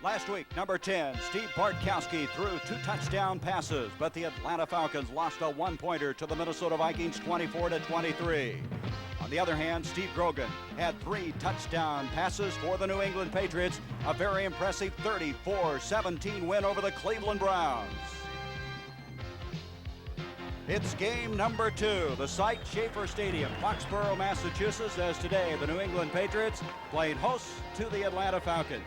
Last week, number 10, Steve Bartkowski threw 2 touchdown passes, but the Atlanta Falcons lost a one-pointer to the Minnesota Vikings 24-23. On the other hand, Steve Grogan had 3 touchdown passes for the New England Patriots, a very impressive 34-17 win over the Cleveland Browns. It's game number 2, the site Schaefer Stadium, Foxborough, Massachusetts, as today the New England Patriots played host to the Atlanta Falcons.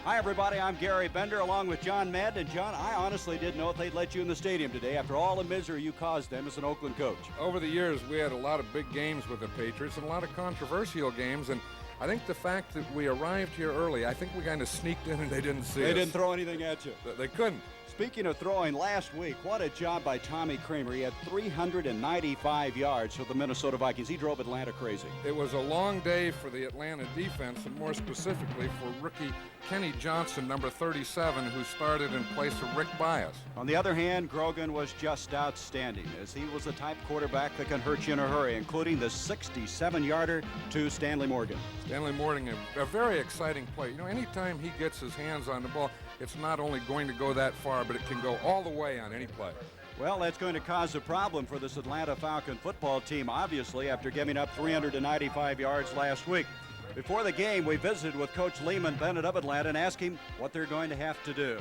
Hi everybody, I'm Gary Bender along with John Madden. And John, I honestly didn't know if they'd let you in the stadium today after all the misery you caused them as an Oakland coach. Over the years, we had a lot of big games with the Patriots and a lot of controversial games, and I think the fact that we arrived here early, I think we kind of sneaked in and they didn't see us. They didn't throw anything at you. They couldn't. Speaking of throwing, last week, what a job by Tommy Kramer. He had 395 yards for the Minnesota Vikings. He drove Atlanta crazy. It was a long day for the Atlanta defense, and more specifically for rookie Kenny Johnson, number 37, who started in place of Rick Bias. On the other hand, Grogan was just outstanding, as he was the type quarterback that can hurt you in a hurry, including the 67-yarder to Stanley Morgan. Stanley Morgan, a very exciting play. You know, anytime he gets his hands on the ball, it's not only going to go that far, but it can go all the way on any play. Well, that's going to cause a problem for this Atlanta Falcon football team, obviously, after giving up 395 yards last week. Before the game, we visited with Coach Lehman Bennett of Atlanta and asked him what they're going to have to do.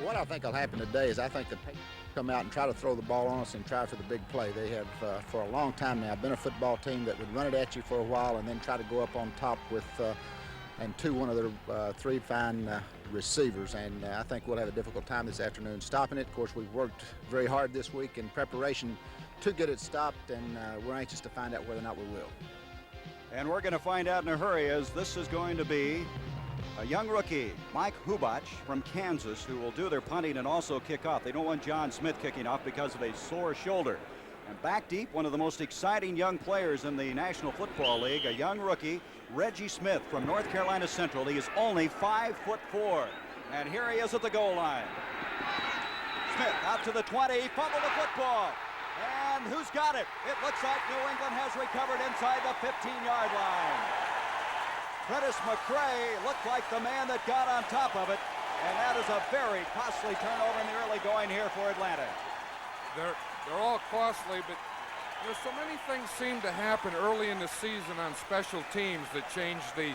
What I think will happen today is I think the Patriots come out and try to throw the ball on us and try for the big play. They have, for a long time now, been a football team that would run it at you for a while and then try to go up on top with one of their 3 fine receivers, and I think we'll have a difficult time this afternoon stopping it. Of course, we've worked very hard this week in preparation to get it stopped, and we're anxious to find out whether or not we will. And we're going to find out in a hurry, as this is going to be a young rookie, Mike Hubach from Kansas, who will do their punting and also kick off. They don't want John Smith kicking off because of a sore shoulder. And back deep, one of the most exciting young players in the National Football League, a young rookie, Reggie Smith from North Carolina Central. He is only 5'4", and here he is at the goal line. Smith out to the 20, fumbled the football, and who's got it? It looks like New England has recovered inside the 15-yard line. Prentice McCray looked like the man that got on top of it, and that is a very costly turnover in the early going here for Atlanta. They're all costly, but you know, so many things seem to happen early in the season on special teams that change the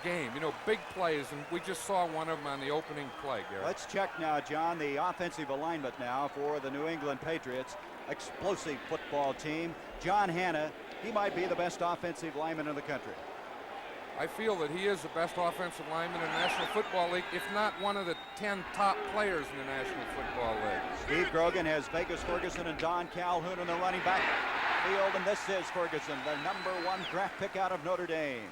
game. You know, big plays, and we just saw one of them on the opening play, Gary. Let's check now, John, the offensive alignment now for the New England Patriots. Explosive football team. John Hanna, he might be the best offensive lineman in the country. I feel that he is the best offensive lineman in the National Football League, if not one of the 10 top players in the National Football League. Steve Grogan has Vegas Ferguson and Don Calhoun in the running back field, and this is Ferguson, the #1 draft pick out of Notre Dame.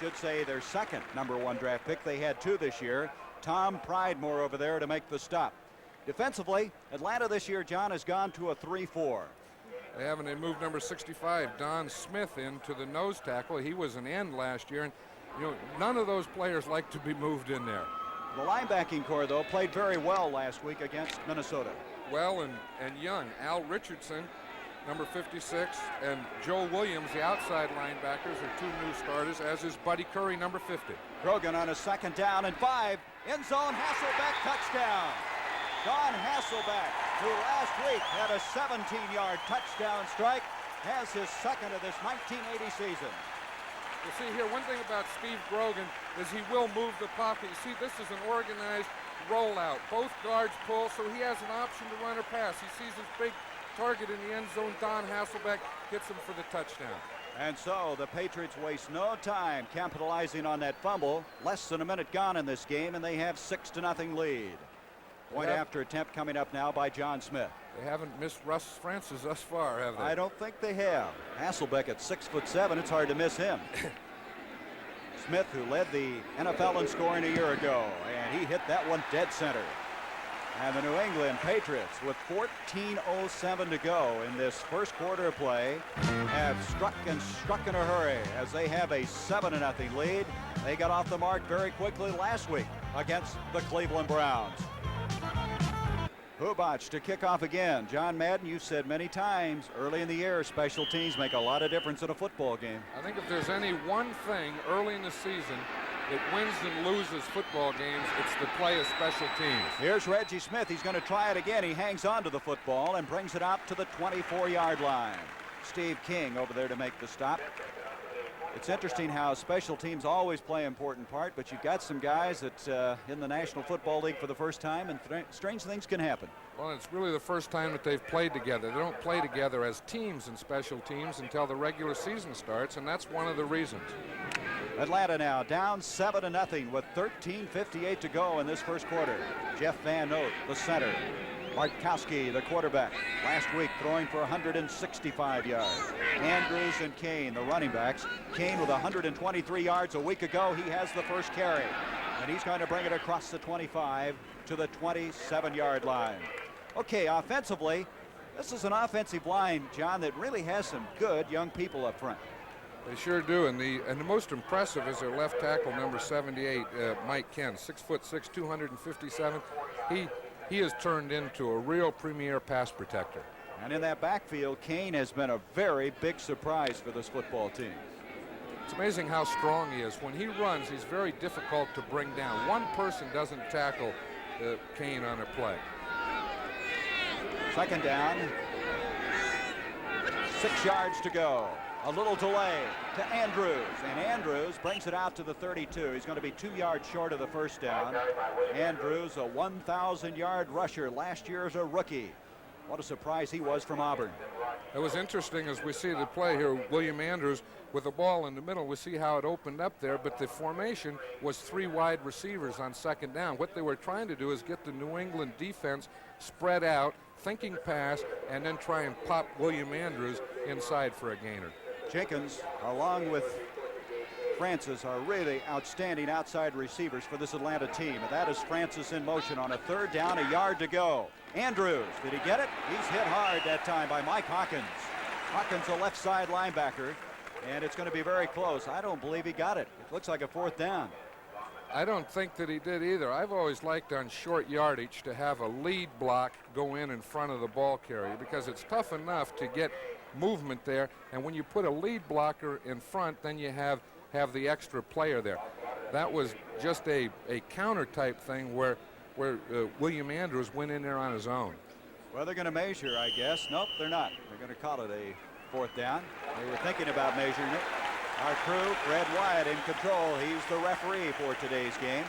Should say their second #1 draft pick. They had 2 this year. Tom Pridemore over there to make the stop. Defensively, Atlanta this year, John, has gone to a 3-4. They haven't. They moved number 65, Don Smith, into the nose tackle. He was an end last year, and you know, none of those players like to be moved in there. The linebacking core, though, played very well last week against Minnesota. Well and young. Al Richardson, number 56, and Joe Williams, the outside linebackers, are 2 new starters, as is Buddy Curry, number 50. Grogan on a 2nd down and 5. End zone, Hasselbeck, touchdown. Don Hasselbeck, who last week had a 17-yard touchdown strike, has his 2nd of this 1980 season. You see here, one thing about Steve Grogan is he will move the pocket. You see, this is an organized rollout. Both guards pull, so he has an option to run or pass. He sees his big target in the end zone. Don Hasselbeck hits him for the touchdown. And so the Patriots waste no time capitalizing on that fumble. Less than a minute gone in this game, and they have 6-0 lead. Point after attempt coming up now by John Smith. They haven't missed Russ Francis thus far, have they? I don't think they have. Hasselbeck at 6'7", it's hard to miss him. Smith, who led the NFL in scoring a year ago, and he hit that one dead center. And the New England Patriots, with 14:07 to go in this first quarter of play, have struck in a hurry as they have a 7-0 lead. They got off the mark very quickly last week against the Cleveland Browns. Hubach to kick off again. John Madden, you've said many times early in the year, special teams make a lot of difference in a football game. I think if there's any one thing early in the season that wins and loses football games. It's the play of special teams. Here's Reggie Smith. He's going to try it again. He hangs on to the football and brings it out to the 24-yard line. Steve King over there to make the stop. It's interesting how special teams always play an important part, but you've got some guys that in the National Football League for the first time, and strange things can happen. Well, it's really the first time that they've played together. They don't play together as teams in special teams until the regular season starts, and that's one of the reasons. Atlanta now down 7-0 with 13:58 to go in this first quarter. Jeff Van Note, the center. Bartkowski, the quarterback, last week throwing for 165 yards. Andrews and Kane, the running backs. Kane with 123 yards a week ago. He has the first carry, and he's going to bring it across the 25 to the 27-yard line. Okay, offensively, this is an offensive line, John, that really has some good young people up front. They sure do, and the most impressive is their left tackle, number 78, Mike Ken, 6'6", 257. He has turned into a real premier pass protector. And in that backfield, Kane has been a very big surprise for this football team. It's amazing how strong he is. When he runs, he's very difficult to bring down. One person doesn't tackle Kane on a play. Second down, 6 yards to go. A little delay to Andrews, and Andrews brings it out to the 32. He's going to be 2 yards short of the first down. Andrews, a 1,000-yard rusher last year as a rookie. What a surprise he was from Auburn. It was interesting as we see the play here. William Andrews with the ball in the middle. We see how it opened up there, but the formation was 3 wide receivers on second down. What they were trying to do is get the New England defense spread out, thinking pass, and then try and pop William Andrews inside for a gainer. Jenkins, along with Francis, are really outstanding outside receivers for this Atlanta team. And that is Francis in motion on a third down, a yard to go. Andrews, did he get it? He's hit hard that time by Mike Hawkins. Hawkins, a left side linebacker, and it's going to be very close. I don't believe he got it. It looks like a fourth down. I don't think that he did either. I've always liked on short yardage to have a lead block go in front of the ball carrier, because it's tough enough to get movement there, and when you put a lead blocker in front, then you have the extra player there. That was just a counter type thing where William Andrews went in there on his own. Well, they're going to measure, I guess. Nope, they're not. They're going to call it a fourth down. They were thinking about measuring it. Our crew, Fred Wyatt in control. He's the referee for today's game.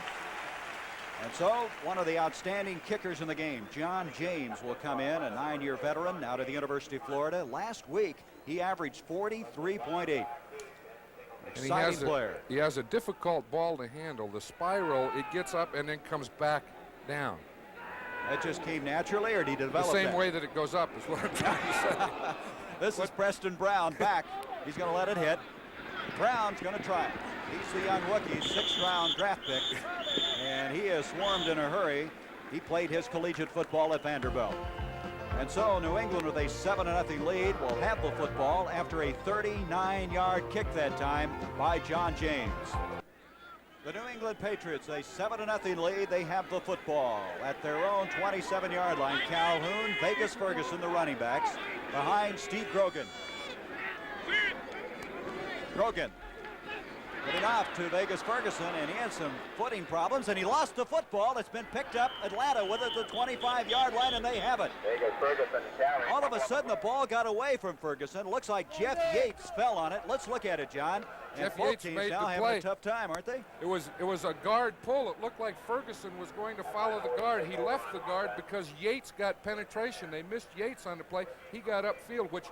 And so, one of the outstanding kickers in the game, John James, will come in, a 9-year veteran out of the University of Florida. Last week, he averaged 43.8. Exciting player. He has a difficult ball to handle. The spiral, it gets up and then comes back down. That just came naturally, or did he develop the same that? way that it goes up is what I'm trying to say. This is Preston Brown back. He's going to let it hit. Brown's going to try it. He's the young rookie, 6th-round draft pick, and he is swarmed in a hurry. He played his collegiate football at Vanderbilt. And so New England, with a 7-0 lead, will have the football after a 39-yard kick that time by John James. The New England Patriots, a 7-0 lead. They have the football at their own 27-yard line. Calhoun, Vegas Ferguson, the running backs, behind Steve Grogan. Grogan getting off to Vegas Ferguson, and he had some footing problems, and he lost the football. It's been picked up. Atlanta with it at the 25-yard line, and they have it. Vegas Ferguson carrying. All of a sudden, the ball got away from Ferguson. Looks like Jeff Yates fell on it. Let's look at it, John. And Jeff both Yates teams made now the having play. a tough time, aren't they? It was a guard pull. It looked like Ferguson was going to follow the guard. He left the guard because Yates got penetration. They missed Yates on the play. He got upfield, which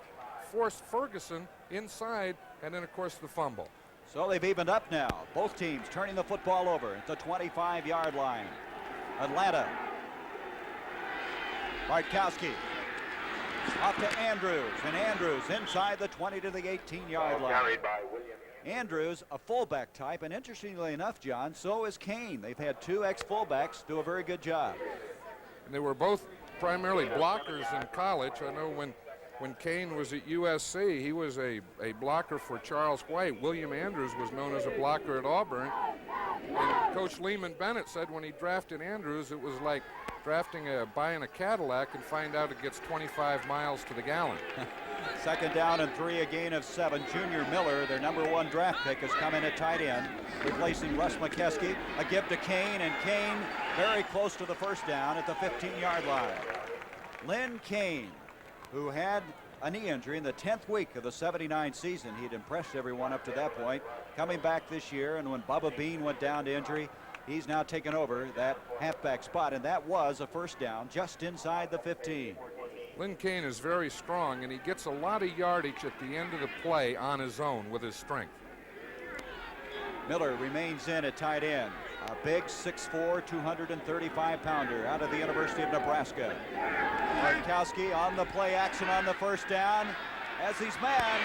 forced Ferguson inside, and then, of course, the fumble. So they've evened up now. Both teams turning the football over at the 25-yard line. Atlanta. Bartkowski. Off to Andrews, and Andrews inside the 20 to the 18-yard line. Carried by William. Andrews, a fullback type, and interestingly enough, John, so is Kane. They've had 2 ex-fullbacks do a very good job. And they were both primarily blockers in college. I know when when Kane was at USC, he was a blocker for Charles White. William Andrews was known as a blocker at Auburn. And Coach Lehman Bennett said when he drafted Andrews, it was like buying a Cadillac and find out it gets 25 miles to the gallon. Second down and 3, a gain of 7. Junior Miller, their #1 draft pick, has come in at tight end, replacing Russ McKeskey. A give to Kane, and Kane very close to the first down at the 15-yard line. Lynn Kane, who had a knee injury in the 10th week of the '79 season. He'd impressed everyone up to that point. Coming back this year, and when Bubba Bean went down to injury, he's now taken over that halfback spot, and that was a first down just inside the 15. Lynn Kane is very strong, and he gets a lot of yardage at the end of the play on his own with his strength. Miller remains in at tight end. A big 6'4", 235-pounder out of the University of Nebraska. Bartkowski on the play action on the first down. As he's man,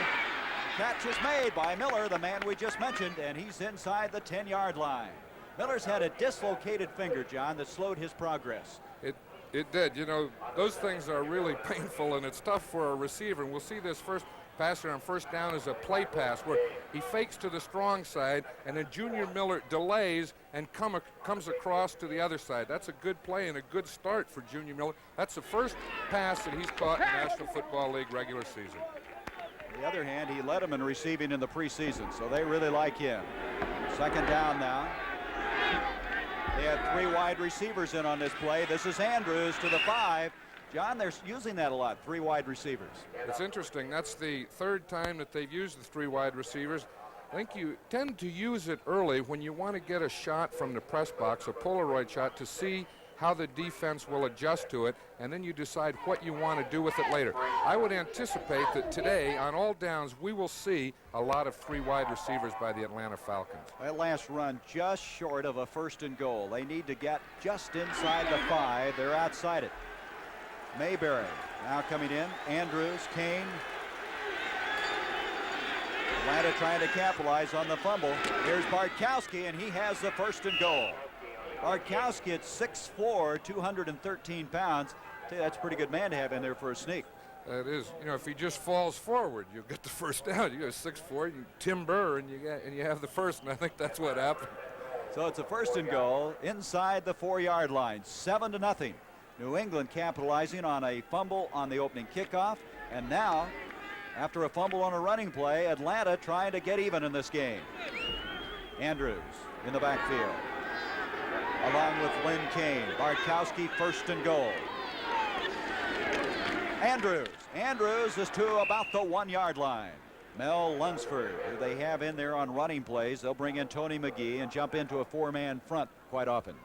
catch is made by Miller, the man we just mentioned, and he's inside the 10-yard line. Miller's had a dislocated finger, John, that slowed his progress. It did. You know, those things are really painful, and it's tough for a receiver. And we'll see this first passer on first down is a play pass where he fakes to the strong side, and then Junior Miller delays and comes across to the other side. That's a good play and a good start for Junior Miller. That's the first pass that he's caught in the National Football League regular season. On the other hand, he led them in receiving in the preseason, so they really like him. Second down now. They have 3 wide receivers in on this play. This is Andrews to the 5. John, they're using that a lot, 3 wide receivers. It's interesting. That's the 3rd time that they've used the 3 wide receivers. I think you tend to use it early when you want to get a shot from the press box, a Polaroid shot, to see how the defense will adjust to it, and then you decide what you want to do with it later. I would anticipate that today, on all downs, we will see a lot of 3 wide receivers by the Atlanta Falcons. That last run just short of a 1st and goal. They need to get just inside the 5. They're outside it. Mayberry now coming in. Andrews, Kane. Atlanta trying to capitalize on the fumble. Here's Bartkowski, and he has the 1st and goal. Bartkowski at 6'4", 213 pounds. I'll tell you, that's a pretty good man to have in there for a sneak. That is. You know, if he just falls forward, you'll get the first down. You go 6'4", you timber, and you have the first, and I think that's what happened. So it's a 1st and goal inside the 4-yard line, 7-0. New England capitalizing on a fumble on the opening kickoff, and now, after a fumble on a running play, Atlanta trying to get even in this game. Andrews in the backfield, along with Lynn Kane. Bartkowski, 1st and goal. Andrews is to about the 1-yard line. Mel Lunsford, who they have in there on running plays. They'll bring in Tony McGee and jump into a 4-man front quite often.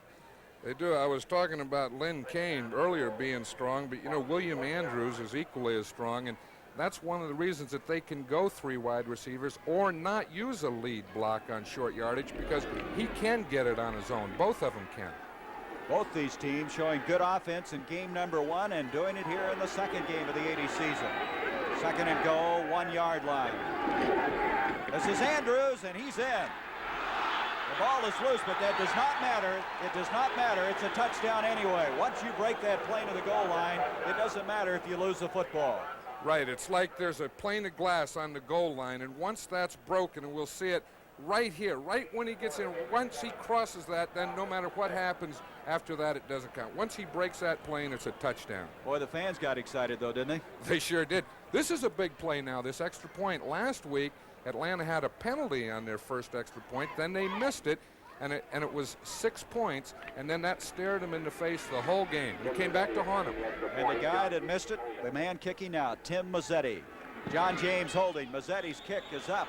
They do. I was talking about Lynn Kane earlier being strong, but, you know, William Andrews is equally as strong, and that's one of the reasons that they can go 3 wide receivers or not use a lead block on short yardage, because he can get it on his own. Both of them can. Both these teams showing good offense in game #1 and doing it here in the 2nd game of the '80 season. 2nd and goal, 1-yard line. This is Andrews, and he's in. The ball is loose, but that does not matter. It does not matter. It's a touchdown anyway. Once you break that plane of the goal line, it doesn't matter if you lose the football. Right. It's like there's a pane of glass on the goal line, and once that's broken, and we'll see it right here, right when he gets in, once he crosses that, then no matter what happens after that, it doesn't count. Once he breaks that plane, it's a touchdown. Boy, the fans got excited, though, didn't they? They sure did. This is a big play now, this extra point. Last week, Atlanta had a penalty on their first extra point. Then they missed it, and it was 6 points, and then that stared him in the face the whole game. It came back to haunt him. And the guy that missed it, the man kicking out, Tim Mazzetti. John James holding. Mazzetti's kick is up,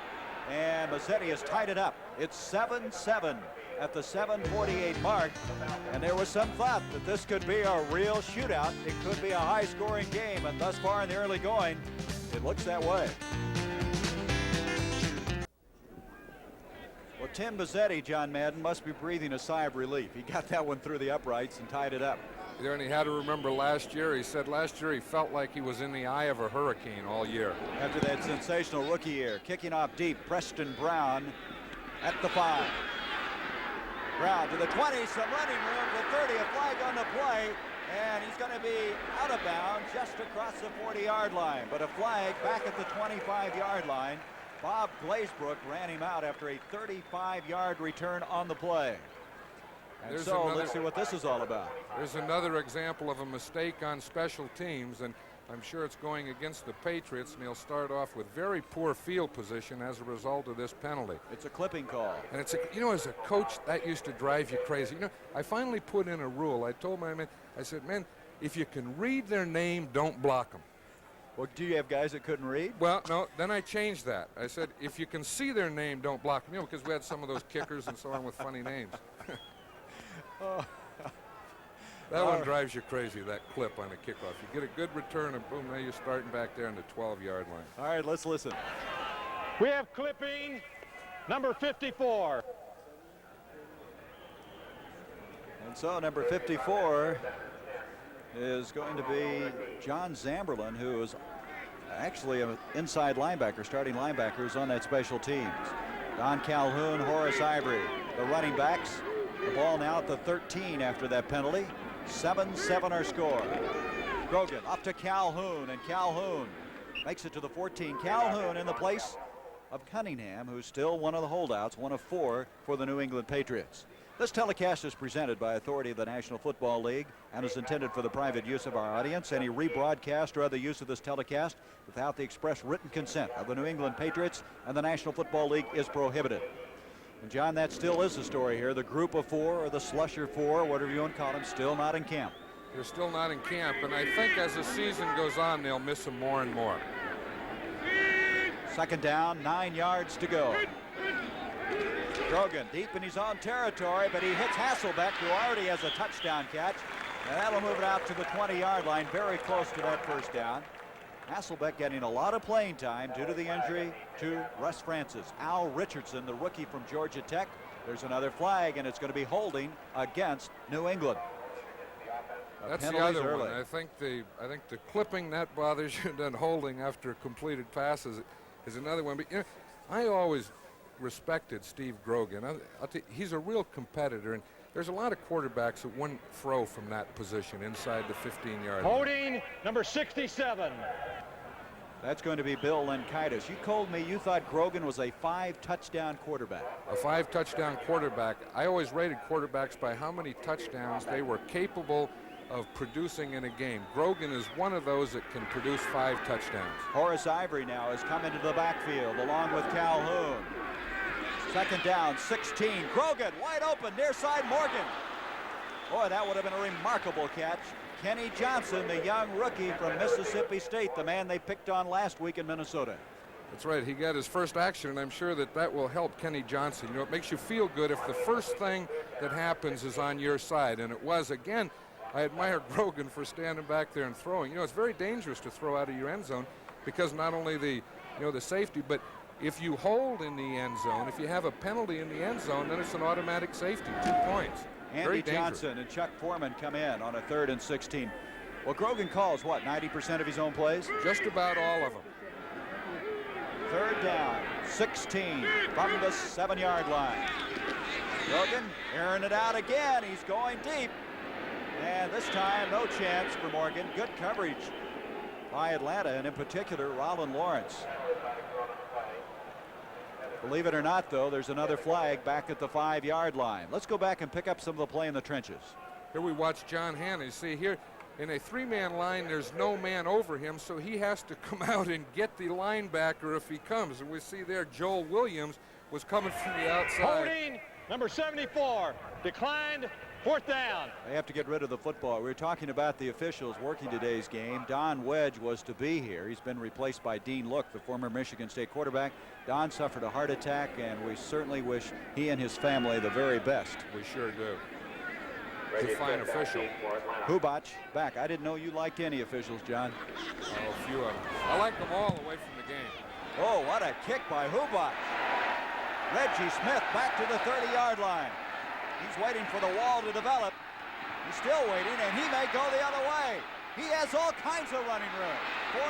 and Mazzetti has tied it up. It's 7-7 at the 7:48 mark, and there was some thought that this could be a real shootout. It could be a high-scoring game, and thus far in the early going, it looks that way. Well, Tim Mazzetti, John Madden, must be breathing a sigh of relief. He got that one through the uprights and tied it up. And he had to remember last year, he said last year he felt like he was in the eye of a hurricane all year. After that sensational rookie year, kicking off deep, Preston Brown at the 5. Brown to the 20, some running room, the 30, a flag on the play, And he's going to be out of bounds just across the 40-yard line. But a flag back at the 25-yard line. Bob Glazebrook ran him out after a 35-yard return on the play. And so let's see what this is all about. There's another example of a mistake on special teams, and I'm sure it's going against the Patriots, and he'll start off with very poor field position as a result of this penalty. It's a clipping call. And it's you know, as a coach, that used to drive you crazy. You know, I finally put in a rule. I told my men, I said, man, if you can read their name, don't block them. Well, do you have guys that couldn't read? Well, no, then I changed that. I said, if you can see their name, don't block them. You know, because we had some of those kickers and so on with funny names. That one drives you crazy, that clip on a kickoff. You get a good return, and boom, now you're starting back there on the 12-yard line. All right, let's listen. We have clipping number 54. And so number 54 is going to be John Zamberlin, who is actually an inside linebacker, starting linebackers on that special teams. Don Calhoun, Horace Ivory, the running backs. The ball now at the 13 after that penalty. 7-7 our score. Grogan up to Calhoun, and Calhoun makes it to the 14. Calhoun in the place of Cunningham, who's still one of the holdouts, one of 4 for the New England Patriots. This telecast is presented by authority of the National Football League and is intended for the private use of our audience. Any rebroadcast or other use of this telecast without the express written consent of the New England Patriots and the National Football League is prohibited. And John, that still is the story here. The group of 4 or the slusher 4, whatever you want to call them, still not in camp. They're still not in camp, and I think as the season goes on, they'll miss them more and more. Second down, 9 yards to go. Grogan deep in his own territory, but he hits Hasselbeck, who already has a touchdown catch. And that'll move it out to the 20-yard line, very close to that first down. Hasselbeck getting a lot of playing time due to the injury to Russ Francis. Al Richardson, the rookie from Georgia Tech. There's another flag, and it's going to be holding against New England. That's the other one. I think the clipping that bothers you, and then holding after a completed pass is another one. But you know, I always respected Steve Grogan. I'll tell you, he's a real competitor, and there's a lot of quarterbacks that wouldn't throw from that position inside the 15-yard line. Holding number 67. That's going to be Bill Lenkaitis. You told me you thought Grogan was a 5-touchdown quarterback. A 5-touchdown quarterback. I always rated quarterbacks by how many touchdowns they were capable of producing in a game. Grogan is one of those that can produce 5 touchdowns. Horace Ivory now has come into the backfield along with Calhoun. Second down, 16. Grogan wide open, near side Morgan. Boy, that would have been a remarkable catch. Kenny Johnson, the young rookie from Mississippi State, the man they picked on last week in Minnesota. That's right. He got his first action, and I'm sure that will help Kenny Johnson. You know, it makes you feel good if the first thing that happens is on your side, and it was. Again, I admire Grogan for standing back there and throwing. You know, it's very dangerous to throw out of your end zone because not only the safety, but if you hold in the end zone, if you have a penalty in the end zone, then it's an automatic safety, 2 points. Andy Johnson and Chuck Foreman come in on a 3rd and 16. Well, Grogan calls, what, 90% of his own plays? Just about all of them. 3rd down, 16 from the 7-yard line. Grogan airing it out again. He's going deep. And this time, no chance for Morgan. Good coverage by Atlanta, and in particular, Rollin Lawrence. Believe it or not, though, there's another flag back at the 5-yard line. Let's go back and pick up some of the play in the trenches. Here we watch John Hanna. You see here, in a 3-man line, there's no man over him, so he has to come out and get the linebacker if he comes. And we see there Joel Williams was coming from the outside. Holding number 74. Declined. 4th down. They have to get rid of the football. We were talking about the officials working today's game. Don Wedge was to be here. He's been replaced by Dean Look, the former Michigan State quarterback. Don suffered a heart attack, and we certainly wish he and his family the very best. We sure do. He's a fine official. Hubach back. I didn't know you liked any officials, John. Oh, a few of them. I like them all away from the game. Oh, what a kick by Hubach. Reggie Smith back to the 30-yard line. He's waiting for the wall to develop. He's still waiting, and he may go the other way. He has all kinds of running room.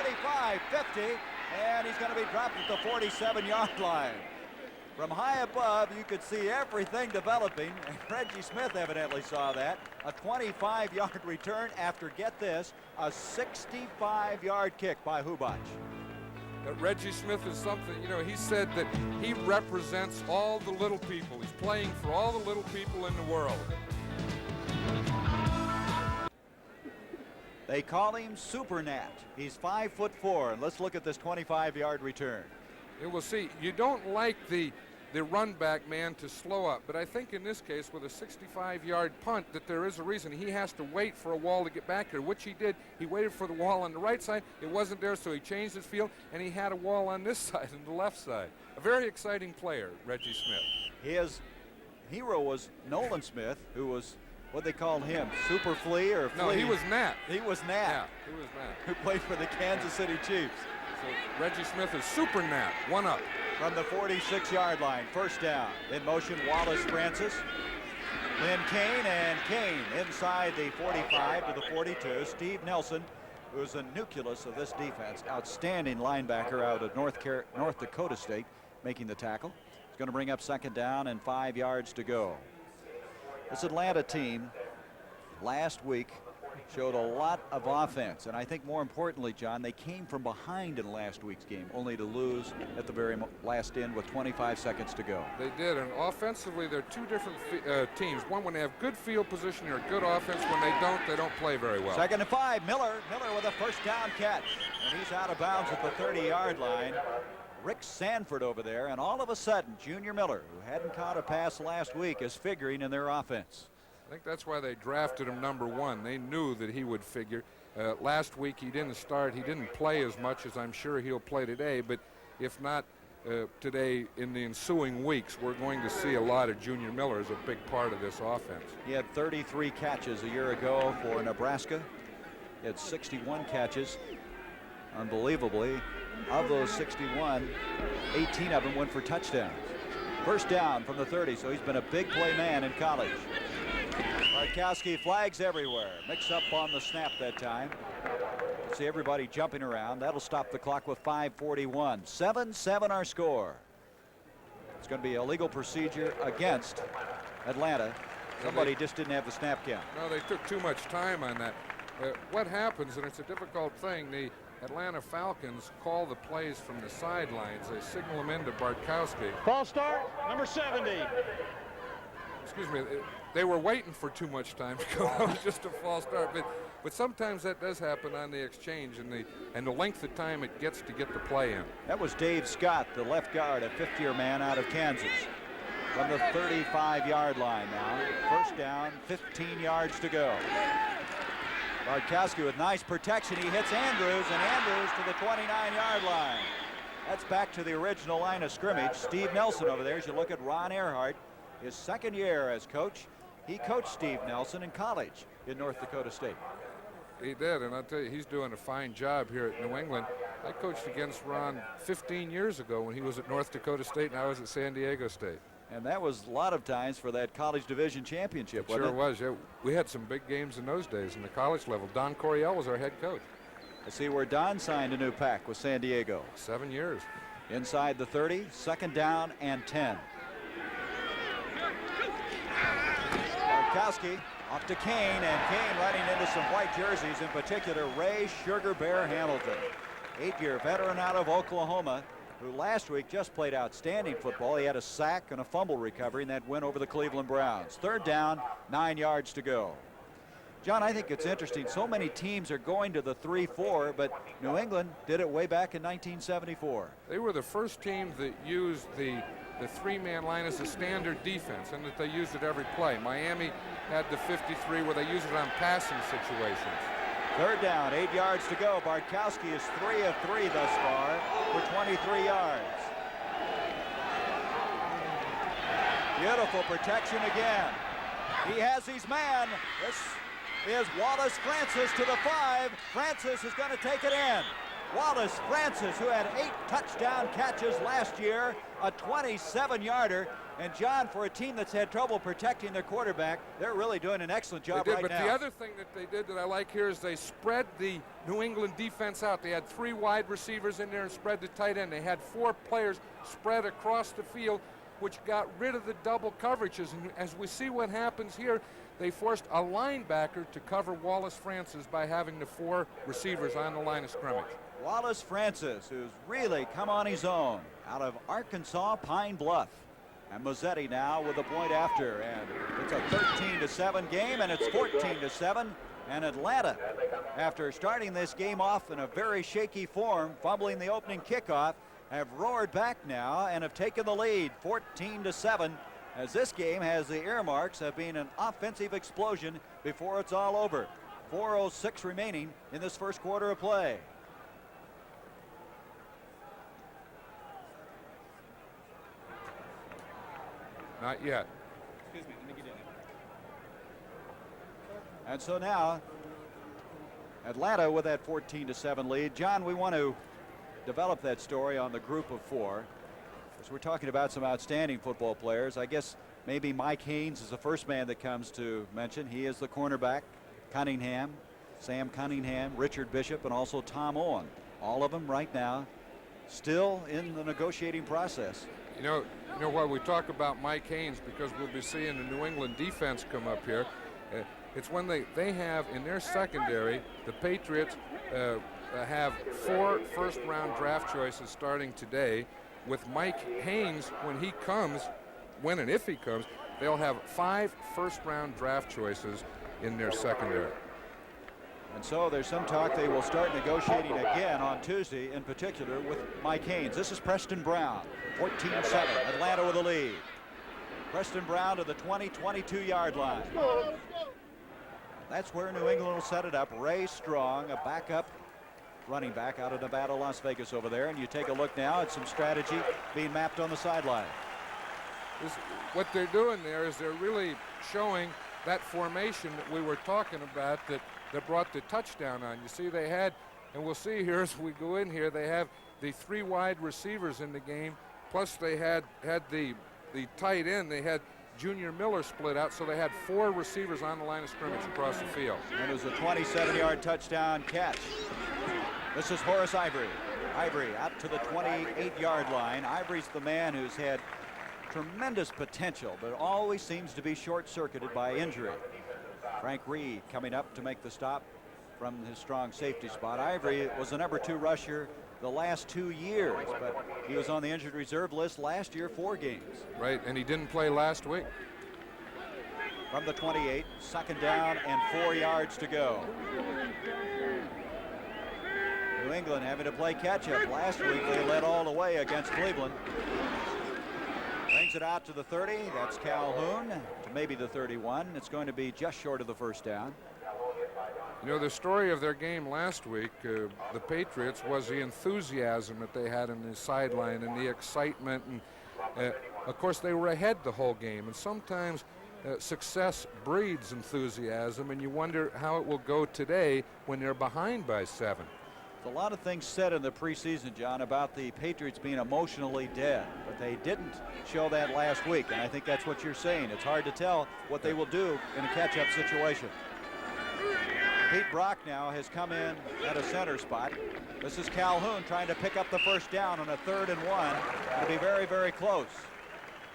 45, 50, and he's going to be dropped at the 47-yard line. From high above, you could see everything developing, and Reggie Smith evidently saw that. A 25-yard return after, get this, a 65-yard kick by Hubac. Reggie Smith is something, you know, he said that he represents all the little people. He's playing for all the little people in the world. They call him Super Nat. He's 5'4", and let's look at this 25-yard return. You will see, you don't like the run back man to slow up, but I think in this case with a 65-yard punt that there is a reason he has to wait for a wall to get back there, which he did. He waited for the wall on the right side. It wasn't there, so he changed his field, and he had a wall on this side, on the left side. A very exciting player, Reggie Smith. His hero was Nolan Smith, who was what they called him, Super Flea or Flea? No, he was Nat. He was Nat. Yeah, he was Nat. Who played for the Kansas City Chiefs. So Reggie Smith is Super Nat, one up. From the 46-yard line, first down. In motion, Wallace Francis. Then Kane, and Kane inside the 45 to the 42. Steve Nelson, who is the nucleus of this defense, outstanding linebacker out of North Dakota State, making the tackle. He's going to bring up second down and 5 yards to go. This Atlanta team last week showed a lot of offense, and I think more importantly, John, they came from behind in last week's game, only to lose at the very last end with 25 seconds to go. They did, and offensively, they're two different teams. One when they have good field position or good offense. When they don't play very well. Second and 5, Miller with a first down catch, and he's out of bounds at the 30-yard line. Rick Sanford over there, and all of a sudden, Junior Miller, who hadn't caught a pass last week, is figuring in their offense. I think that's why they drafted him number 1. They knew that he would figure. Last week he didn't start. He didn't play as much as I'm sure he'll play today. But if not today, in the ensuing weeks, we're going to see a lot of Junior Miller as a big part of this offense. He had 33 catches a year ago for Nebraska. He had 61 catches. Unbelievably, of those 61, 18 of them went for touchdowns. First down from the 30, so he's been a big play man in college. Bartkowski flags everywhere. Mix up on the snap that time. See everybody jumping around. That'll stop the clock with 5:41. 7-7 our score. It's going to be a legal procedure against Atlanta. Somebody just didn't have the snap count. No, they took too much time on that. What happens, and it's a difficult thing, the Atlanta Falcons call the plays from the sidelines. They signal them into Bartkowski. False start, number 70. Excuse me, they were waiting for too much time to go. It was just a false start. But sometimes that does happen on the exchange, and the length of time it gets to get the play in. That was Dave Scott, the left guard, a fifth-year man out of Kansas. From the 35-yard line now. First down, 15 yards to go. Bartkowski with nice protection. He hits Andrews, and Andrews to the 29-yard line. That's back to the original line of scrimmage. Steve Nelson over there. As you look at Ron Earhart, his second year as coach, he coached Steve Nelson in college in North Dakota State. He did, and I'll tell you, he's doing a fine job here at New England. I coached against Ron 15 years ago when he was at North Dakota State and I was at San Diego State. And that was a lot of times for that college division championship, wasn't it? Sure was, yeah. We had some big games in those days in the college level. Don Coryell was our head coach. I see where Don signed a new pack with San Diego. 7 years. Inside the 30, second down and 10. Bartkowski off to Kane, and Kane running into some white jerseys, in particular Ray Sugar Bear Hamilton, 8-year veteran out of Oklahoma, who last week just played outstanding football. He had a sack and a fumble recovery in that win over the Cleveland Browns. Third down, 9 yards to go. John, I think it's interesting. So many teams are going to the 3-4, but New England did it way back in 1974. They were the first team that used the three-man line as a standard defense, and that they used it every play. Miami had the 53 where they used it on passing situations. Third down, 8 yards to go. Bartkowski is 3 of 3 thus far for 23 yards. Beautiful protection again. He has his man. This is Wallace Francis to the 5. Francis is going to take it in. Wallace Francis, who had 8 touchdown catches last year, a 27-yarder. And John, for a team that's had trouble protecting their quarterback, they're really doing an excellent job right now. But the other thing that they did that I like here is they spread the New England defense out. They had 3 wide receivers in there and spread the tight end. They had 4 players spread across the field which got rid of the double coverages. And as we see what happens here, they forced a linebacker to cover Wallace Francis by having the 4 receivers on the line of scrimmage. Wallace Francis, who's really come on his own out of Arkansas Pine Bluff. And Mazzetti now with the point after, and it's a 13-7 game, and it's 14-7. And Atlanta, after starting this game off in a very shaky form, fumbling the opening kickoff, have roared back now and have taken the lead 14-7, as this game has the earmarks of being an offensive explosion before it's all over. 4:06 remaining in this first quarter of play. Not yet. Excuse me, let me get in. And so now Atlanta with that 14-7 lead. John, we want to develop that story on the group of 4. As we're talking about some outstanding football players, I guess maybe Mike Haynes is the first man that comes to mention. He is the cornerback. Cunningham, Sam Cunningham, Richard Bishop, and also Tom Owen. All of them right now still in the negotiating process. You know what, we talk about Mike Haynes because we'll be seeing the New England defense come up here. It's when they have in their secondary, the Patriots have 4 first-round draft choices starting today. With Mike Haynes, when he comes, when and if he comes, they'll have 5 first-round draft choices in their secondary. And so there's some talk they will start negotiating again on Tuesday, in particular with Mike Haynes. This is Preston Brown, 14-7, Atlanta with the lead. Preston Brown to the 22-yard line. That's where New England will set it up. Ray Strong, a backup running back out of Nevada, Las Vegas over there. And you take a look now at some strategy being mapped on the sideline. What they're doing there is they're really showing that formation that we were talking about that brought the touchdown on. You see they had, and we'll see here as we go in here, they have the 3 wide receivers in the game, plus they had the tight end. They had Junior Miller split out, so they had 4 receivers on the line of scrimmage across the field. And it was a 27-yard touchdown catch. This is Horace Ivory. Ivory out to the 28-yard line. Ivory's the man who's had tremendous potential, but always seems to be short-circuited by injury. Frank Reed coming up to make the stop from his strong safety spot. Ivory was the number 2 rusher the last 2 years, but he was on the injured reserve list last year, 4 games. Right, and he didn't play last week. From the 28, 2nd down and 4 yards to go. New England having to play catch-up. Last week they led all the way against Cleveland. Brings it out to the 30. That's Calhoun to maybe the 31. It's going to be just short of the first down. You know, the story of their game last week, the Patriots, was the enthusiasm that they had on the sideline and the excitement. And of course, they were ahead the whole game. And sometimes success breeds enthusiasm, and you wonder how it will go today when they're behind by 7. A lot of things said in the preseason, John, about the Patriots being emotionally dead, but they didn't show that last week, and I think that's what you're saying. It's hard to tell what they will do in a catch-up situation. Pete Brock now has come in at a center spot. This is Calhoun trying to pick up the first down on a 3rd and 1. It'll be very, very close.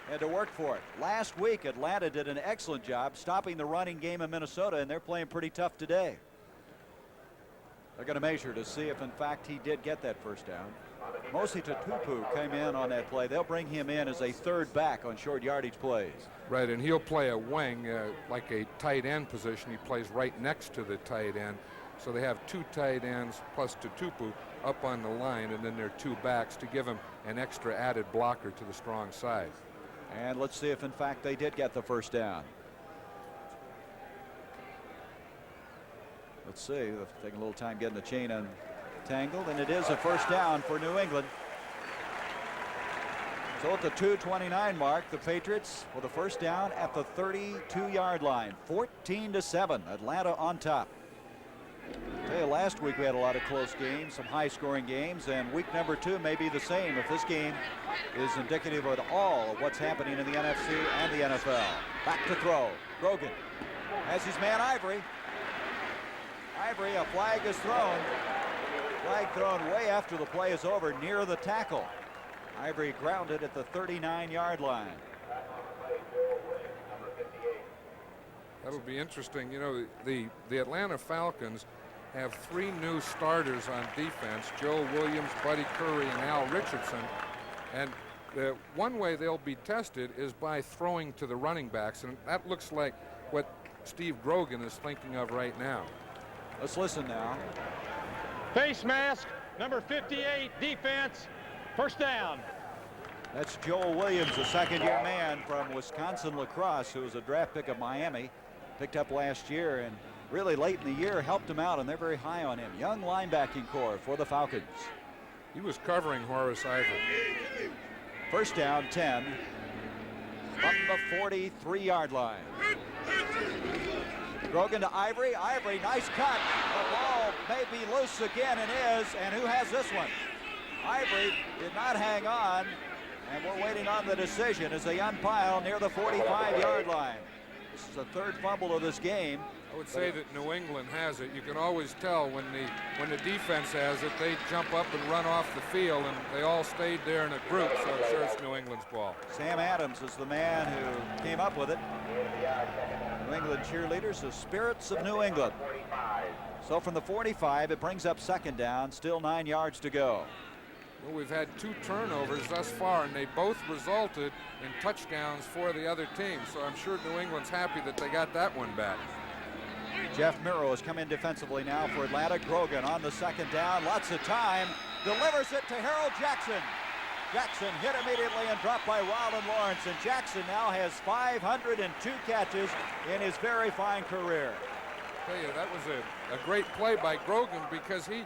Had to work for it. Last week, Atlanta did an excellent job stopping the running game in Minnesota, and they're playing pretty tough today. They're going to measure to see if, in fact, he did get that first down. Mosi Tupu came in on that play. They'll bring him in as a 3rd back on short yardage plays. Right, and he'll play a wing like a tight end position. He plays right next to the tight end. So they have 2 tight ends plus Tupu up on the line, and then their 2 backs to give him an extra added blocker to the strong side. And let's see if, in fact, they did get the first down. Let's see. They'll take a little time getting the chain untangled, and it is a first down for New England. So at the 2:29 mark, the Patriots with a first down at the 32-yard line. 14-7, Atlanta on top. I tell you, last week we had a lot of close games, some high-scoring games, and week number 2 may be the same if this game is indicative at all of what's happening in the NFC and the NFL. Back to throw. Grogan has his man Ivory. Ivory, a flag is thrown. Flag thrown way after the play is over, near the tackle. Ivory grounded at the 39-yard line. That'll be interesting. You know, the Atlanta Falcons have 3 new starters on defense: Joe Williams, Buddy Curry, and Al Richardson. And the one way they'll be tested is by throwing to the running backs, and that looks like what Steve Grogan is thinking of right now. Let's listen now. Face mask, number 58, defense, first down. That's Joel Williams, a second-year man from Wisconsin Lacrosse, who was a draft pick of Miami, picked up last year, and really late in the year helped him out, and they're very high on him. Young linebacking core for the Falcons. He was covering Horace Ivory. First down, 10 from the 43-yard line. Grogan to Ivory. Ivory, nice cut. The ball may be loose again, and is. And who has this one? Ivory did not hang on, and we're waiting on the decision as they unpile near the 45-yard line. This is the 3rd fumble of this game. I would say that New England has it. You can always tell when the defense has it. They jump up and run off the field, and they all stayed there in a group, so I'm sure it's New England's ball. Sam Adams is the man who came up with it. New England cheerleaders, the spirits of New England. So from the 45, it brings up second down, still 9 yards to go. Well, we've had 2 turnovers thus far, and they both resulted in touchdowns for the other team, so I'm sure New England's happy that they got that one back. Jeff Miro has come in defensively now for Atlanta. Grogan on the second down, lots of time, delivers it to Harold Jackson. Jackson hit immediately and dropped by Rylan Lawrence, and Jackson now has 502 catches in his very fine career. I tell you, that was a great play by Grogan, because he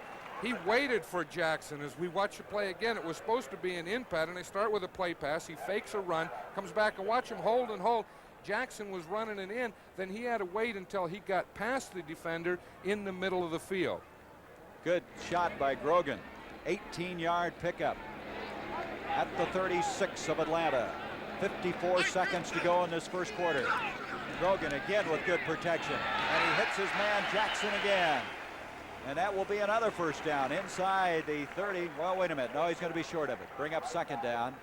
waited for Jackson. As we watch the play again, it was supposed to be an in-pad, and they start with a play pass. He fakes a run, comes back, and watch him hold and hold. Jackson was running it in, then he had to wait until he got past the defender in the middle of the field. Good shot by Grogan. 18-yard pickup at the 36 of Atlanta. 54 seconds to go in this first quarter. Grogan again with good protection, and he hits his man Jackson again. And that will be another first down inside the 30. Well, wait a minute. No, he's going to be short of it. Bring up second down.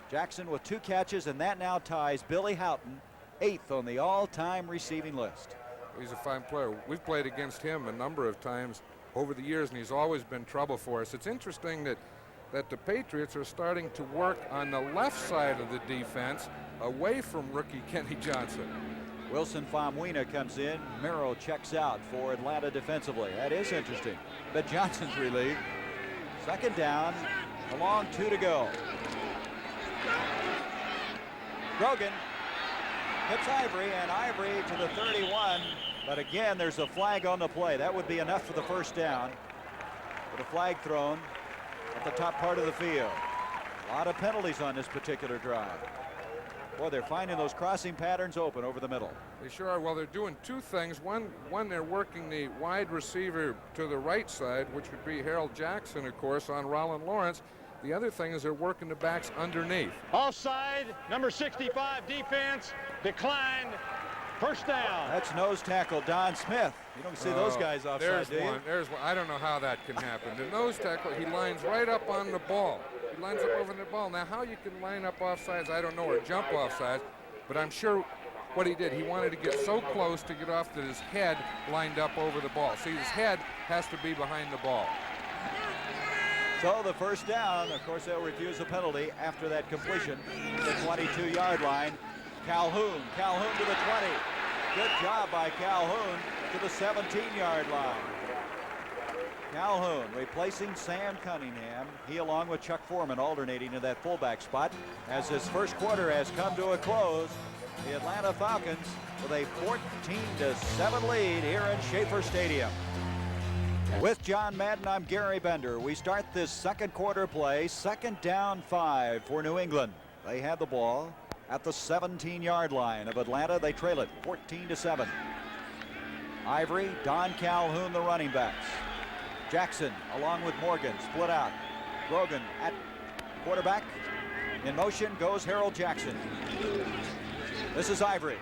Jackson with 2 catches, and that now ties Billy Houghton 8th on the all-time receiving list. He's a fine player. We've played against him a number of times over the years, and he's always been trouble for us. It's interesting that the Patriots are starting to work on the left side of the defense away from rookie Kenny Johnson. Wilson Famuina comes in. Miro checks out for Atlanta defensively. That is interesting. But Johnson's relieved. Second down, a long 2 to go. Grogan hits Ivory, and Ivory to the 31. But again, there's a flag on the play. That would be enough for the first down. With a flag thrown at the top part of the field. A lot of penalties on this particular drive. Boy, they're finding those crossing patterns open over the middle. They sure are. Well, they're doing 2 things. One, they're working the wide receiver to the right side, which would be Harold Jackson, of course, on Rylan Lawrence. The other thing is they're working the backs underneath. Offside, number 65, defense, declined, first down. That's nose tackle Don Smith. You don't see those guys offside, do you? There's one. I don't know how that can happen. The nose tackle, he lines right up on the ball. He lines up over the ball. Now, how you can line up offsides, I don't know, or jump offsides, but I'm sure what he did, he wanted to get so close to get off that his head lined up over the ball. See, his head has to be behind the ball. So the first down, of course, they'll refuse a penalty after that completion. The 22-yard line. Calhoun to the 20. Good job by Calhoun to the 17-yard line. Calhoun replacing Sam Cunningham. He, along with Chuck Foreman, alternating in that fullback spot. As this first quarter has come to a close, the Atlanta Falcons with a 14-7 lead here in Schaefer Stadium. With John Madden, I'm Gary Bender. We start this second quarter play, second down 5 for New England. They have the ball at the 17-yard line of Atlanta. They trail it 14-7. Ivory, Don Calhoun, the running backs. Jackson along with Morgan split out. Grogan at quarterback. In motion goes Harold Jackson. This is Ivory.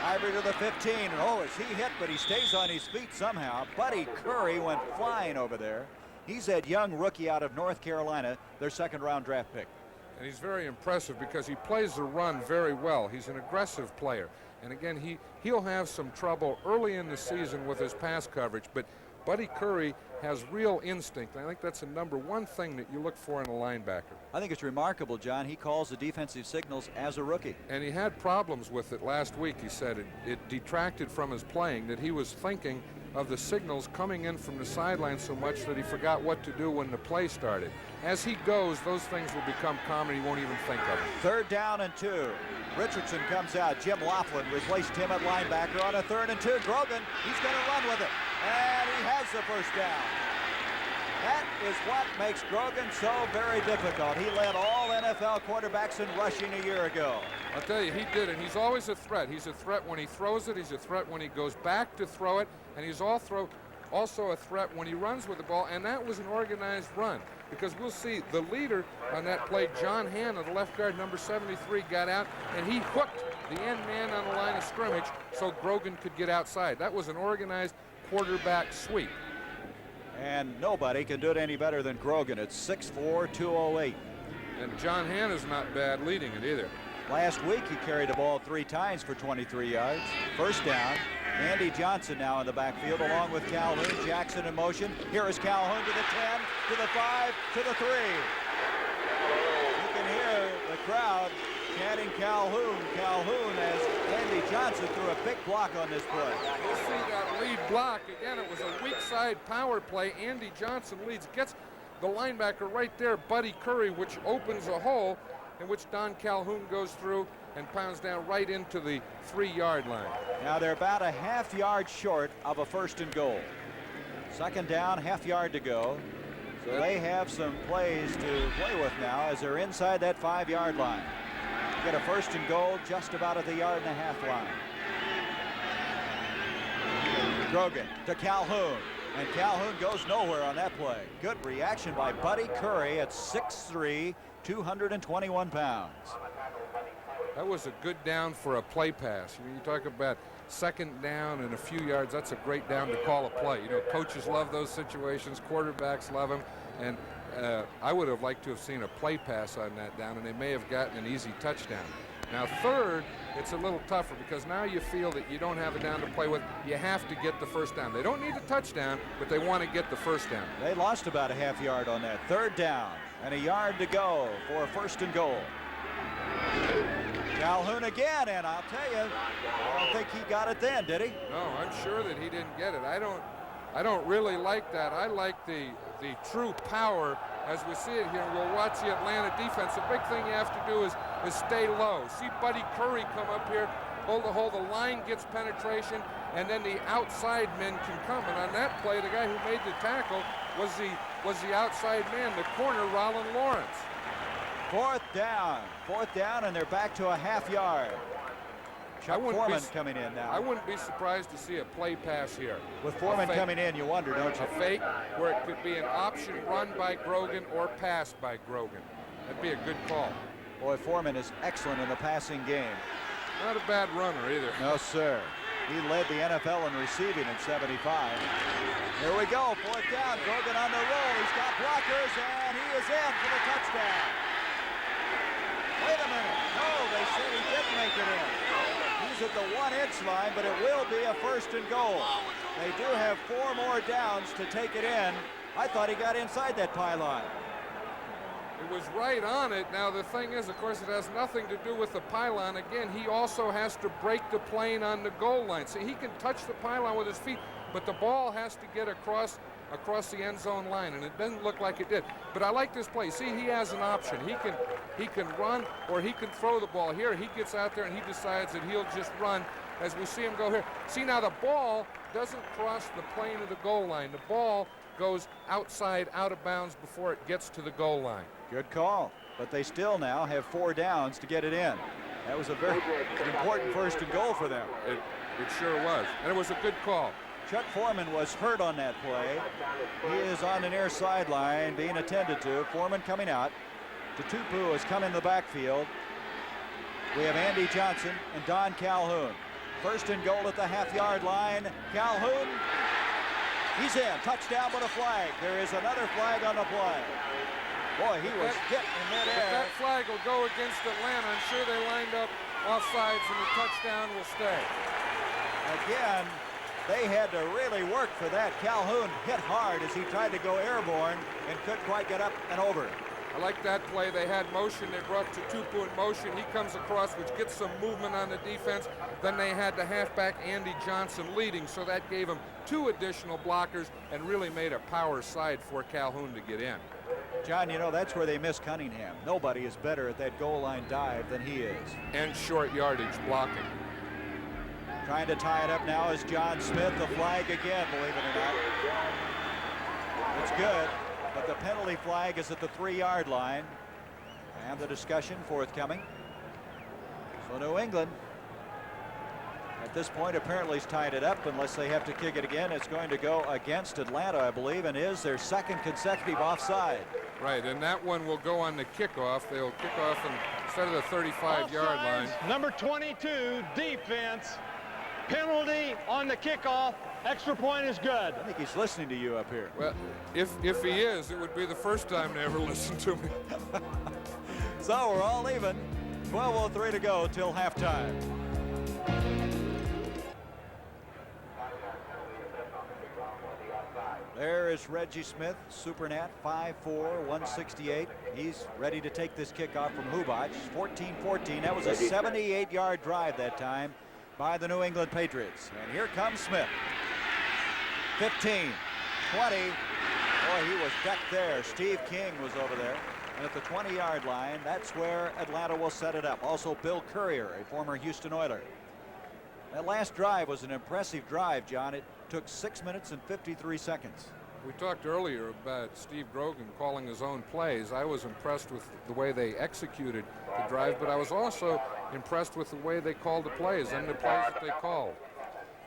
Ivory to the 15. And oh, is he hit, but he stays on his feet somehow. Buddy Curry went flying over there. He's that young rookie out of North Carolina, their second-round draft pick. And he's very impressive because he plays the run very well. He's an aggressive player. And again, he'll have some trouble early in the season with his pass coverage, but Buddy Curry has real instinct. I think that's the #1 thing that you look for in a linebacker. I think it's remarkable, John. He calls the defensive signals as a rookie. And he had problems with it last week. He said it detracted from his playing, that he was thinking of the signals coming in from the sideline so much that he forgot what to do when the play started. As he goes, those things will become common. He won't even think of it. 3rd down and 2. Richardson comes out. Jim Laughlin replaced him at linebacker on a 3rd and 2. Grogan, he's going to run with it. And he has the first down. That is what makes Grogan so very difficult. He led all NFL quarterbacks in rushing a year ago. I'll tell you, he did it. He's always a threat. He's a threat when he throws it. He's a threat when he goes back to throw it. And he's also a threat when he runs with the ball. And that was an organized run, because we'll see the leader on that play, John Hanna, the left guard, number 73, got out, and he hooked the end man on the line of scrimmage so Grogan could get outside. That was an organized quarterback sweep. And nobody can do it any better than Grogan at 6'4", 208. And John Hanna's not bad leading it either. Last week he carried the ball 3 times for 23 yards. First down. Andy Johnson now in the backfield along with Calhoun. Jackson in motion. Here is Calhoun to the 10, to the 5, to the 3. You can hear the crowd chanting Calhoun, Calhoun, as Andy Johnson threw a big block on this play. You'll see that lead block. Again, it was a weak side power play. Andy Johnson leads, gets the linebacker right there, Buddy Curry, which opens a hole in which Don Calhoun goes through and pounds down right into the 3-yard line. Now they're about a half-yard short of a 1st and goal. 2nd down, half-yard to go. So they have some plays to play with now as they're inside that 5-yard line. Get a 1st and goal just about at the 1.5-yard line. Grogan to Calhoun, and Calhoun goes nowhere on that play. Good reaction by Buddy Curry at 6'3", 221 pounds. That was a good down for a play pass. You talk about 2nd down and a few yards. That's a great down to call a play. You know, coaches love those situations. Quarterbacks love them. And I would have liked to have seen a play pass on that down, and they may have gotten an easy touchdown. Now 3rd, it's a little tougher because now you feel that you don't have a down to play with. You have to get the 1st down. They don't need a touchdown, but they want to get the 1st down. They lost about a half-yard on that. 3rd down and a yard to go for a 1st and goal. Calhoun again, and I'll tell you, I don't think he got it then, did he? No, I'm sure that he didn't get it. I don't really like that. I like the true power as we see it here. We'll watch the Atlanta defense. The big thing you have to do is stay low. See Buddy Curry come up here, hold the hole. The line gets penetration, and then the outside men can come. And on that play, the guy who made the tackle was the outside man, the corner, Rollin Lawrence. 4th down, and they're back to a half-yard. Chuck Foreman coming in now. I wouldn't be surprised to see a play pass here. With Foreman coming in, you wonder, don't you? A fake where it could be an option run by Grogan or pass by Grogan. That'd be a good call. Boy, Foreman is excellent in the passing game. Not a bad runner either. No, sir. He led the NFL in receiving in 75. Here we go, 4th down. Grogan on the roll. He's got blockers, and he is in for the touchdown. Wait a minute. No, they said he didn't make it in. He's at the 1-inch line, but it will be a 1st and goal. They do have 4 more downs to take it in. I thought he got inside that pylon. It was right on it. Now the thing is, of course, it has nothing to do with the pylon. Again, he also has to break the plane on the goal line. See, he can touch the pylon with his feet, but the ball has to get across the end zone line, and it doesn't look like it did. But I like this play. See, he has an option. He can run or he can throw the ball. Here he gets out there and he decides that he'll just run as we see him go here. See, now the ball doesn't cross the plane of the goal line. The ball goes outside, out of bounds before it gets to the goal line. Good call, but they still now have 4 downs to get it in. That was a very important 1st and goal for them. It sure was, and it was a good call. Chuck Foreman was hurt on that play. He is on the near sideline being attended to. Foreman coming out. Tutupu has come in the backfield. We have Andy Johnson and Don Calhoun. 1st and goal at the half-yard line. Calhoun, he's in. Touchdown with a flag. There is another flag on the play. Boy, he was hit in If midair. that flag will go against Atlanta, I'm sure they lined up offsides and the touchdown will stay. Again, they had to really work for that. Calhoun hit hard as he tried to go airborne and couldn't quite get up and over. I like that play. They had motion. They brought to Tupu in motion. He comes across, which gets some movement on the defense. Then they had the halfback Andy Johnson leading, so that gave him 2 additional blockers and really made a power side for Calhoun to get in. John, you know, that's where they miss Cunningham. Nobody is better at that goal line dive than he is. And short yardage blocking. Trying to tie it up now is John Smith. The flag again, believe it or not. It's good, but the penalty flag is at the 3-yard line. And the discussion forthcoming. So New England, at this point, apparently has tied it up. Unless they have to kick it again, it's going to go against Atlanta, I believe, and is their 2nd consecutive offside. Right, and that one will go on the kickoff. They'll kick off instead of the 35-yard line. Number 22, defense. Penalty on the kickoff. Extra point is good. I think he's listening to you up here. Well, if he is, it would be the first time to ever listen to me. So we're all even. 12:03 to go till halftime. There is Reggie Smith, Supernat, 5'4", 168. He's ready to take this kickoff from Hubac. 14-14. That was a 78-yard drive that time by the New England Patriots. And here comes Smith. 15, 20. Boy, he was decked there. Steve King was over there. And at the 20-yard line, that's where Atlanta will set it up. Also, Bill Courier, a former Houston Oiler. That last drive was an impressive drive, John. It took 6 minutes and 53 seconds. We talked earlier about Steve Grogan calling his own plays. I was impressed with the way they executed the drive, but I was also impressed with the way they called the plays and the plays that they called.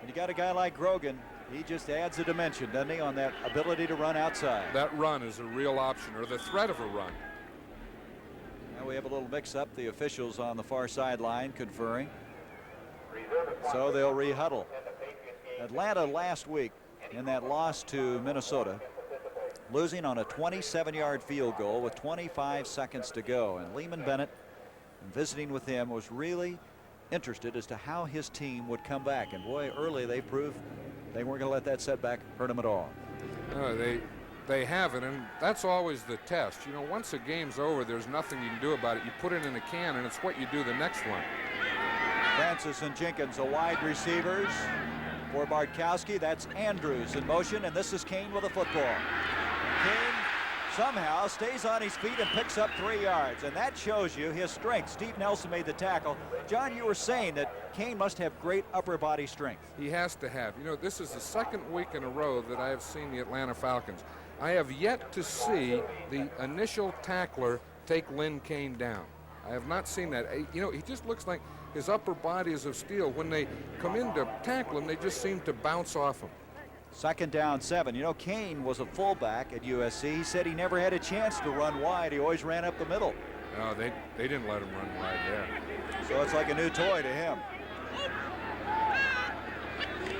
When you got a guy like Grogan, he just adds a dimension, doesn't he, on that ability to run outside. That run is a real option, or the threat of a run. Now we have a little mix-up. The officials on the far sideline conferring. So they'll re-huddle. Atlanta last week in that loss to Minnesota, losing on a 27-yard field goal with 25 seconds to go. And Lehman Bennett, visiting with him, was really interested as to how his team would come back. And boy, early they proved they weren't going to let that setback hurt them at all. No, they haven't, and that's always the test. You know, once a game's over, there's nothing you can do about it. You put it in a can, and it's what you do the next one. Francis and Jenkins, the wide receivers. For Bartkowski, that's Andrews in motion, and this is Kane with a football. Kane somehow stays on his feet and picks up 3 yards, and that shows you his strength. Steve Nelson made the tackle. John, you were saying that Kane must have great upper body strength. He has to have. You know, this is the 2nd week in a row that I have seen the Atlanta Falcons. I have yet to see the initial tackler take Lynn Kane down. I have not seen that. You know, he just looks like his upper body is of steel. When they come in to tackle him, they just seem to bounce off him. 2nd down 7. You know, Kane was a fullback at USC. He said he never had a chance to run wide. He always ran up the middle. No, they didn't let him run wide there. So it's like a new toy to him.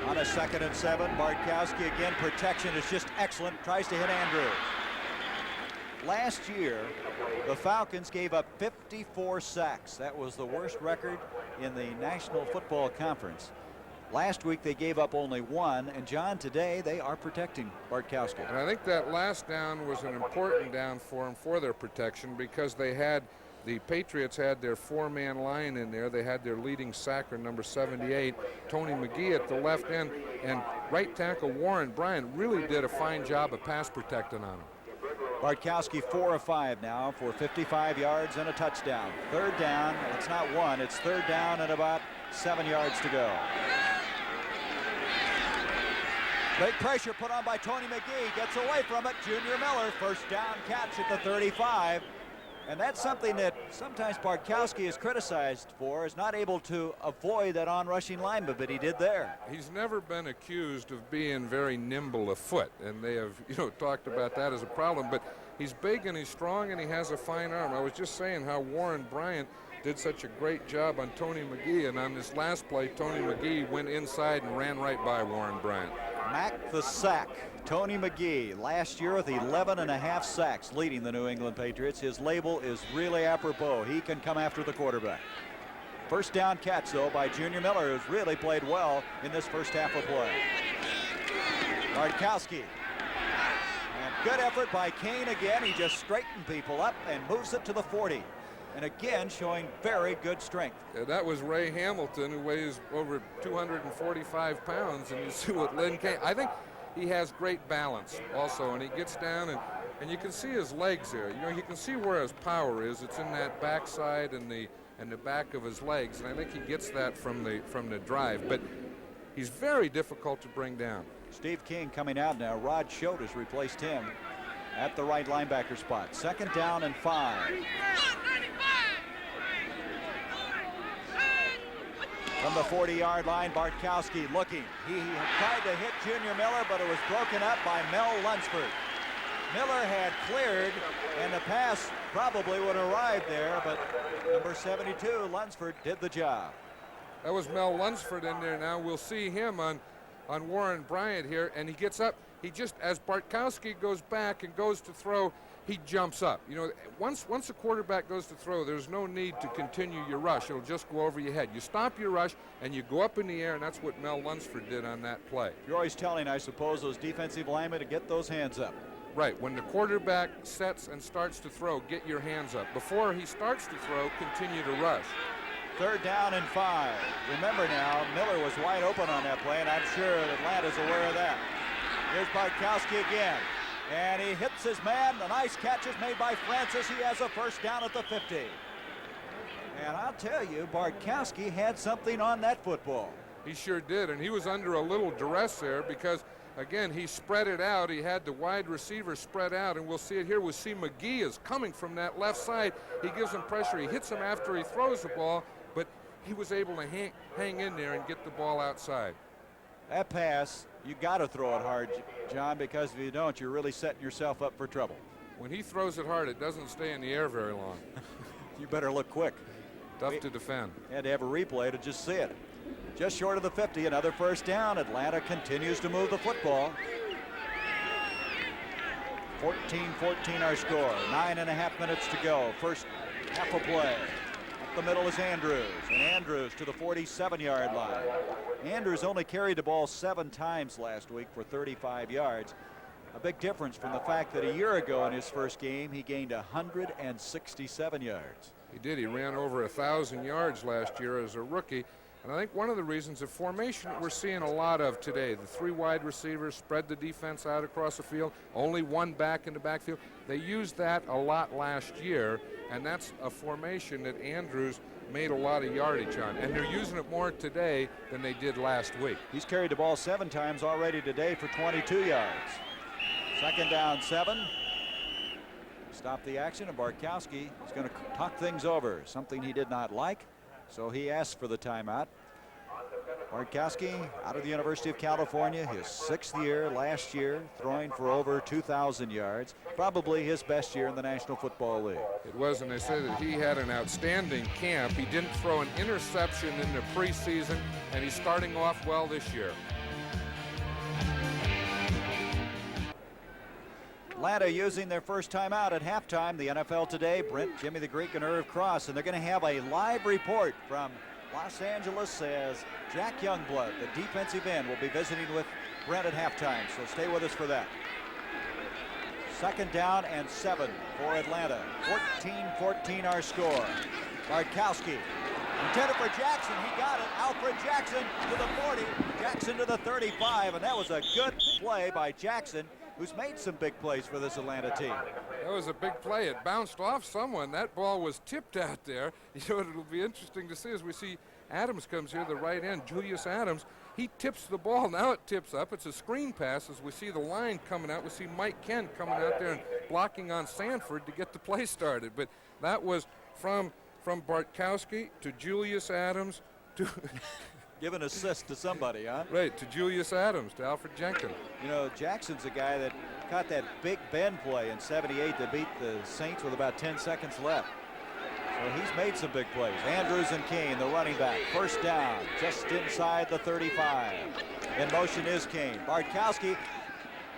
On a 2nd and 7, Bartkowski again. Protection is just excellent. Tries to hit Andrews. Last year, the Falcons gave up 54 sacks. That was the worst record in the National Football Conference. Last week they gave up only 1, and John, today they are protecting Bartkowski. And I think that last down was an important down for them for their protection, because the Patriots had their 4-man line in there. They had their leading sacker, number 78, Tony McGee at the left end, and right tackle Warren Bryant really did a fine job of pass protecting on him. Bartkowski 4 of 5 now for 55 yards and a touchdown. 3rd down. It's not 1. It's 3rd down and about 7 yards to go. Big pressure put on by Tony McGee. Gets away from it. Junior Miller, 1st down catch at the 35. And that's something that sometimes Bartkowski is criticized for, is not able to avoid that on-rushing lineman, but he did there. He's never been accused of being very nimble of foot, and they have, you know, talked about that as a problem, but he's big and he's strong and he has a fine arm. I was just saying how Warren Bryant did such a great job on Tony McGee, and on this last play, Tony McGee went inside and ran right by Warren Bryant. Mac the sack. Tony McGee, last year with 11.5 sacks, leading the New England Patriots. His label is really apropos. He can come after the quarterback. First down catch, though, by Junior Miller, who's really played well in this first half of play. Bartkowski. And good effort by Kane again. He just straightened people up and moves it to the 40. And again, showing very good strength. Yeah, that was Ray Hamilton, who weighs over 245 pounds, and you see what Lynn Kane. I think he has great balance also, and he gets down, and you can see his legs there. You know, you can see where his power is. It's in that backside and the back of his legs, and I think he gets that from the drive. But he's very difficult to bring down. Steve King coming out now. Rod Schote has replaced him at the right linebacker spot. Second down and 5. From the 40-yard line, Bartkowski looking. He tried to hit Junior Miller, but it was broken up by Mel Lunsford. Miller had cleared, and the pass probably would have arrived there, but number 72, Lunsford, did the job. That was Mel Lunsford in there now. We'll see him on Warren Bryant here, and he gets up. He just, as Bartkowski goes back and goes to throw, he jumps up. You know, once a quarterback goes to throw, there's no need to continue your rush. It'll just go over your head. You stop your rush, and you go up in the air, and that's what Mel Lunsford did on that play. You're always telling, I suppose, those defensive linemen to get those hands up. Right. When the quarterback sets and starts to throw, get your hands up. Before he starts to throw, continue to rush. Third down and 5. Remember now, Miller was wide open on that play, and I'm sure Atlanta's aware of that. Here's Bartkowski again, and he hits his man. The nice catch is made by Francis. He has a first down at the 50. And I'll tell you, Bartkowski had something on that football. He sure did, and he was under a little duress there because, again, he spread it out. He had the wide receiver spread out, and we'll see it here. We'll see McGee is coming from that left side. He gives him pressure. He hits him after he throws the ball, but he was able to hang in there and get the ball outside. That pass, you got to throw it hard, John, because if you don't, you're really setting yourself up for trouble. When he throws it hard, it doesn't stay in the air very long. You better look quick. Tough to defend. Had to have a replay to just see it. Just short of the 50, another first down. Atlanta continues to move the football. 14-14 our score. 9.5 minutes to go. First half of play. Up the middle is Andrews, and Andrews to the 47-yard line. Andrews only carried the ball 7 times last week for 35 yards. A big difference from the fact that a year ago in his first game, he gained 167 yards. He did. He ran over 1,000 yards last year as a rookie. And I think one of the reasons, the formation that we're seeing a lot of today, the 3 wide receivers spread the defense out across the field, only 1 back in the backfield. They used that a lot last year, and that's a formation that Andrews made a lot of yardage on. And they're using it more today than they did last week. He's carried the ball 7 times already today for 22 yards. Second down 7. Stop the action, and Bartkowski is going to talk things over, something he did not like. So he asked for the timeout. Bartkowski out of the University of California, his 6th year last year, throwing for over 2,000 yards. Probably his best year in the National Football League. It was, and they said that he had an outstanding camp. He didn't throw an interception in the preseason, and he's starting off well this year. Atlanta using their first timeout at halftime. The NFL Today, Brent, Jimmy the Greek, and Irv Cross. And they're going to have a live report from Los Angeles as Jack Youngblood, the defensive end, will be visiting with Brent at halftime. So stay with us for that. Second down and 7 for Atlanta. 14-14 our score. Bartkowski intended for Jackson. He got it. Alfred Jackson to the 40. Jackson to the 35. And that was a good play by Jackson, who's made some big plays for this Atlanta team. That was a big play. It bounced off someone. That ball was tipped out there. You know, it'll be interesting to see as we see Adams comes here, the right end, Julius Adams. He tips the ball. Now it tips up. It's a screen pass as we see the line coming out. We see Mike Kent coming out there and blocking on Sanford to get the play started. But that was from Bartkowski to Julius Adams to Give an assist to somebody, huh? Right, to Julius Adams, to Alfred Jenkins. You know, Jackson's a guy that caught that Big Ben play in '78 that beat the Saints with about 10 seconds left. So he's made some big plays. Andrews and Kane, the running back. First down, just inside the 35. In motion is Kane. Bartkowski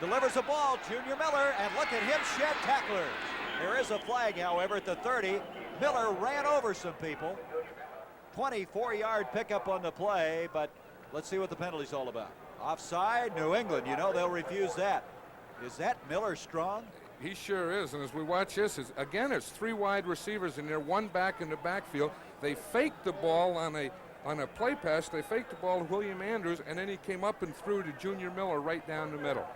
delivers the ball. Junior Miller, and look at him shed tacklers. There is a flag, however, at the 30. Miller ran over some people. 24-yard pickup on the play, but let's see what the penalty's all about. Offside, New England. You know they'll refuse that. Is that Miller strong? He sure is, and as we watch this, it's 3 wide receivers in there, 1 back in the backfield. They faked the ball on a play pass. They faked the ball to William Andrews, and then he came up and threw to Junior Miller right down the middle.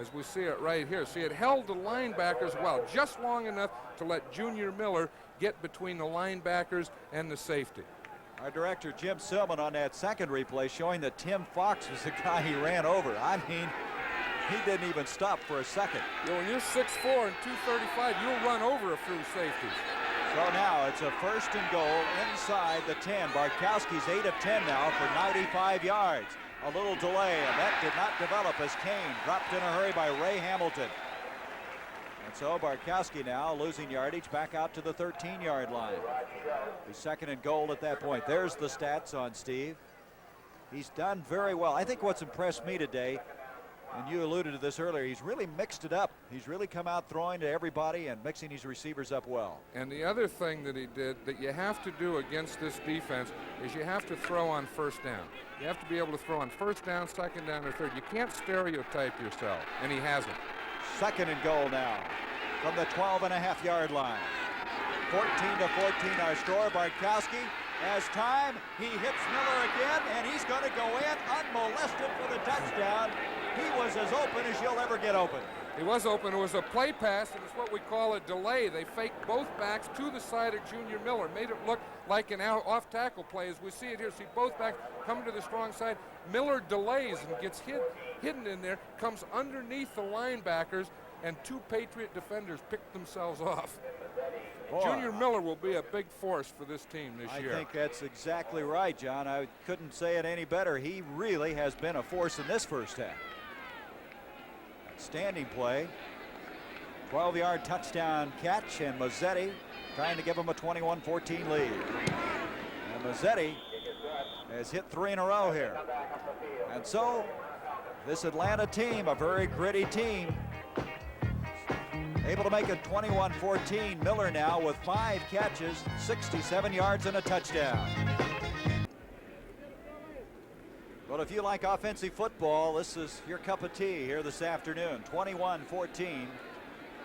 As we see it right here. See, it held the linebackers well, just long enough to let Junior Miller get between the linebackers and the safety. Our director, Jim Silman, on that second replay showing that Tim Fox was the guy he ran over. I mean, he didn't even stop for a second. You know, when you're 6'4" and 235, you'll run over a few safeties. So now it's a first and goal inside the 10. Bartkowski's 8 of 10 now for 95 yards. A little delay, and that did not develop as Kane dropped in a hurry by Ray Hamilton. And so Bartkowski now losing yardage back out to the 13-yard line. He's second and goal at that point. There's the stats on Steve. He's done very well. I think what's impressed me today, and you alluded to this earlier, he's really mixed it up. He's really come out throwing to everybody and mixing his receivers up well. And the other thing that he did that you have to do against this defense is you have to throw on first down. You have to be able to throw on first down, second down, or third. You can't stereotype yourself, and he hasn't. Second and goal now from the 12.5-yard line. 14-14 our score. Bartkowski has time. He hits Miller again, and he's going to go in unmolested for the touchdown. He was as open as you'll ever get open. He was open. It was a play pass, and it's what we call a delay. They faked both backs to the side of Junior Miller, made it look like an off-tackle play. As we see it here, see both backs coming to the strong side. Miller delays and gets hidden in there, comes underneath the linebackers, and 2 Patriot defenders pick themselves off. Boy, Junior Miller will be a big force for this team this year. I think that's exactly right, John. I couldn't say it any better. He really has been a force in this first half. Standing play, 12-yard touchdown catch, and Mazzetti trying to give him a 21-14 lead. And Mazzetti has hit 3 in a row here. And so this Atlanta team, a very gritty team, able to make it 21-14. Miller now with 5 catches, 67 yards and a touchdown. But if you like offensive football, this is your cup of tea here this afternoon. 21-14.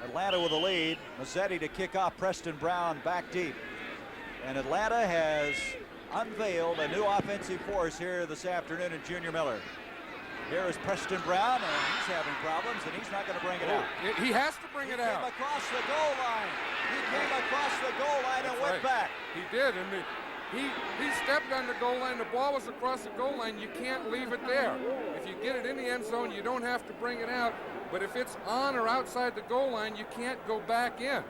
Atlanta with the lead. Mazzetti to kick off. Preston Brown back deep. And Atlanta has unveiled a new offensive force here this afternoon in Junior Miller. Here is Preston Brown, and he's having problems, and he's not going to bring it out. He has to bring it out. He came across the goal line. He came across the goal line and went back. He did, and he stepped on the goal line. The ball was across the goal line. You can't leave it there. If you get it in the end zone, you don't have to bring it out. But if it's on or outside the goal line, you can't go back in.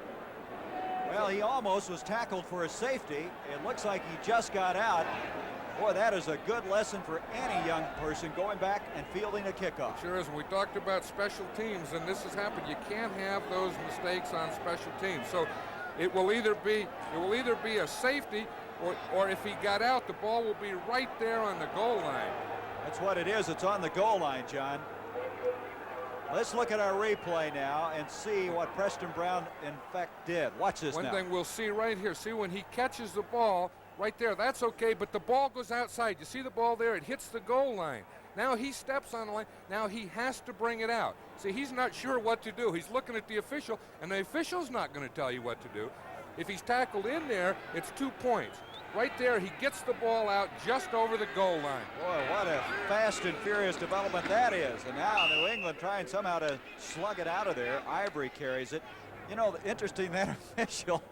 Well, he almost was tackled for a safety. It looks like he just got out. Boy, that is a good lesson for any young person going back and fielding a kickoff. Sure is. We talked about special teams, and this has happened. You can't have those mistakes on special teams. So it will either be a safety, or if he got out, the ball will be right there on the goal line. That's what it is. It's on the goal line, John. Let's look at our replay now and see what Preston Brown, in fact, did. Watch this now. One thing we'll see right here. See, when he catches the ball right there, that's okay, but the ball goes outside. You see the ball there? It hits the goal line. Now he steps on the line. Now he has to bring it out. See, he's not sure what to do. He's looking at the official, and the official's not going to tell you what to do. If he's tackled in there, it's 2 points. Right there, he gets the ball out just over the goal line. Boy, what a fast and furious development that is. And now New England trying somehow to slug it out of there. Ivory carries it. You know, interesting, that official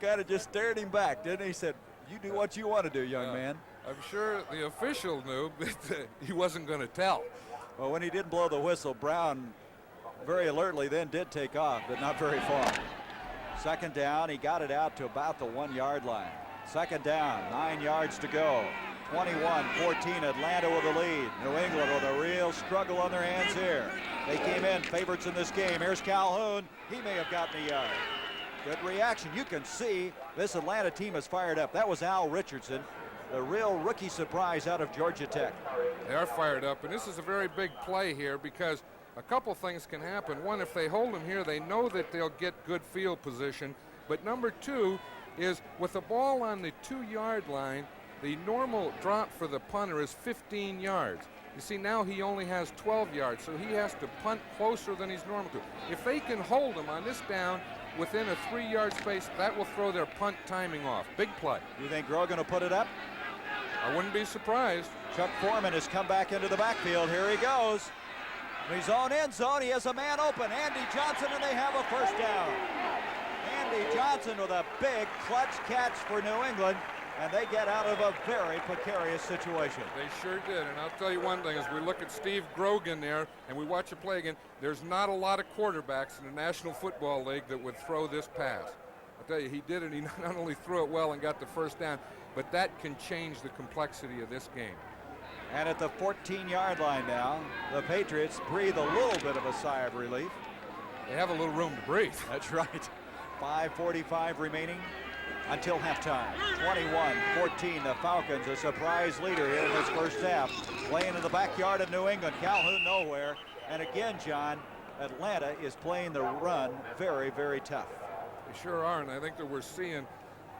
kind of just stared him back, didn't he? He said, "You do what you want to do, young man." I'm sure the official knew, but he wasn't going to tell. Well, when he didn't blow the whistle, Brown very alertly then did take off, but not very far. Second down, he got it out to about the 1-yard line. Second down, 9 yards to go. 21-14, Atlanta with the lead. New England with a real struggle on their hands here. They came in favorites in this game. Here's Calhoun. He may have gotten a yard. Good reaction. You can see this Atlanta team is fired up. That was Al Richardson, the real rookie surprise out of Georgia Tech. They are fired up, and this is a very big play here because a couple things can happen. One, if they hold him here, they know that they'll get good field position. But number two is with the ball on the 2-yard line, the normal drop for the punter is 15 yards. You see, now he only has 12 yards, so he has to punt closer than he's normal to. If they can hold him on this down within a 3-yard space, that will throw their punt timing off. Big play. You think Grogan will put it up? I wouldn't be surprised. Chuck Foreman has come back into the backfield. Here he goes. In his own end zone, he has a man open. Andy Johnson, and they have a first down. Andy Johnson with a big clutch catch for New England, and they get out of a very precarious situation. They sure did, and I'll tell you one thing, as we look at Steve Grogan there and we watch it play again, there's not a lot of quarterbacks in the National Football League that would throw this pass. I'll tell you, he did it. He not only threw it well and got the first down, but that can change the complexity of this game. And at the 14-yard line now, the Patriots breathe a little bit of a sigh of relief. They have a little room to breathe. That's right. 5:45 remaining until halftime. 21-14, the Falcons, a surprise leader here in this first half. Playing in the backyard of New England, Calhoun nowhere. And again, John, Atlanta is playing the run very, very tough. They sure are, and I think that we're seeing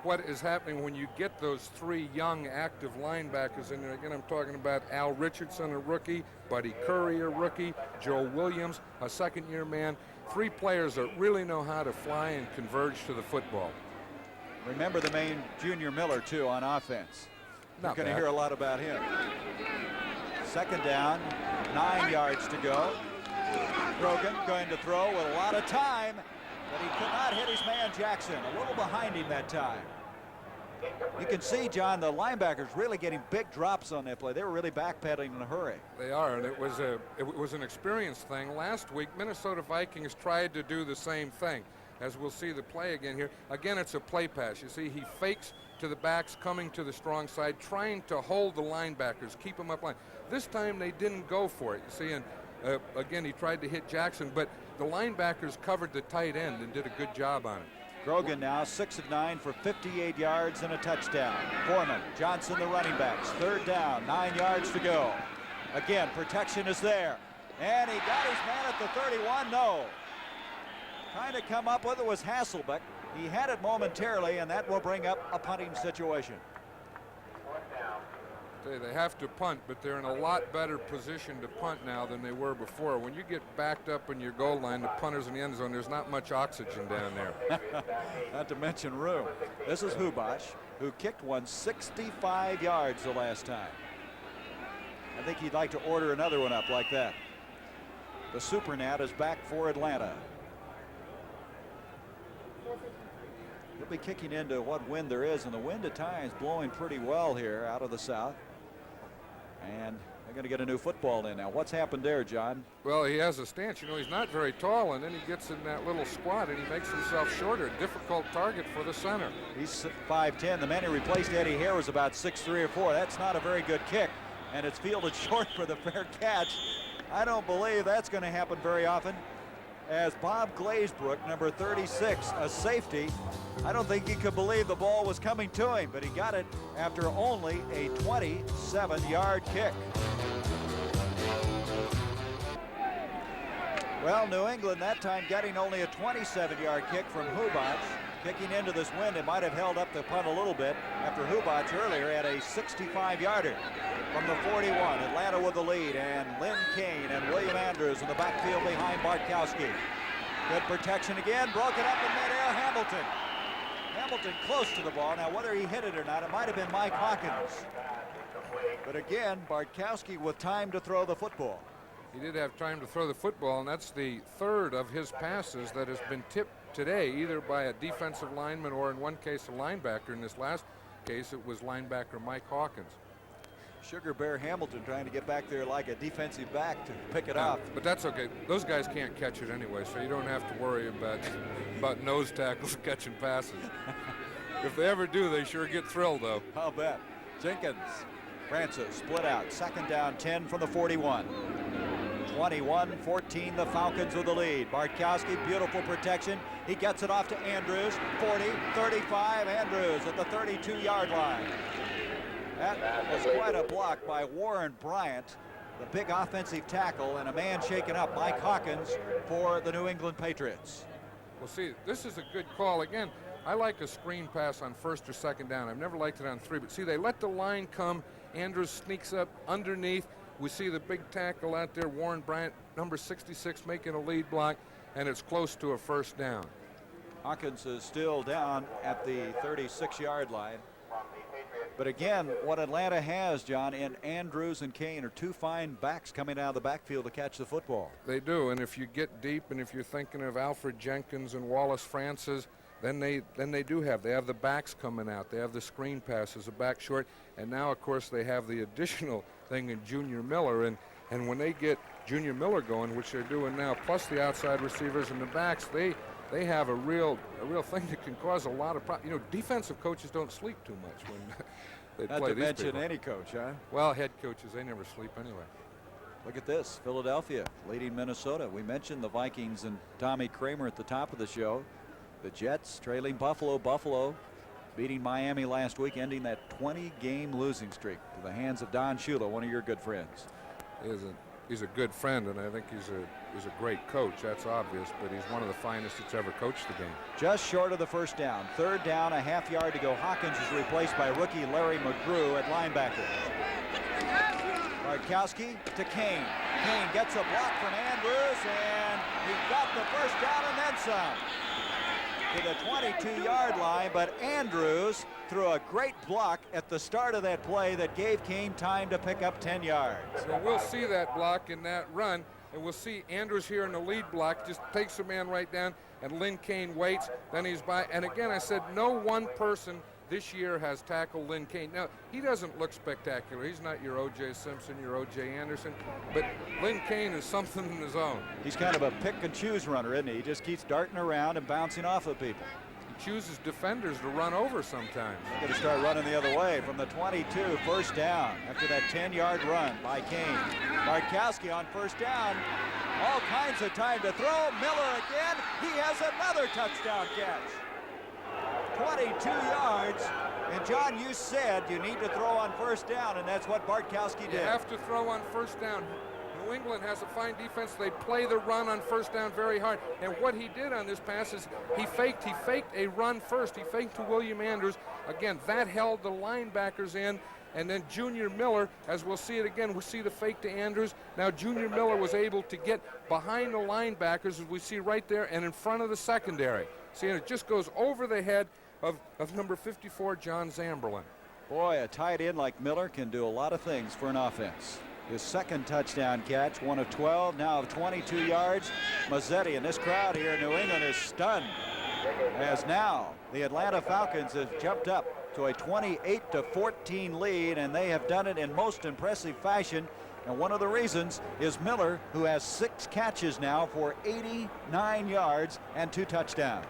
what is happening when you get those 3 young active linebackers in there. Again, I'm talking about Al Richardson, a rookie, Buddy Curry, a rookie, Joe Williams, a second-year man. 3 players that really know how to fly and converge to the football. Remember the main Junior Miller, too, on offense. You're going to hear a lot about him. Second down, 9 yards to go. Grogan going to throw with a lot of time, but he could not hit his man Jackson. A little behind him that time. You can see, John, the linebackers really getting big drops on that play. They were really backpedaling in a hurry. They are, and it was an experience thing. Last week, Minnesota Vikings tried to do the same thing, as we'll see the play again here. Again, it's a play pass. You see, he fakes to the backs, coming to the strong side, trying to hold the linebackers, keep them up line. This time, they didn't go for it, you see, and again, he tried to hit Jackson, but the linebackers covered the tight end and did a good job on it. Grogan now 6 of 9 for 58 yards and a touchdown. Foreman, Johnson, the running backs. Third down, 9 yards to go. Again, protection is there. And he got his man at the 31. No. Trying to come up with it was Hasselbeck. He had it momentarily, and that will bring up a punting situation. They have to punt, but they're in a lot better position to punt now than they were before. When you get backed up in your goal line, the punter's in the end zone, there's not much oxygen down there. Not to mention room. This is Hubach, who kicked one 65 yards the last time. I think he'd like to order another one up like that. The Super Nat is back for Atlanta. He'll be kicking into what wind there is, and the wind at times blowing pretty well here out of the south. And they're going to get a new football in now. What's happened there, John? Well, he has a stance. You know, he's not very tall, and then he gets in that little squat, and he makes himself shorter. Difficult target for the center. He's 5'10". The man who replaced Eddie Hare was about 6'3" or 4". That's not a very good kick, and it's fielded short for the fair catch. I don't believe that's going to happen very often. As Bob Glazebrook, number 36, a safety, I don't think he could believe the ball was coming to him, but he got it after only a 27-yard kick. Well, New England that time getting only a 27-yard kick from Hubach. Kicking into this wind, it might have held up the punt a little bit after Hubach earlier had a 65-yarder. From the 41, Atlanta with the lead, and Lynn Kane and William Andrews in the backfield behind Bartkowski. Good protection again, broken up in midair, Hamilton. Hamilton close to the ball. Now, whether he hit it or not, it might have been Mike Hawkins. But again, Bartkowski with time to throw the football. He did have time to throw the football, and that's the third of his passes that has been tipped today, either by a defensive lineman or in one case a linebacker. In this last case, it was linebacker Mike Hawkins. Sugar Bear Hamilton trying to get back there like a defensive back to pick it up. But that's okay. Those guys can't catch it anyway, so you don't have to worry about nose tackles catching passes. If they ever do, they sure get thrilled, though. I'll bet. Jenkins, Francis split out. Second down, 10 from the 41. 21-14, the Falcons with the lead. Bartkowski, beautiful protection. He gets it off to Andrews. 40, 35, Andrews at the 32-yard line. That was quite a block by Warren Bryant, the big offensive tackle, and a man shaken up, Mike Hawkins, for the New England Patriots. Well, see, this is a good call. Again, I like a screen pass on first or second down. I've never liked it on 3, but see, they let the line come. Andrews sneaks up underneath. We see the big tackle out there, Warren Bryant, number 66, making a lead block, and it's close to a first down. Hawkins is still down at the 36-yard line. But again, what Atlanta has, John, in Andrews and Kane are two fine backs coming out of the backfield to catch the football. They do, and if you get deep, and if you're thinking of Alfred Jenkins and Wallace Francis, then they do have the backs coming out. They have the screen passes, the back short, and now, of course, they have the additional thing in Junior Miller, and when they get Junior Miller going, which they're doing now, plus the outside receivers and the backs, they have a real thing that can cause a lot of problems. You know, defensive coaches don't sleep too much when they Not play to these mention people. any coach, huh? Well, head coaches, they never sleep anyway. Look at this, Philadelphia leading Minnesota. We mentioned the Vikings and Tommy Kramer at the top of the show. The Jets trailing Buffalo. Buffalo beating Miami last week, ending that 20-game losing streak to the hands of Don Shula, one of your good friends. He's a good friend, and I think he's a great coach. That's obvious, but he's one of the finest that's ever coached the game. Just short of the first down. Third down, a half yard to go. Hawkins is replaced by rookie Larry McGrew at linebacker. Bartkowski to Kane. Kane gets a block from Andrews, and he got the first down and then some. To the 22-yard line, but Andrews threw a great block at the start of that play that gave Kane time to pick up 10 yards. Well, we'll see that block in that run, and we'll see Andrews here in the lead block, just takes the man right down, and Lynn Kane waits, then he's by. And again, I said no one person this year has tackled Lynn Kane. Now, he doesn't look spectacular. He's not your O.J. Simpson, your O.J. Anderson, but Lynn Kane is something in his own. He's kind of a pick-and-choose runner, isn't he? He just keeps darting around and bouncing off of people. He chooses defenders to run over sometimes. Going to start running the other way from the 22, first down after that 10-yard run by Kane. Bartkowski on first down. All kinds of time to throw. Miller again. He has another touchdown catch. 22 yards. And John, you said you need to throw on first down, and that's what Bartkowski did. You have to throw on first down. New England has a fine defense. They play the run on first down very hard. And what he did on this pass is he faked a run first. He faked to William Andrews. Again, that held the linebackers in. And then Junior Miller, as we'll see it again, we'll see the fake to Andrews. Now Junior Miller was able to get behind the linebackers, as we see right there, and in front of the secondary. See, and it just goes over the head of number 54, John Zamberlin. Boy, a tight end like Miller can do a lot of things for an offense. His second touchdown catch, one of 12, now of 22 yards. Mazzetti and this crowd here in New England is stunned, as now the Atlanta Falcons have jumped up to a 28-14 lead, and they have done it in most impressive fashion. And one of the reasons is Miller, who has 6 catches now for 89 yards and 2 touchdowns.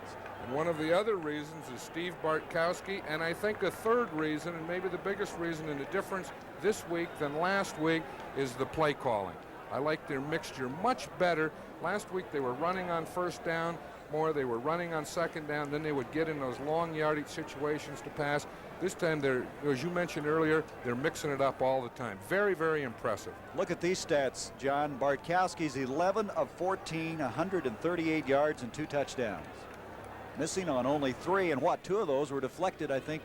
And one of the other reasons is Steve Bartkowski, and I think a third reason, and maybe the biggest reason in the difference this week than last week, is the play calling. I like their mixture much better. Last week they were running on first down more, they were running on second down, then they would get in those long yardage situations to pass. This time they're, as you mentioned earlier, they're mixing it up all the time. Very, very impressive. Look at these stats, John. Bartkowski's 11 of 14, 138 yards and 2 touchdowns. Missing on only 3, and 2 of those were deflected, I think,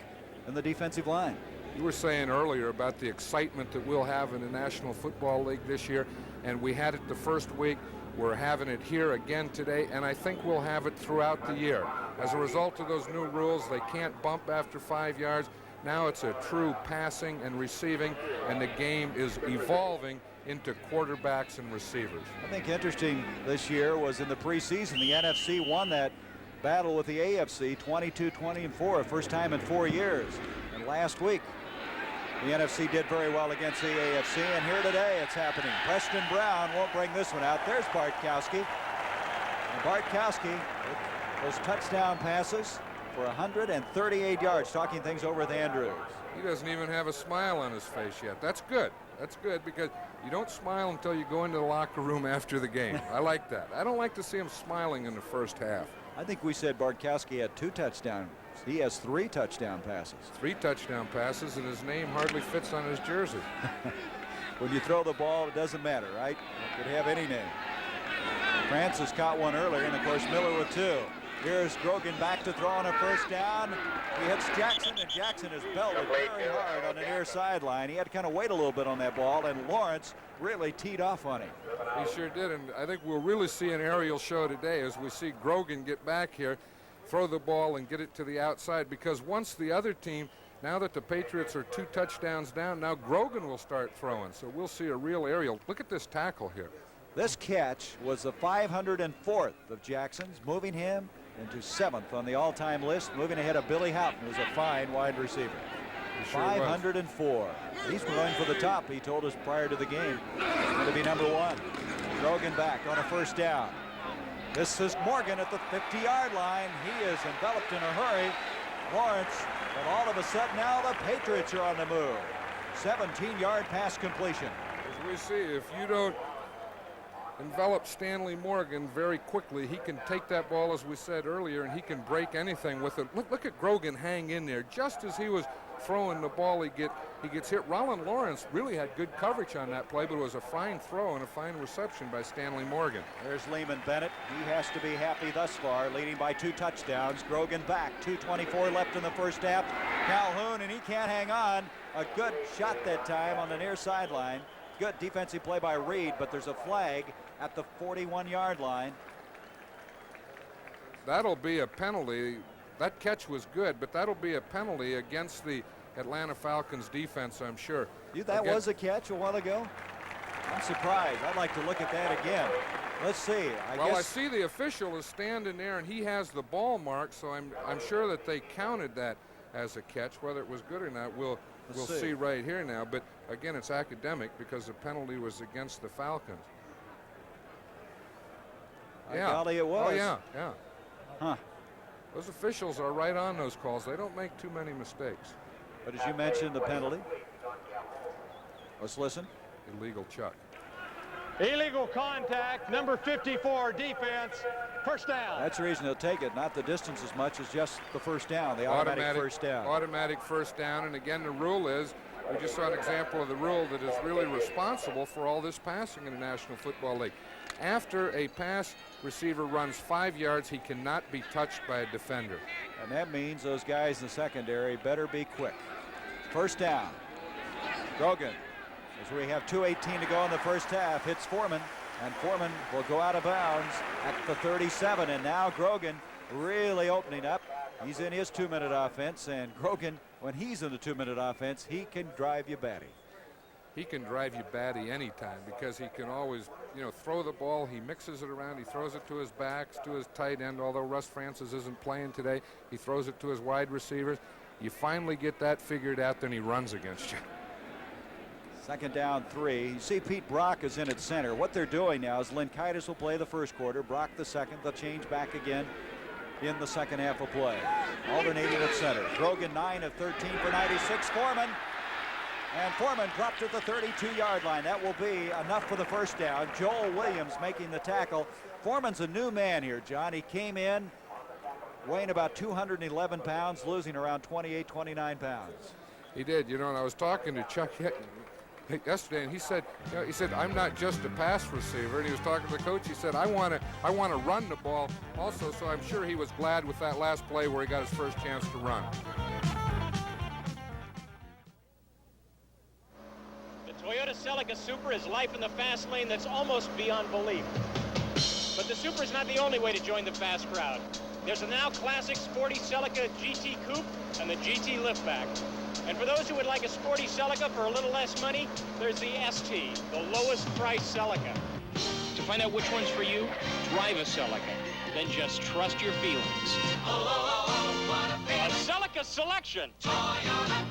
in the defensive line. You were saying earlier about the excitement that we'll have in the National Football League this year, and we had it the first week. We're having it here again today, and I think we'll have it throughout the year. As a result of those new rules, they can't bump after 5 yards. Now it's a true passing and receiving, and the game is evolving into quarterbacks and receivers. I think interesting this year was in the preseason, the NFC won that battle with the AFC 22-20-4, first time in 4 years. And last week the NFC did very well against the AFC, and here today it's happening. Preston Brown won't bring this one out. There's Bartkowski. And Bartkowski with those touchdown passes for 138 yards, talking things over with Andrews. He doesn't even have a smile on his face yet. That's good. That's good because you don't smile until you go into the locker room after the game. I like that. I don't like to see him smiling in the first half. I think we said Bartkowski had 2 touchdowns. He has 3 touchdown passes. 3 touchdown passes, and his name hardly fits on his jersey. When you throw the ball, it doesn't matter, right? You could have any name. Francis caught one earlier, and of course Miller with 2. Here's Grogan back to throw on a first down. He hits Jackson, and Jackson is belted very hard on the near sideline. He had to kind of wait a little bit on that ball, and Lawrence really teed off on him. He sure did, and I think we'll really see an aerial show today as we see Grogan get back here, throw the ball, and get it to the outside, because once the other team, now that the Patriots are 2 touchdowns down, now Grogan will start throwing, so we'll see a real aerial. Look at this tackle here. This catch was the 504th of Jackson's, moving him into 7th on the all-time list, moving ahead of Billy Houghton, who's a fine wide receiver. Sure 504. He's going for the top, he told us prior to the game. He's going to be number 1. Grogan back on a first down. This is Morgan at the 50-yard line. He is enveloped in a hurry. Lawrence, but all of a sudden now the Patriots are on the move. 17-yard pass completion. As we see, if you don't envelop Stanley Morgan very quickly, he can take that ball, as we said earlier, and he can break anything with it. Look at Grogan hang in there. Just as he was throwing the ball, he gets hit. Roland Lawrence really had good coverage on that play, but it was a fine throw and a fine reception by Stanley Morgan. There's Lehman Bennett. He has to be happy thus far, leading by 2 touchdowns. Grogan back, 2:24 left in the first half. Calhoun, and he can't hang on. A good shot that time on the near sideline. Good defensive play by Reed, but there's a flag at the 41-yard line. That'll be a penalty. That catch was good, but that'll be a penalty against the Atlanta Falcons defense, I'm sure. That was a catch a while ago? I'm surprised. I'd like to look at that again. Let's see. I see the official is standing there, and he has the ball marked, so I'm sure that they counted that as a catch. Whether it was good or not, we'll see right here now. But again, it's academic because the penalty was against the Falcons. Golly, it was. Oh, yeah. Huh. Those officials are right on those calls. They don't make too many mistakes. But as you mentioned, the penalty. Let's listen. Illegal chuck. Illegal contact, number 54, defense, first down. That's the reason they'll take it, not the distance as much as just the first down, the automatic first down. Automatic first down, and again, the rule is, we just saw an example of the rule that is really responsible for all this passing in the National Football League. After a pass receiver runs 5 yards, he cannot be touched by a defender. And that means those guys in the secondary better be quick. First down. Grogan, as we have 2:18 to go in the first half, hits Foreman, and Foreman will go out of bounds at the 37. And now Grogan really opening up. He's in his 2-minute offense, and Grogan, when he's in the 2-minute offense, he can drive you batty. He can drive you batty anytime because he can always, throw the ball. He mixes it around. He throws it to his backs, to his tight end. Although Russ Francis isn't playing today, he throws it to his wide receivers. You finally get that figured out, then he runs against you. Second down 3. You see Pete Brock is in at center. What they're doing now is Linkaitis will play the first quarter, Brock the second. They'll change back again in the second half of play. Alternating at center. Grogan 9 of 13 for 96. Foreman. And Foreman dropped at the 32-yard line. That will be enough for the first down. Joel Williams making the tackle. Foreman's a new man here, John. He came in weighing about 211 pounds, losing around 28, 29 pounds. He did. And I was talking to Chuck yesterday, and he said, I'm not just a pass receiver. And he was talking to the coach. He said, I want to run the ball also. So I'm sure he was glad with that last play where he got his first chance to run. Toyota Celica Super is life in the fast lane that's almost beyond belief. But the Super is not the only way to join the fast crowd. There's a now classic sporty Celica GT Coupe and the GT Liftback. And for those who would like a sporty Celica for a little less money, there's the ST, the lowest price Celica. To find out which one's for you, drive a Celica. Then just trust your feelings. A Celica selection. Toyota.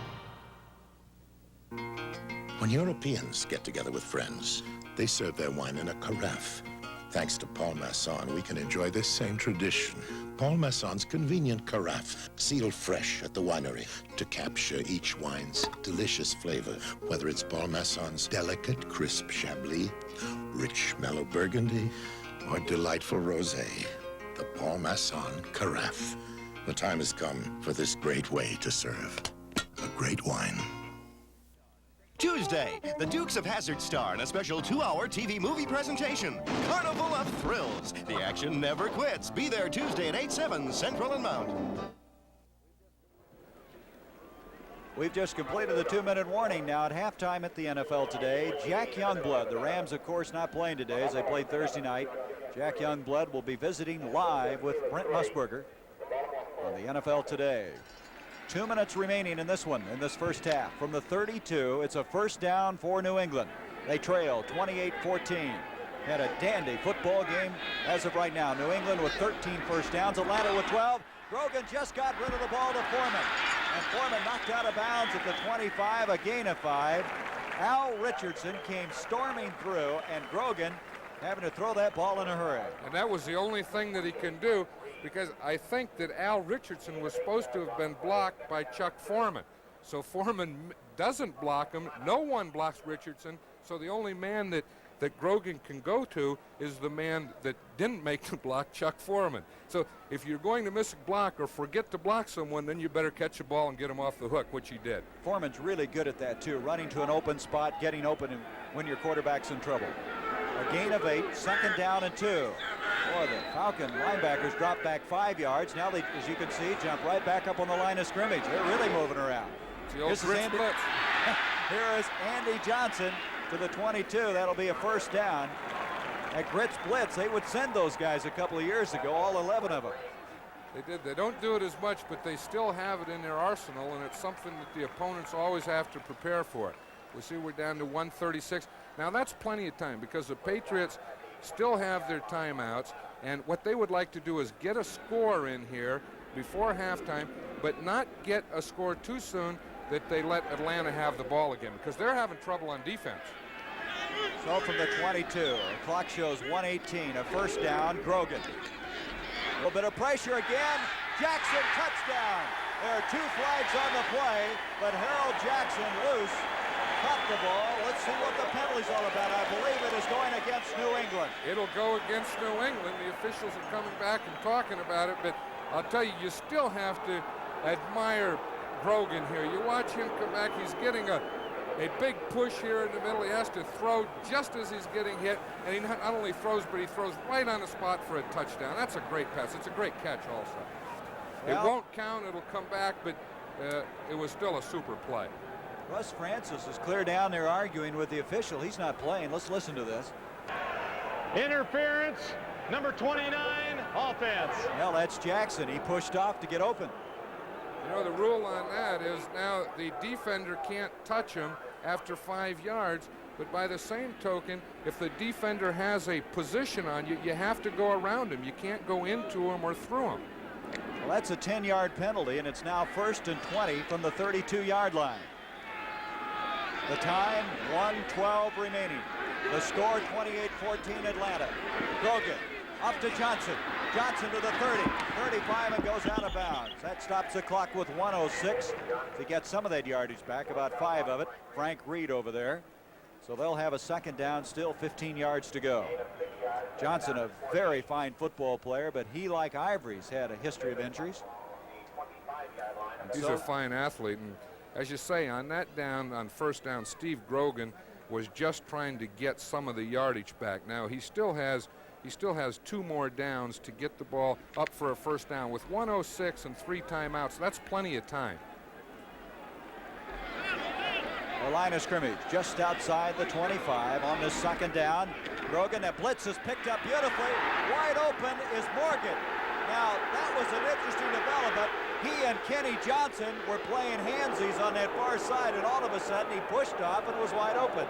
When Europeans get together with friends, they serve their wine in a carafe. Thanks to Paul Masson, we can enjoy this same tradition. Paul Masson's convenient carafe, sealed fresh at the winery to capture each wine's delicious flavor, whether it's Paul Masson's delicate, crisp Chablis, rich, mellow Burgundy, or delightful Rosé. The Paul Masson carafe. The time has come for this great way to serve a great wine. Tuesday, the Dukes of Hazzard star in a special 2-hour TV movie presentation. Carnival of Thrills. The action never quits. Be there Tuesday at 8/7 Central and Mount. We've just completed the 2-minute warning now at halftime at the NFL today. Jack Youngblood, the Rams, of course, not playing today as they played Thursday night. Jack Youngblood will be visiting live with Brent Musburger on the NFL today. 2 minutes remaining in this one, in this first half. From the 32, it's a first down for New England. They trail 28-14. Had a dandy football game as of right now. New England with 13 first downs, Atlanta with 12. Grogan just got rid of the ball to Foreman. And Foreman knocked out of bounds at the 25, a gain of 5. Al Richardson came storming through, and Grogan having to throw that ball in a hurry. And that was the only thing that he can do, because I think that Al Richardson was supposed to have been blocked by Chuck Foreman. So Foreman doesn't block him. No one blocks Richardson. So the only man that Grogan can go to is the man that didn't make the block, Chuck Foreman. So if you're going to miss a block or forget to block someone, then you better catch the ball and get him off the hook, which he did. Foreman's really good at that, too, running to an open spot, getting open when your quarterback's in trouble. A gain of 8, second down and 2. Boy, the Falcon linebackers dropped back 5 yards. Now they, as you can see, jump right back up on the line of scrimmage. They're really moving around. This is Andy. Here is Andy Johnson to the 22. That'll be a first down. At Grits Blitz, they would send those guys a couple of years ago, all 11 of them. They did. They don't do it as much, but they still have it in their arsenal, and it's something that the opponents always have to prepare for. We see we're down to 1:36. Now that's plenty of time because the Patriots still have their timeouts, and what they would like to do is get a score in here before halftime, but not get a score too soon that they let Atlanta have the ball again, because they're having trouble on defense. So from the 22, the clock shows 1:18, a first down, Grogan. A little bit of pressure again, Jackson, touchdown. There are 2 flags on the play, but Harold Jackson loose, caught the ball. Let's see what the penalty's all about. I believe it is going against New England. It'll go against New England. The officials are coming back and talking about it, but I'll tell you, you still have to admire Grogan here. You watch him come back, he's getting a big push here in the middle. He has to throw just as he's getting hit, and he not only throws, but he throws right on the spot for a touchdown. That's a great pass. It's a great catch also. Well, it won't count, it'll come back, but it was still a super play. Russ Francis is clear down there arguing with the official. He's not playing. Let's listen to this. Interference, number 29, offense. Well, that's Jackson. He pushed off to get open. You know, the rule on that is now the defender can't touch him after 5 yards, but by the same token, if the defender has a position on you, you have to go around him. You can't go into him or through him. Well, that's a 10-yard penalty, and it's now 1st and 20 from the 32-yard line. The time, 1:12 remaining. The score, 28-14 Atlanta. Grogan up to Johnson. Johnson to the 30, 35, and goes out of bounds. That stops the clock with 1:06 to get some of that yardage back, about 5 of it. Frank Reed over there. So they'll have a second down, still 15 yards to go. Johnson, a very fine football player, but he, like Ivory's, had a history of injuries. He's a fine athlete, and as you say, on that down, on first down, Steve Grogan was just trying to get some of the yardage back. Now he still has 2 more downs to get the ball up for a first down. With 1:06 and 3 timeouts, that's plenty of time. The line of scrimmage just outside the 25 on the second down. Grogan, that blitz is picked up beautifully. Wide open is Morgan. Now that was an interesting development. He and Kenny Johnson were playing handsies on that far side, and all of a sudden he pushed off and was wide open.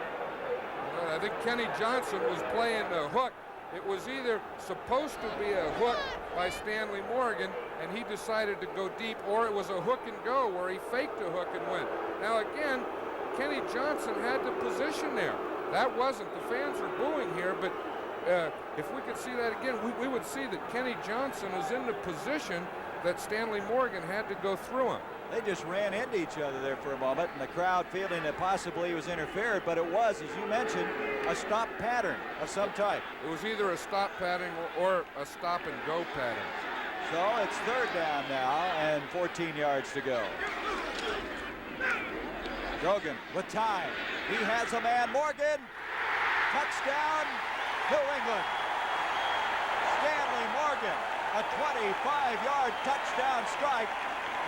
I think Kenny Johnson was playing the hook. It was either supposed to be a hook by Stanley Morgan, and he decided to go deep, or it was a hook and go where he faked a hook and went. Now again, Kenny Johnson had the position there. That wasn't. The fans are booing here, but if we could see that again, we would see that Kenny Johnson is in the position that Stanley Morgan had to go through him. They just ran into each other there for a moment, and the crowd feeling that possibly he was interfered, but it was, as you mentioned, a stop pattern of some type. It was either a stop pattern or a stop and go pattern. So it's third down now and 14 yards to go. Grogan with time. He has a man. Morgan. Touchdown, New England. Stanley Morgan, a 25-yard touchdown strike.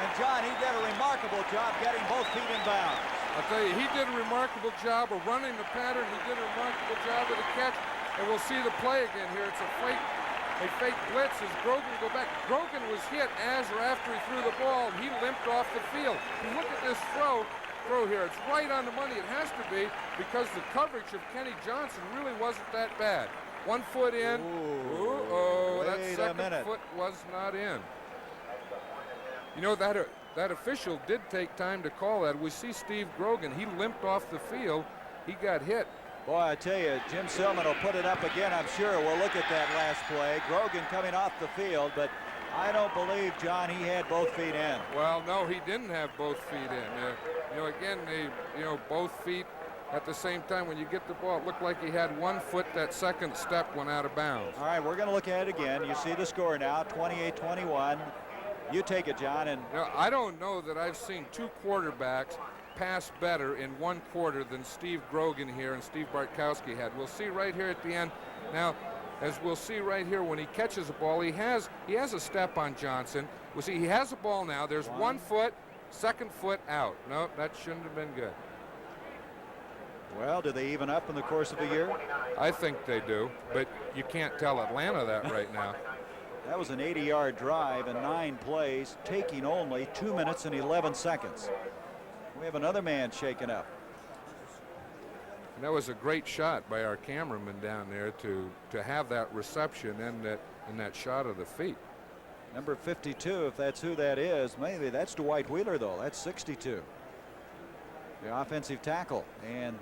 And John, he did a remarkable job getting both feet in bounds. I'll tell you, he did a remarkable job of running the pattern. He did a remarkable job with the catch. And we'll see the play again here. It's a fake blitz as Grogan go back. Grogan was hit as or after he threw the ball. He limped off the field. And look at this throw here. It's right on the money. It has to be because the coverage of Kenny Johnson really wasn't that bad. 1 foot in. That second foot was not in. You know, that official did take time to call that. We see Steve Grogan. He limped off the field. He got hit. Boy, I tell you, Jim Silman will put it up again, I'm sure. We'll look at that last play. Grogan coming off the field, but I don't believe, John, he had both feet in. Well, no, he didn't have both feet in. You know, again, both feet at the same time. When you get the ball, it looked like he had 1 foot. That second step went out of bounds. All right, we're going to look at it again. You see the score now, 28-21. You take it, John. And you know, I don't know that I've seen two quarterbacks pass better in 1 quarter than Steve Grogan here and Steve Bartkowski had. We'll see right here at the end. Now, as we'll see right here, when he catches the ball, he has a step on Johnson. We'll see he has the ball now. There's 1 foot, second foot out. No, that shouldn't have been good. Well, do they even up in the course of a year? I think they do, but you can't tell Atlanta that right now. That was an 80-yard drive and 9 plays, taking only 2 minutes and 11 seconds. We have another man shaken up. And that was a great shot by our cameraman down there to have that reception and that shot of the feet. Number 52, if that's who that is, maybe that's Dwight Wheeler, though. That's 62. The offensive tackle. And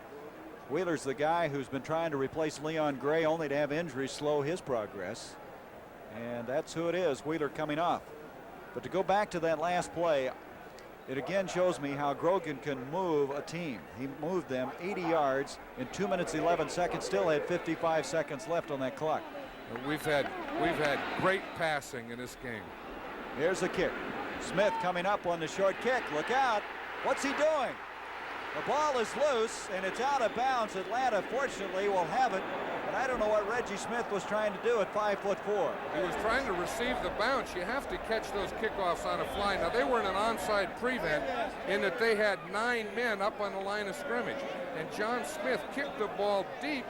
Wheeler's the guy who's been trying to replace Leon Gray, only to have injuries slow his progress. And that's who it is, Wheeler coming off. But to go back to that last play, it again shows me how Grogan can move a team. He moved them 80 yards in 2 minutes 11 seconds, still had 55 seconds left on that clock. And we've had great passing in this game. Here's the kick. Smith coming up on the short kick. Look out. What's he doing? The ball is loose and it's out of bounds. Atlanta fortunately will have it. But I don't know what Reggie Smith was trying to do at 5'4". He was trying to receive the bounce. You have to catch those kickoffs on a fly. Now, they were in an onside prevent in that they had 9 men up on the line of scrimmage. And John Smith kicked the ball deep.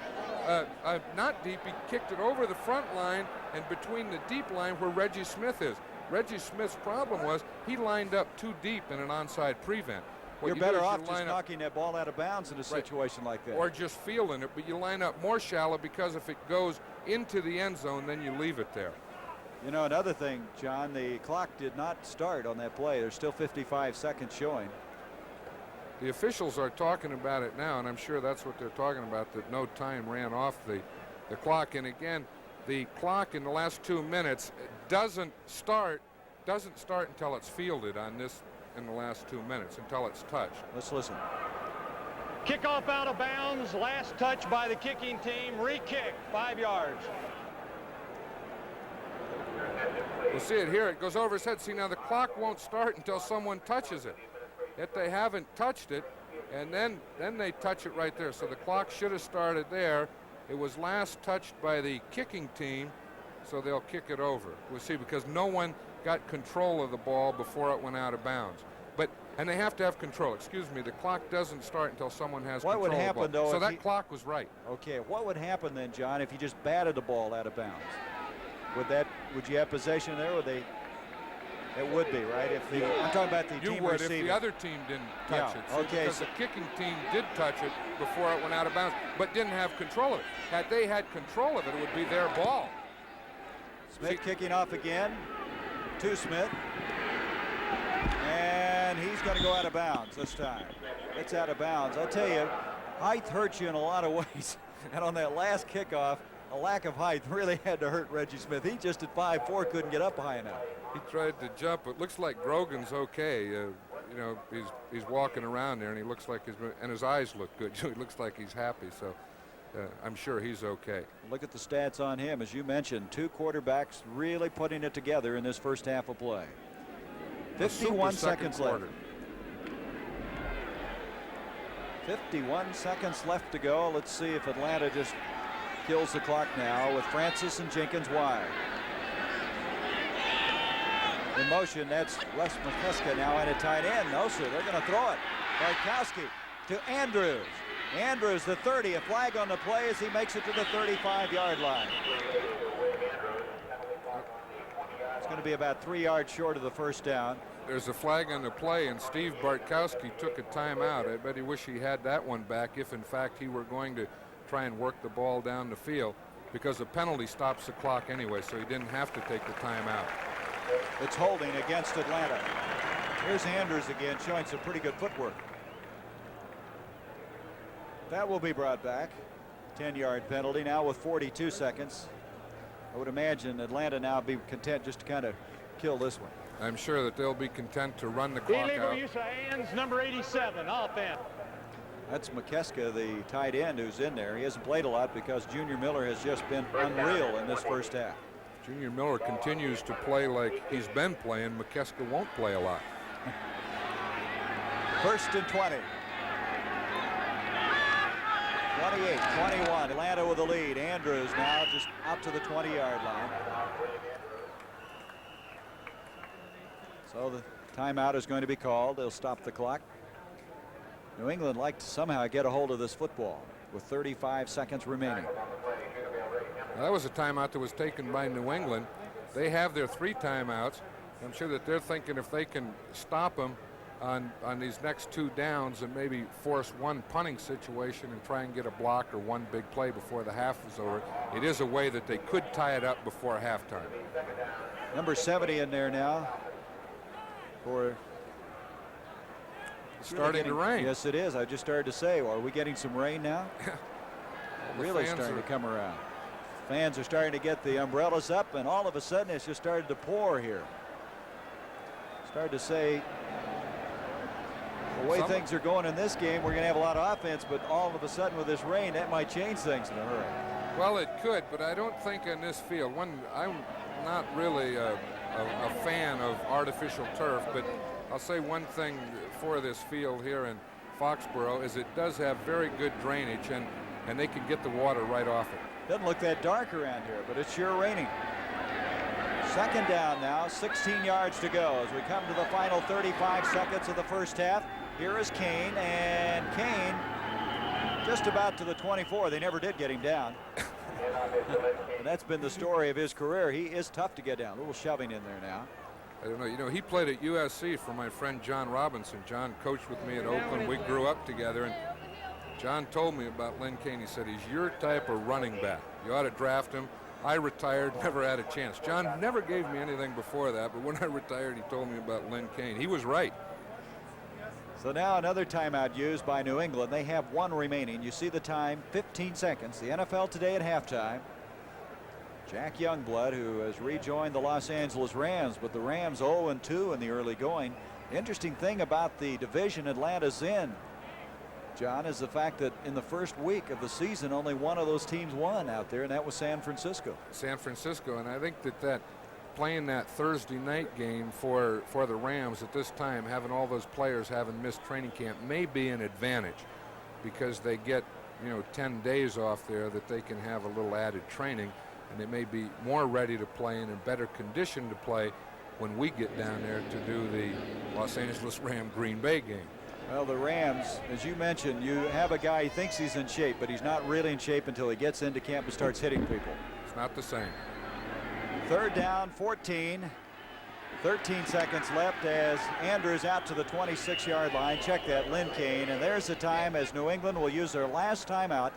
Not deep, he kicked it over the front line and between the deep line where Reggie Smith is. Reggie Smith's problem was he lined up too deep in an onside prevent. You're better off just knocking that ball out of bounds in a situation like that. Or just fielding it, but you line up more shallow because if it goes into the end zone, then you leave it there. You know, another thing, John, the clock did not start on that play. There's still 55 seconds showing. The officials are talking about it now, and I'm sure that's what they're talking about, that no time ran off the clock. And again, the clock in the last 2 minutes doesn't start until it's fielded on this in the last 2 minutes, until it's touched. Let's listen. Kickoff out of bounds, last touch by the kicking team, re-kick, 5 yards. We'll see it here. It goes over his head. See, now the clock won't start until someone touches it. If they haven't touched it, and then they touch it right there. So the clock should have started there. It was last touched by the kicking team, so they'll kick it over. We'll see, because no one got control of the ball before it went out of bounds. And they have to have control. Excuse me, the clock doesn't start until someone has control of the ball. What would happen, though, so that clock was right. Okay, what would happen then, John, if you just batted the ball out of bounds? Would you have possession there? It would be, right? I'm talking about the team receiving. If the other team didn't touch it. See, okay. Because the kicking team did touch it before it went out of bounds, but didn't have control of it. Had they had control of it, it would be their ball. Smith kicking off again to Smith. And he's going to go out of bounds this time. It's out of bounds. I'll tell you, height hurts you in a lot of ways. And on that last kickoff, a lack of height really had to hurt Reggie Smith. He just at 5'4" couldn't get up high enough. He tried to jump. It looks like Grogan's okay. You know, he's walking around there, and he looks like his eyes look good. He looks like he's happy. So I'm sure he's okay. Look at the stats on him. As you mentioned, 2 quarterbacks really putting it together in this first half of play. 51 seconds left. 51 seconds left to go. Let's see if Atlanta just kills the clock now with Francis and Jenkins wide. In motion, that's Wes McCusker now in a tight end. No, sir, they're going to throw it. Bartkowski to Andrews. Andrews, the 30, a flag on the play as he makes it to the 35-yard line. It's going to be about 3 yards short of the first down. There's a flag on the play, and Steve Bartkowski took a timeout. I bet he wish he had that one back if, in fact, he were going to try and work the ball down the field, because the penalty stops the clock anyway, so he didn't have to take the timeout. It's holding against Atlanta. Here's Andrews again, showing some pretty good footwork. That will be brought back. 10-yard penalty now with 42 seconds. I would imagine Atlanta now be content just to kind of kill this one. I'm sure that they'll be content to run the clock Illegal out. use of hands, number 87, offense. That's McKeska, the tight end, who's in there. He hasn't played a lot because Junior Miller has just been unreal in this first half. Junior Miller continues to play like he's been playing. McKeska won't play a lot. 1st and 20. 28-21. Atlanta with the lead. Andrews now just out to the 20-yard line. So the timeout is going to be called. They'll stop the clock. New England like to somehow get a hold of this football with 35 seconds remaining. Now, that was a timeout that was taken by New England. They have their 3 timeouts. I'm sure that they're thinking if they can stop them on these next 2 downs and maybe force one punting situation and try and get a block or one big play before the half is over, it is a way that they could tie it up before halftime. Number 70 in there now. For it's starting to rain. Yes, it is. I just started to say, are we getting some rain now? Really starting to come around. Fans are starting to get the umbrellas up, and all of a sudden it's just started to pour here. Started to say, the way things are going in this game, we're going to have a lot of offense, but all of a sudden with this rain, that might change things in a hurry. Well, it could, but I don't think in this field. I'm not really a fan of artificial turf, but I'll say one thing for this field here in Foxborough is it does have very good drainage, and they can get the water right off it. Doesn't look that dark around here, but it's sure raining. 2nd down now, 16 yards to go as we come to the final 35 seconds of the first half. Here is Kane, and Kane just about to the 24. They never did get him down. And that's been the story of his career. He is tough to get down. A little shoving in there now. I don't know. You know, he played at USC for my friend John Robinson. John coached with me at Oakland. We grew up together, and John told me about Len Kane. He said, he's your type of running back. You ought to draft him. I retired, never had a chance. John never gave me anything before that, but when I retired, he told me about Len Kane. He was right. So now another timeout used by New England. They have 1 remaining. You see the time, 15 seconds. The NFL today at halftime. Jack Youngblood, who has rejoined the Los Angeles Rams, but the Rams 0-2 in the early going. Interesting thing about the division Atlanta's in, John, is the fact that in the first week of the season, only one of those teams won out there, and that was San Francisco. San Francisco, and I think that playing that Thursday night game for the Rams at this time, having all those players having missed training camp, may be an advantage because they get, 10 days off there that they can have a little added training, and they may be more ready to play and in better condition to play when we get down there to do the Los Angeles Green Bay game. Well, the Rams, as you mentioned, you have a guy, he thinks he's in shape, but he's not really in shape until he gets into camp and starts hitting people. It's not the same. 3rd down, 14. 13 seconds left as Andrews out to the 26-yard line. Check that, Lynn Kane. And there's the time as New England will use their last timeout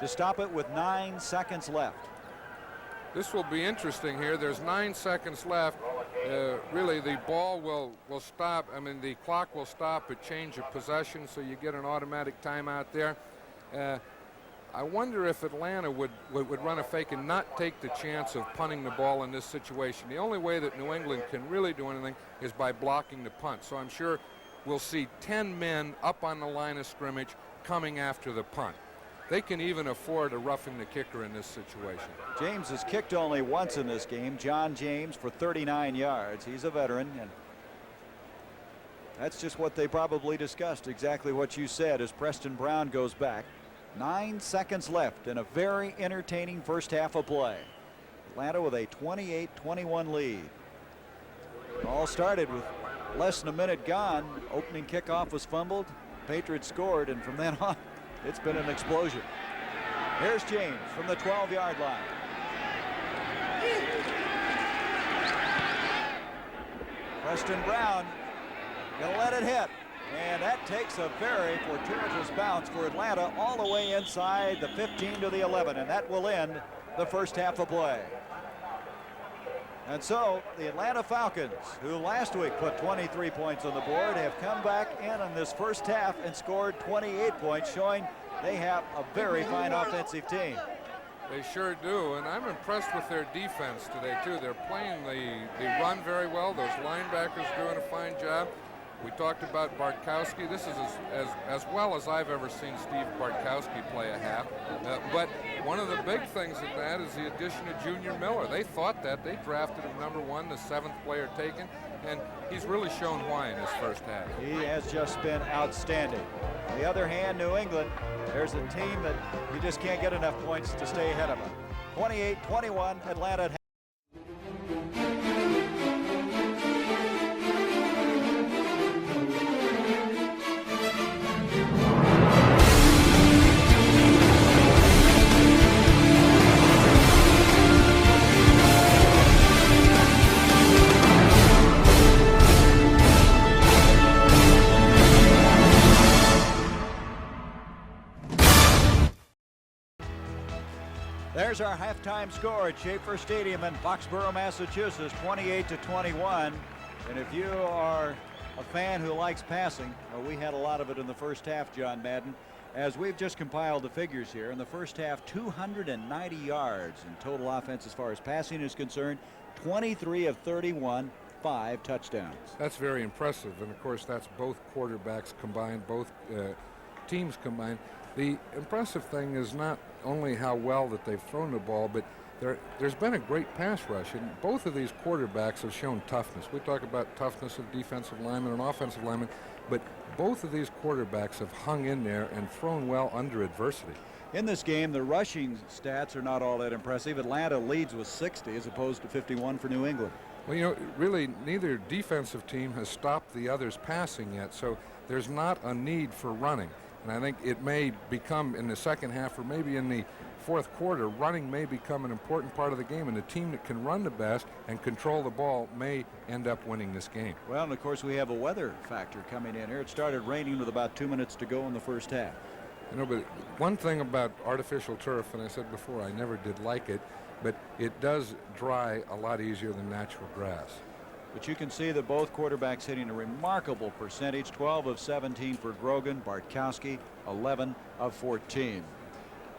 to stop it with 9 seconds left. This will be interesting here. There's 9 seconds left. Really, the ball will stop. I mean, the clock will stop at change of possession, so you get an automatic timeout there. I wonder if Atlanta would run a fake and not take the chance of punting the ball in this situation. The only way that New England can really do anything is by blocking the punt. So I'm sure we'll see 10 men up on the line of scrimmage coming after the punt. They can even afford a roughing the kicker in this situation. James has kicked only once in this game. John James for 39 yards. He's a veteran, and that's just what they probably discussed, exactly what you said, as Preston Brown goes back. 9 seconds left in a very entertaining first half of play. Atlanta with a 28-21 lead. It all started with less than a minute gone. Opening kickoff was fumbled. Patriots scored, and from then on, it's been an explosion. Here's James from the 12-yard line. Preston Brown gonna let it hit, and that takes a very fortuitous bounce for Atlanta all the way inside the 15 to the 11, and that will end the first half of play. And so the Atlanta Falcons, who last week put 23 points on the board, have come back in this first half and scored 28 points, showing they have a very fine offensive team. They sure do, and I'm impressed with their defense today, too. They're playing the run very well. Those linebackers doing a fine job. We talked about Bartkowski. This is as well as I've ever seen Steve Bartkowski play a half. But one of the big things in that is the addition of Junior Miller. They thought that. They drafted him #1, the 7th player taken, and he's really shown why in his first half. He has just been outstanding. On the other hand, New England, there's a team that you just can't get enough points to stay ahead of them. 28-21, Atlanta. There's our halftime score at Schaefer Stadium in Foxborough, Massachusetts, 28-21. And if you are a fan who likes passing, we had a lot of it in the first half, John Madden. As we've just compiled the figures here, in the first half, 290 yards in total offense as far as passing is concerned, 23 of 31, 5 touchdowns. That's very impressive, and of course that's both quarterbacks combined, both teams combined. The impressive thing is not only how well that they've thrown the ball, but there's been a great pass rush, and both of these quarterbacks have shown toughness. We talk about toughness of defensive linemen and offensive linemen, but both of these quarterbacks have hung in there and thrown well under adversity. In this game, the rushing stats are not all that impressive. Atlanta leads with 60 as opposed to 51 for New England. Well, you know, really neither defensive team has stopped the others passing yet, so there's not a need for running. And I think it may become in the second half or maybe in the fourth quarter, running may become an important part of the game, and the team that can run the best and control the ball may end up winning this game. Well, and of course we have a weather factor coming in here. It started raining with about 2 minutes to go in the first half. You know, but one thing about artificial turf, and I said before I never did like it, but it does dry a lot easier than natural grass. But you can see that both quarterbacks hitting a remarkable percentage. 12 of 17 for Grogan. Bartkowski 11 of 14.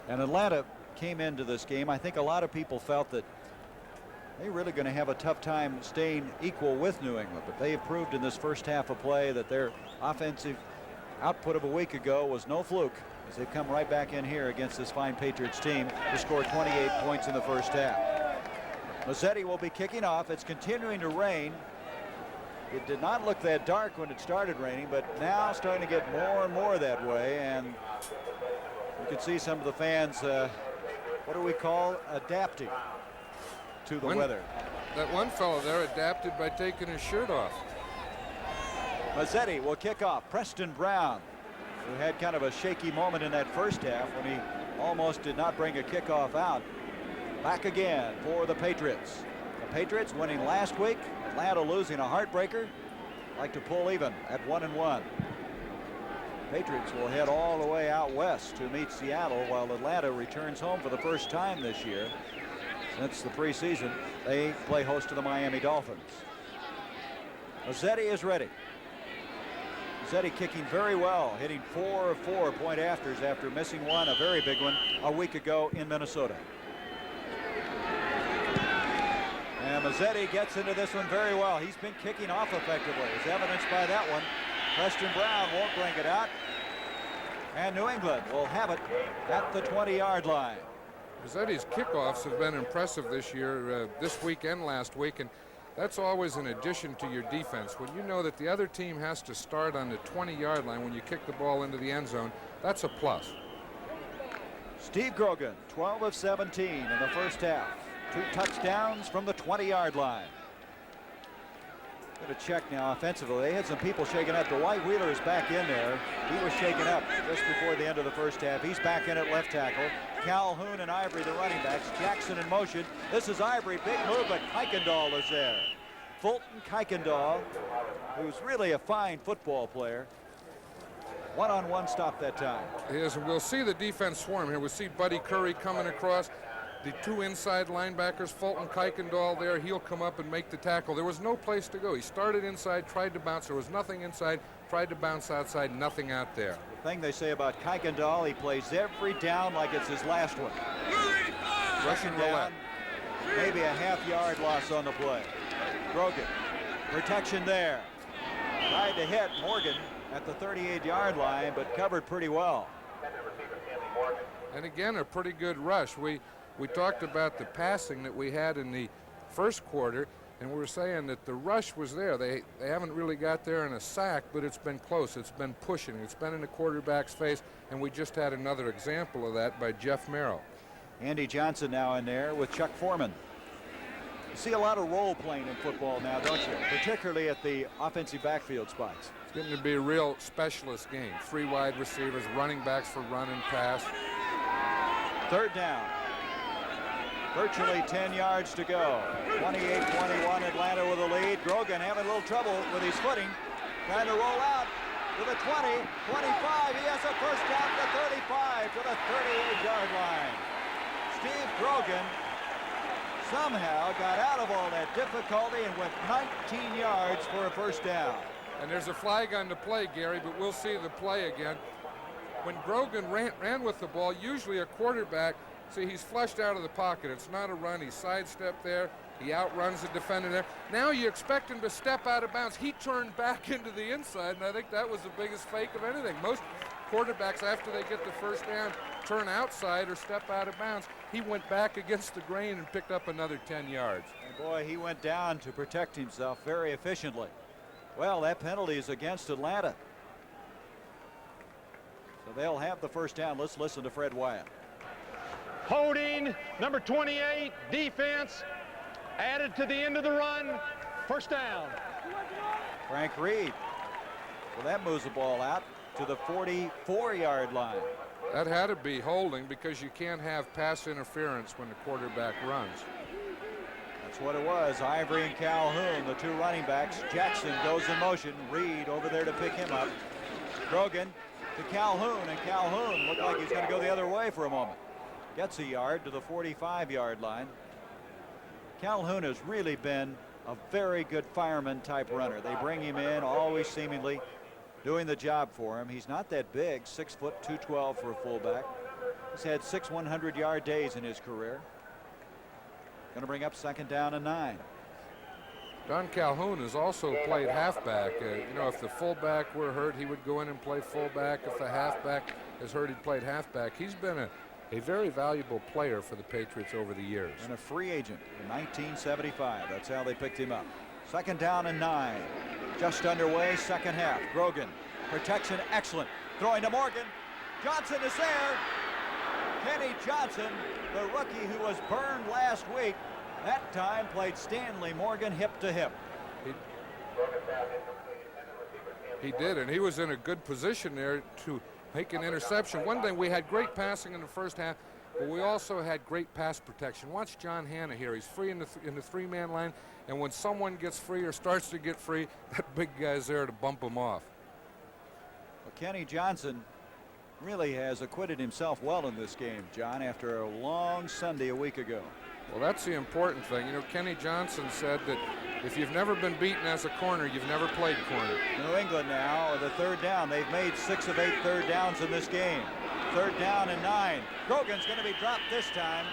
And Atlanta came into this game. I think a lot of people felt that they're really going to have a tough time staying equal with New England. But they have proved in this first half of play that their offensive output of a week ago was no fluke, as they've come right back in here against this fine Patriots team to score 28 points in the first half. Mazzetti will be kicking off. It's continuing to rain. It did not look that dark when it started raining, but now starting to get more and more that way. And you can see some of the fans, what do we call, adapting to the weather. That one fellow there adapted by taking his shirt off. Mazzetti will kick off. Preston Brown, who had kind of a shaky moment in that first half when he almost did not bring a kickoff out. Back again for the Patriots. The Patriots winning last week. Atlanta losing a heartbreaker. Like to pull even at 1-1. Patriots will head all the way out west to meet Seattle, while Atlanta returns home for the first time this year since the preseason. They play host to the Miami Dolphins. Mazzetti is ready. Mazzetti kicking very well, hitting 4 of 4 point afters after missing one, a very big one, a week ago in Minnesota. And Mazzetti gets into this one very well. He's been kicking off effectively, as evidenced by that one. Preston Brown won't bring it out. And New England will have it at the 20-yard line. Mazzetti's kickoffs have been impressive this year, this week and last week, and that's always an addition to your defense. When you know that the other team has to start on the 20-yard line when you kick the ball into the end zone, that's a plus. Steve Grogan, 12 of 17 in the first half. 2 touchdowns from the 20-yard line. Going to check now offensively. They had some people shaken up. Dwight Wheeler is back in there. He was shaken up just before the end of the first half. He's back in at left tackle. Calhoun and Ivory, the running backs. Jackson in motion. This is Ivory. Big move, but Kuykendall is there. Fulton Kuykendall, who's really a fine football player. One-on-one stop that time. He is, and we'll see the defense swarm here. We'll see Buddy Curry coming across. The 2 inside linebackers, Fulton Kuykendall there. He'll come up and make the tackle. There was no place to go. He started inside, tried to bounce. There was nothing inside, tried to bounce outside, nothing out there. The thing they say about Kuykendall, he plays every down like it's his last one. Rushing down, maybe a half-yard loss on the play. Grogan, protection there. Tried to hit Morgan at the 38-yard line, but covered pretty well. And again, a pretty good rush. We talked about the passing that we had in the first quarter, and we were saying that the rush was there. They haven't really got there in a sack, but it's been close. It's been pushing. It's been in the quarterback's face, and we just had another example of that by Jeff Merrill. Andy Johnson now in there with Chuck Foreman. You see a lot of role playing in football now, don't you? Particularly at the offensive backfield spots. It's going to be a real specialist game. 3 wide receivers, running backs for run and pass. 3rd down. Virtually 10 yards to go. 28-21 Atlanta with a lead. Grogan having a little trouble with his footing. Trying to roll out to the 20, 25. He has a first down to the 35 to the 38-yard line. Steve Grogan somehow got out of all that difficulty and went 19 yards for a first down. And there's a flag on the play, Gary, but we'll see the play again. When Grogan ran with the ball, usually a quarterback, see, he's flushed out of the pocket. It's not a run. He sidestepped there. He outruns the defender there. Now you expect him to step out of bounds. He turned back into the inside, and I think that was the biggest fake of anything. Most quarterbacks, after they get the first down, turn outside or step out of bounds. He went back against the grain and picked up another 10 yards. And boy, he went down to protect himself very efficiently. Well, that penalty is against Atlanta. So they'll have the first down. Let's listen to Fred Wyatt. Holding, number 28, defense, added to the end of the run, first down. Frank Reed. Well, that moves the ball out to the 44-yard line. That had to be holding because you can't have pass interference when the quarterback runs. That's what it was. Ivory and Calhoun, the 2 running backs. Jackson goes in motion. Reed over there to pick him up. Grogan to Calhoun, and Calhoun looked like he's going to go the other way for a moment. Gets a yard to the 45-yard line. Calhoun has really been a very good fireman type runner. They bring him in, always seemingly doing the job for him. He's not that big, 6 foot 212 for a fullback. He's had 6 100-yard days in his career. Going to bring up 2nd down and 9. Don Calhoun has also played halfback. You know, if the fullback were hurt, he would go in and play fullback. If the halfback is hurt, he played halfback. He's been a very valuable player for the Patriots over the years. And a free agent in 1975. That's how they picked him up. 2nd down and 9. Just underway, second half. Grogan, protection excellent. Throwing to Morgan. Johnson is there. Kenny Johnson, the rookie who was burned last week, that time played Stanley Morgan hip to hip. He did, and he was in a good position there to make an interception. One thing, we had great passing in the first half, but we also had great pass protection. Watch John Hanna here. He's free in the 3-man line, and when someone gets free or starts to get free, that big guy's there to bump him off. Well, Kenny Johnson really has acquitted himself well in this game, John, after a long Sunday a week ago. Well, that's the important thing. You know, Kenny Johnson said that If you've never been beaten as a corner, you've never played corner. New England now, the third down. They've made 6 of 8 third downs in this game. Third down and 9. Grogan's going to be dropped this time.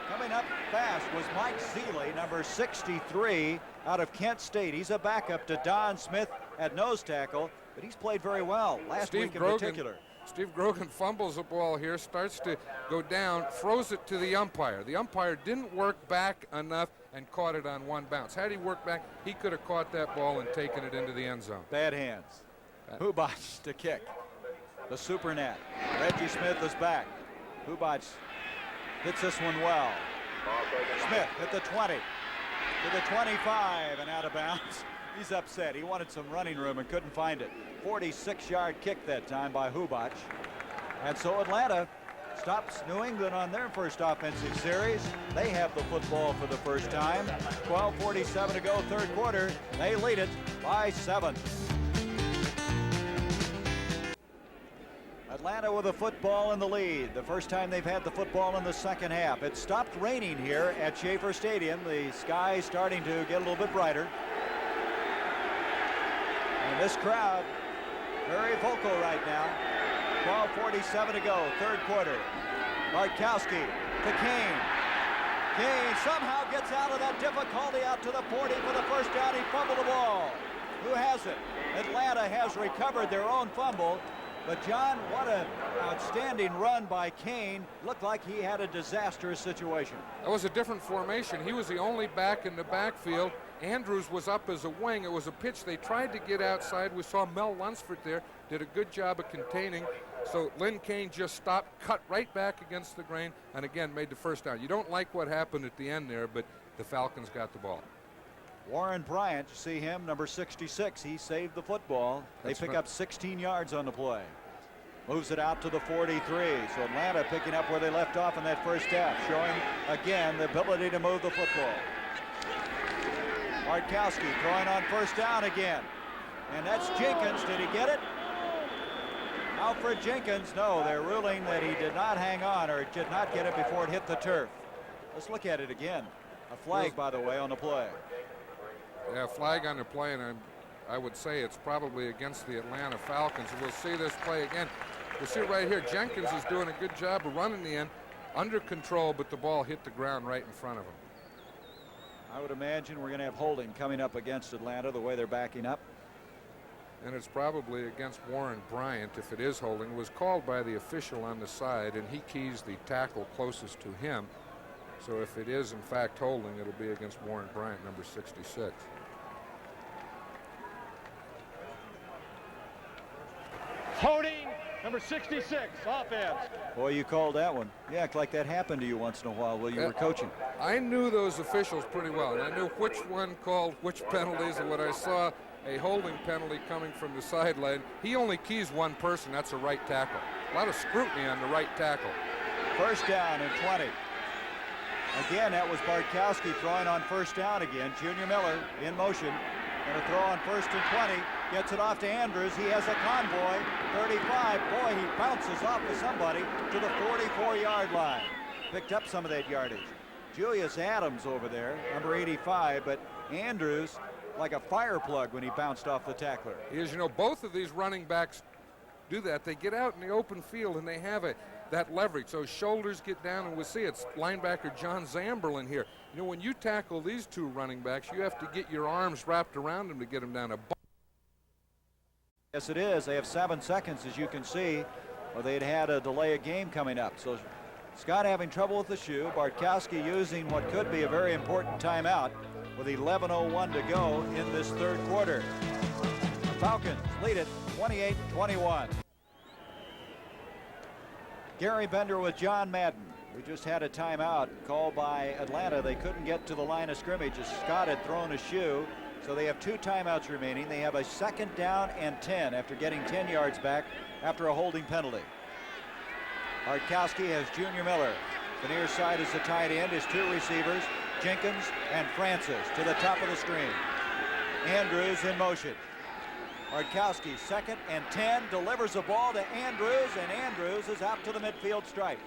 Coming up fast was Mike Seeley, number 63, out of Kent State. He's a backup to Don Smith at nose tackle, but he's played very well last week in particular. Steve Grogan fumbles the ball here, starts to go down, throws it to the umpire. The umpire didn't work back enough and caught it on one bounce. Had he worked back, he could have caught that ball and taken it into the end zone. Bad hands. Hubatch to kick. The super net. Reggie Smith is back. Hubatch hits this one well. Smith hit the 20 to the 25 and out of bounds. He's upset. He wanted some running room and couldn't find it. 46-yard kick that time by Hubatch. And so Atlanta stops New England on their first offensive series. They have the football for the first time. 12:47 to go, third quarter. They lead it by 7. Atlanta with the football in the lead. The first time they've had the football in the second half. It stopped raining here at Schaefer Stadium. The sky is starting to get a little bit brighter. And this crowd, very vocal right now. 12:47 to go, third quarter. Bartkowski to Kane. Kane somehow gets out of that difficulty out to the 40 for the first down. He fumbled the ball. Who has it? Atlanta has recovered their own fumble. But John, what an outstanding run by Kane. Looked like he had a disastrous situation. That was a different formation. He was the only back in the backfield. Andrews was up as a wing. It was a pitch they tried to get outside. We saw Mel Lunsford there, did a good job of containing. So Lynn Kane just stopped, cut right back against the grain, and again made the first down. You don't like what happened at the end there, but the Falcons got the ball. Warren Bryant, you see him, number 66. He saved the football. They pick up 16 yards on the play. Moves it out to the 43. So Atlanta picking up where they left off in that first half, showing again the ability to move the football. Bartkowski throwing on first down again. And that's Jenkins. Did he get it? Alfred Jenkins, no, they're ruling that he did not hang on or did not get it before it hit the turf. Let's look at it again. A flag, by the way, on the play. Yeah, flag on the play, and I would say it's probably against the Atlanta Falcons. We'll see this play again. You'll see right here, Jenkins is doing a good job of running the end, under control, but the ball hit the ground right in front of him. I would imagine we're going to have holding coming up against Atlanta, the way they're backing up. And it's probably against Warren Bryant, if it is holding. It was called by the official on the side, and he keys the tackle closest to him. So if it is, in fact, holding, it'll be against Warren Bryant, number 66. Holding, number 66, offense. Boy, you called that one. You act like that happened to you once in a while while you were coaching. I knew those officials pretty well, and I knew which one called which penalties, and when I saw a holding penalty coming from the sideline, he only keys one person. That's a right tackle. A lot of scrutiny on the right tackle. First down and 20. Again, that was Bartkowski throwing on first down again. Junior Miller in motion. Going to throw on first and 20. Gets it off to Andrews. He has a convoy. 35. Boy, he bounces off of somebody to the 44-yard line. Picked up some of that yardage. Julius Adams over there, number 85, but Andrews like a fire plug when he bounced off the tackler. He is, you know, both of these running backs do that. They get out in the open field and they have that leverage. So shoulders get down, and we'll see it's linebacker John Zamberlin here. You know, when you tackle these two running backs, you have to get your arms wrapped around them to get them down. Yes, it is. They have 7 seconds, as you can see, or they'd had a delay of game coming up. So Scott having trouble with the shoe. Bartkowski using what could be a very important timeout with 11:01 to go in this third quarter. The Falcons lead it 28-21. Gary Bender with John Madden. We just had a timeout called by Atlanta. They couldn't get to the line of scrimmage as Scott had thrown a shoe. So they have 2 timeouts remaining. They have a second down and 10 after getting 10 yards back after a holding penalty. Bartkowski has Junior Miller. The near side is the tight end. His 2 receivers, Jenkins and Francis, to the top of the screen. Andrews in motion. Bartkowski, second and 10, delivers the ball to Andrews, and Andrews is out to the midfield stripe.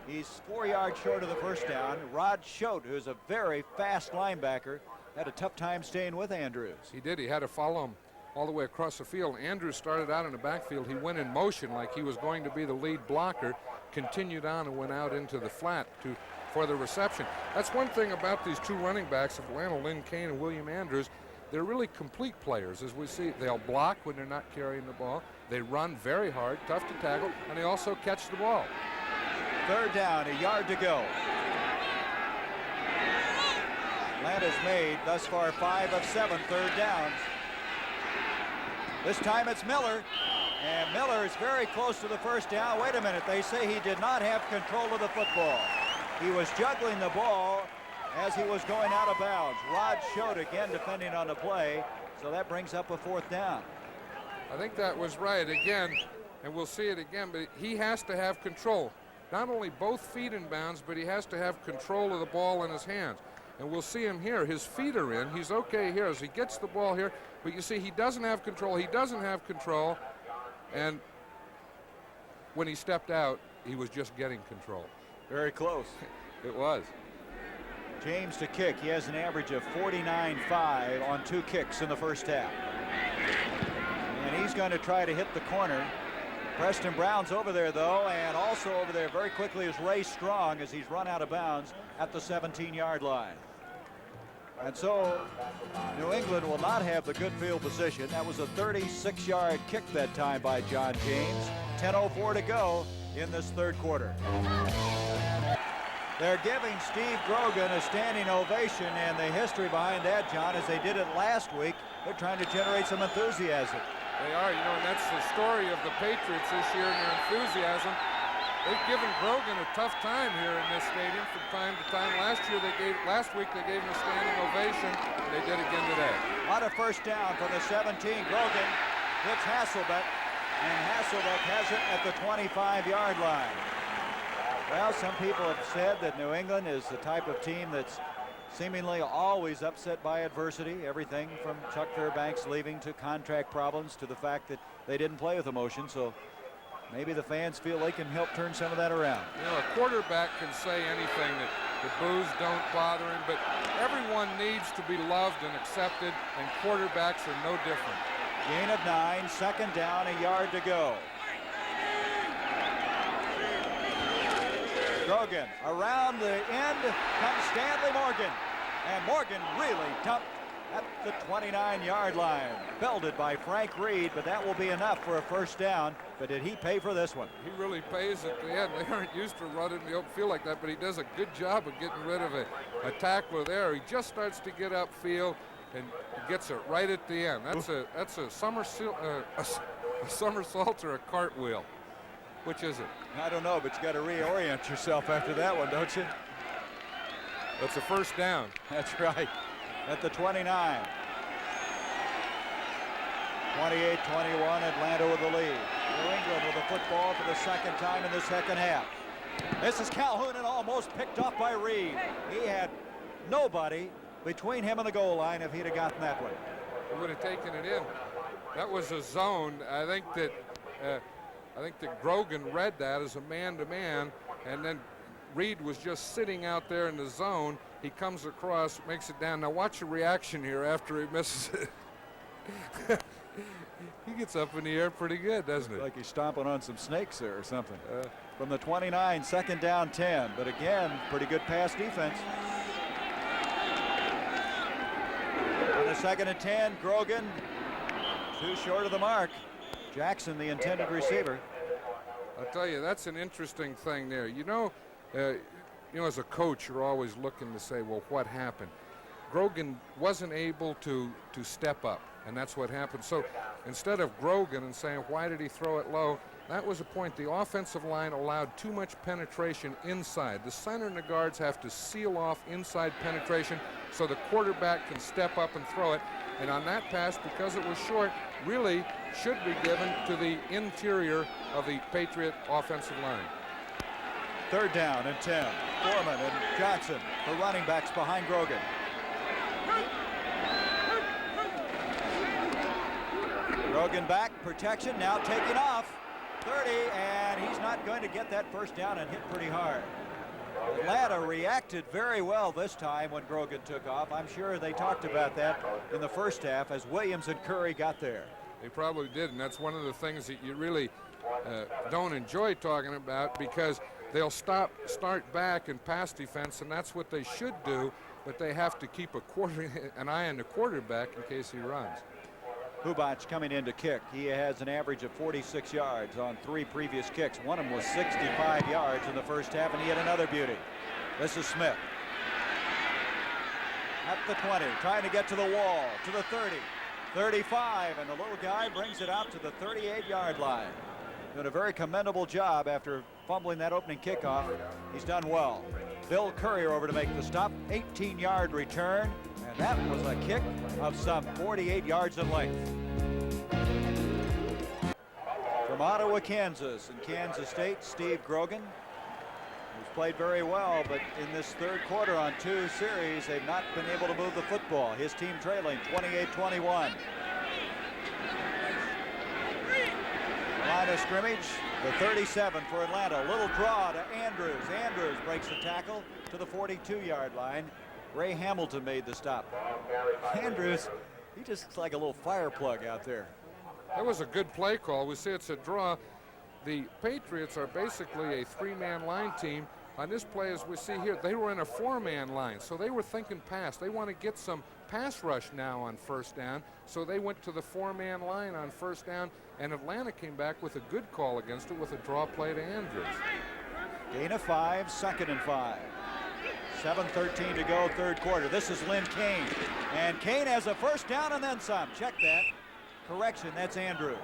He's 4 yards short of the first down. Rod Schote, who's a very fast linebacker, had a tough time staying with Andrews. He did. He had to follow him all the way across the field. Andrews started out in the backfield. He went in motion like he was going to be the lead blocker, continued on and went out into the flat for the reception. That's one thing about these two running backs of Atlanta, Lynn Kane and William Andrews. They're really complete players, as we see. They'll block when they're not carrying the ball. They run very hard, tough to tackle, and they also catch the ball. 3rd down, a yard to go. Atlanta's made thus far 5 of 7 third downs. This time it's Miller, and Miller is very close to the first down. Wait a minute, they say he did not have control of the football. He was juggling the ball as he was going out of bounds. Rod showed again defending on the play, so that brings up a 4th down. I think that was right again, and we'll see it again, but he has to have control. Not only both feet in bounds, but he has to have control of the ball in his hands. And we'll see him here. His feet are in. He's okay here as he gets the ball here. But you see, he doesn't have control. He doesn't have control. And when he stepped out, he was just getting control. Very close. It was. James to kick. He has an average of 49.5 on 2 kicks in the first half. And he's going to try to hit the corner. Preston Brown's over there, though, and also over there very quickly is Ray Strong as he's run out of bounds at the 17-yard line. And so New England will not have the good field position. That was a 36-yard kick that time by John James. 10:04 to go in this 3rd quarter. They're giving Steve Grogan a standing ovation, and the history behind that, John, as they did it last week, they're trying to generate some enthusiasm. They are, and that's the story of the Patriots this year and their enthusiasm. They've given Grogan a tough time here in this stadium from time to time. Last week they gave him a standing ovation, and they did again today. On a first down from the 17, Grogan hits Hasselbeck, and Hasselbeck has it at the 25-yard line. Well, some people have said that New England is the type of team that's seemingly always upset by adversity, everything from Chuck Fairbanks leaving to contract problems to the fact that they didn't play with emotion. So maybe the fans feel they can help turn some of that around. A quarterback can say anything, that the boos don't bother him, but everyone needs to be loved and accepted, and quarterbacks are no different. Gain of 9, 2nd down, a yard to go. Grogan around the end comes Stanley Morgan, and Morgan really dumped at the 29-yard line. Belted by Frank Reed, but that will be enough for a first down. But did he pay for this one? He really pays at the end. They aren't used to running the open field like that, but he does a good job of getting rid of a tackler there. He just starts to get upfield and gets it right at the end. That's a somersault or a cartwheel. Which is it? I don't know, but you got to reorient yourself after that one, don't you? That's a first down. That's right. At the 29. 28-21, Atlanta with the lead. New England with the football for the 2nd time in the 2nd half. This is Calhoun, and almost picked off by Reed. He had nobody between him and the goal line if he'd have gotten that one. He would have taken it in. That was a zone. I think that Grogan read that as a man-to-man, and then Reed was just sitting out there in the zone. He comes across, makes it down. Now watch the reaction here after he misses it. He gets up in the air pretty good, doesn't he? Like he's stomping on some snakes there or something. From the 29, 2nd down, 10. But again, pretty good pass defense. On the 2nd and 10, Grogan too short of the mark. Jackson, the intended receiver. I'll tell you, that's an interesting thing there. As a coach, you're always looking to say, well, what happened? Grogan wasn't able to step up, and that's what happened. So instead of Grogan and saying, why did he throw it low? That was the point. The offensive line allowed too much penetration inside. The center and the guards have to seal off inside penetration so the quarterback can step up and throw it. And on that pass, because it was short, really should be given to the interior of the Patriot offensive line. 3rd down and 10. Foreman and Johnson, the running backs behind Grogan. Grogan back, protection, now taking off. 30, and he's not going to get that first down and hit pretty hard. Atlanta reacted very well this time when Grogan took off. I'm sure they talked about that in the first half as Williams and Curry got there. They probably did, and that's one of the things that you really don't enjoy talking about, because they'll start back in pass defense, and that's what they should do, but they have to keep an eye on the quarterback in case he runs. Hubac coming in to kick. He has an average of 46 yards on 3 previous kicks. One of them was 65 yards in the first half, and he had another beauty. This is Smith. At the 20, trying to get to the wall, to the 30, 35, and the little guy brings it out to the 38-yard line. Doing a very commendable job after fumbling that opening kickoff. He's done well. Bill Courier over to make the stop. 18-yard return, and that was a kick of some 48 yards in length. From Ottawa, Kansas, and Kansas State, Steve Grogan, who's played very well, but in this third quarter on 2 series, they've not been able to move the football. His team trailing 28-21. Line of scrimmage, the 37 for Atlanta. A little draw to Andrews. Andrews breaks the tackle to the 42-yard line. Ray Hamilton made the stop. Andrews, he just looks like a little fire plug out there. That was a good play call. We see it's a draw. The Patriots are basically a 3-man line team. On this play, as we see here, they were in a 4-man line, so they were thinking pass. They want to get some pass rush now on first down, so they went to the 4-man line on first down, and Atlanta came back with a good call against it with a draw play to Andrews. Gain of 5, 2nd and 5. 7:13 to go, third quarter. This is Lynn Kane, and Kane has a first down and then some. Check that. Correction, that's Andrews.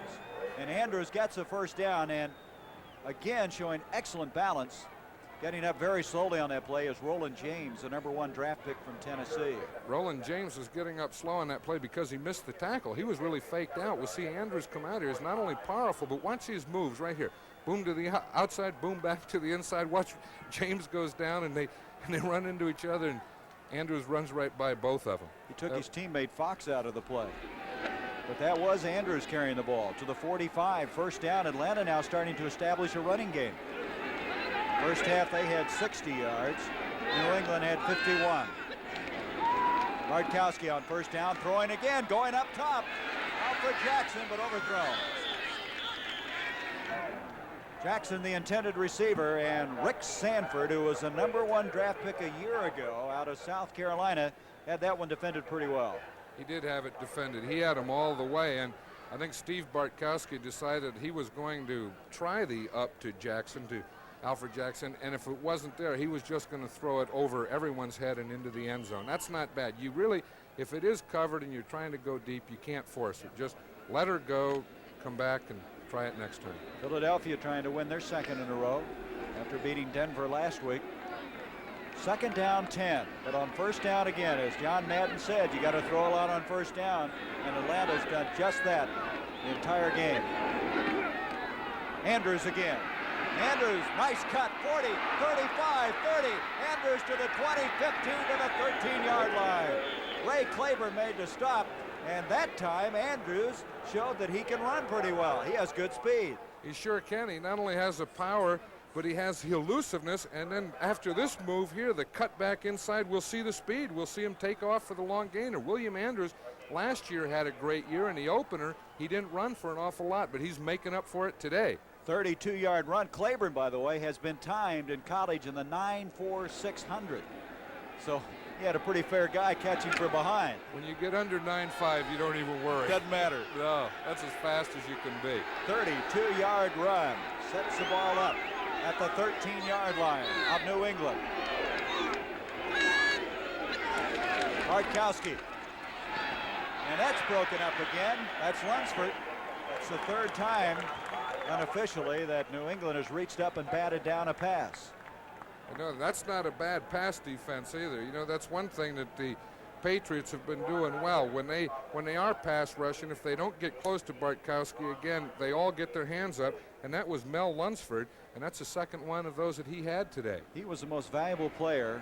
And Andrews gets a first down, and again showing excellent balance. Getting up very slowly on that play is Roland James, the #1 draft pick from Tennessee. Roland James was getting up slow on that play because he missed the tackle. He was really faked out. We'll see Andrews come out here. He's not only powerful, but watch his moves right here. Boom to the outside, boom back to the inside. Watch James goes down, and they run into each other, and Andrews runs right by both of them. He took his teammate Fox out of the play. But that was Andrews carrying the ball to the 45. First down. Atlanta now starting to establish a running game. First half they had 60 yards. New England had 51. Bartkowski on first down, throwing again, going up top. Alfred Jackson, but overthrown. Jackson, the intended receiver, and Rick Sanford, who was the #1 draft pick a year ago out of South Carolina, had that one defended pretty well. He did have it defended. He had him all the way, and I think Steve Bartkowski decided he was going to try the up to Jackson, to Alfred Jackson, and if it wasn't there, he was just going to throw it over everyone's head and into the end zone. That's not bad. You really, if it is covered and you're trying to go deep, you can't force it. Just let her go, come back, and try it next time. Philadelphia trying to win their 2nd in a row after beating Denver last week. 2nd down, 10. But on first down again, as John Madden said, you got to throw a lot on first down, and Atlanta's done just that the entire game. Andrews again. Andrews, nice cut, 40, 35, 30. Andrews to the 20, 15 to the 13-yard line. Ray Claiborne made the stop, and that time Andrews showed that he can run pretty well. He has good speed. He sure can. He not only has the power, but he has the elusiveness, and then after this move here, the cut back inside, we'll see the speed. We'll see him take off for the long gainer. William Andrews last year had a great year in the opener. He didn't run for an awful lot, but he's making up for it today. 32-yard run. Claiborne, by the way, has been timed in college in the 9.4600. So he had a pretty fair guy catching from behind. When you get under 9.5, you don't even worry. Doesn't matter. No, that's as fast as you can be. 32-yard run. Sets the ball up at the 13-yard line of New England. Bartkowski. And that's broken up again. That's Lunsford. It's the 3rd time unofficially that New England has reached up and batted down a pass. You know, that's not a bad pass defense either. You know, that's one thing that the Patriots have been doing well. When they are pass rushing, if they don't get close to Bartkowski again, they all get their hands up, and that was Mel Lunsford, and that's the 2nd one of those that he had today. He was the most valuable player,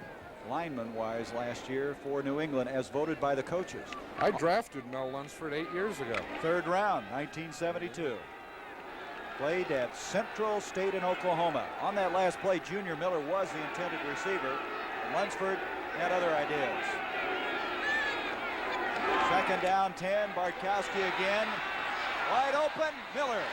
lineman-wise, last year for New England, as voted by the coaches. I drafted Mel Lunsford 8 years ago. 3rd round, 1972. Played at Central State in Oklahoma. On that last play, Junior Miller was the intended receiver. And Lunsford had other ideas. Second down, 10. Bartkowski again. Wide open, Miller.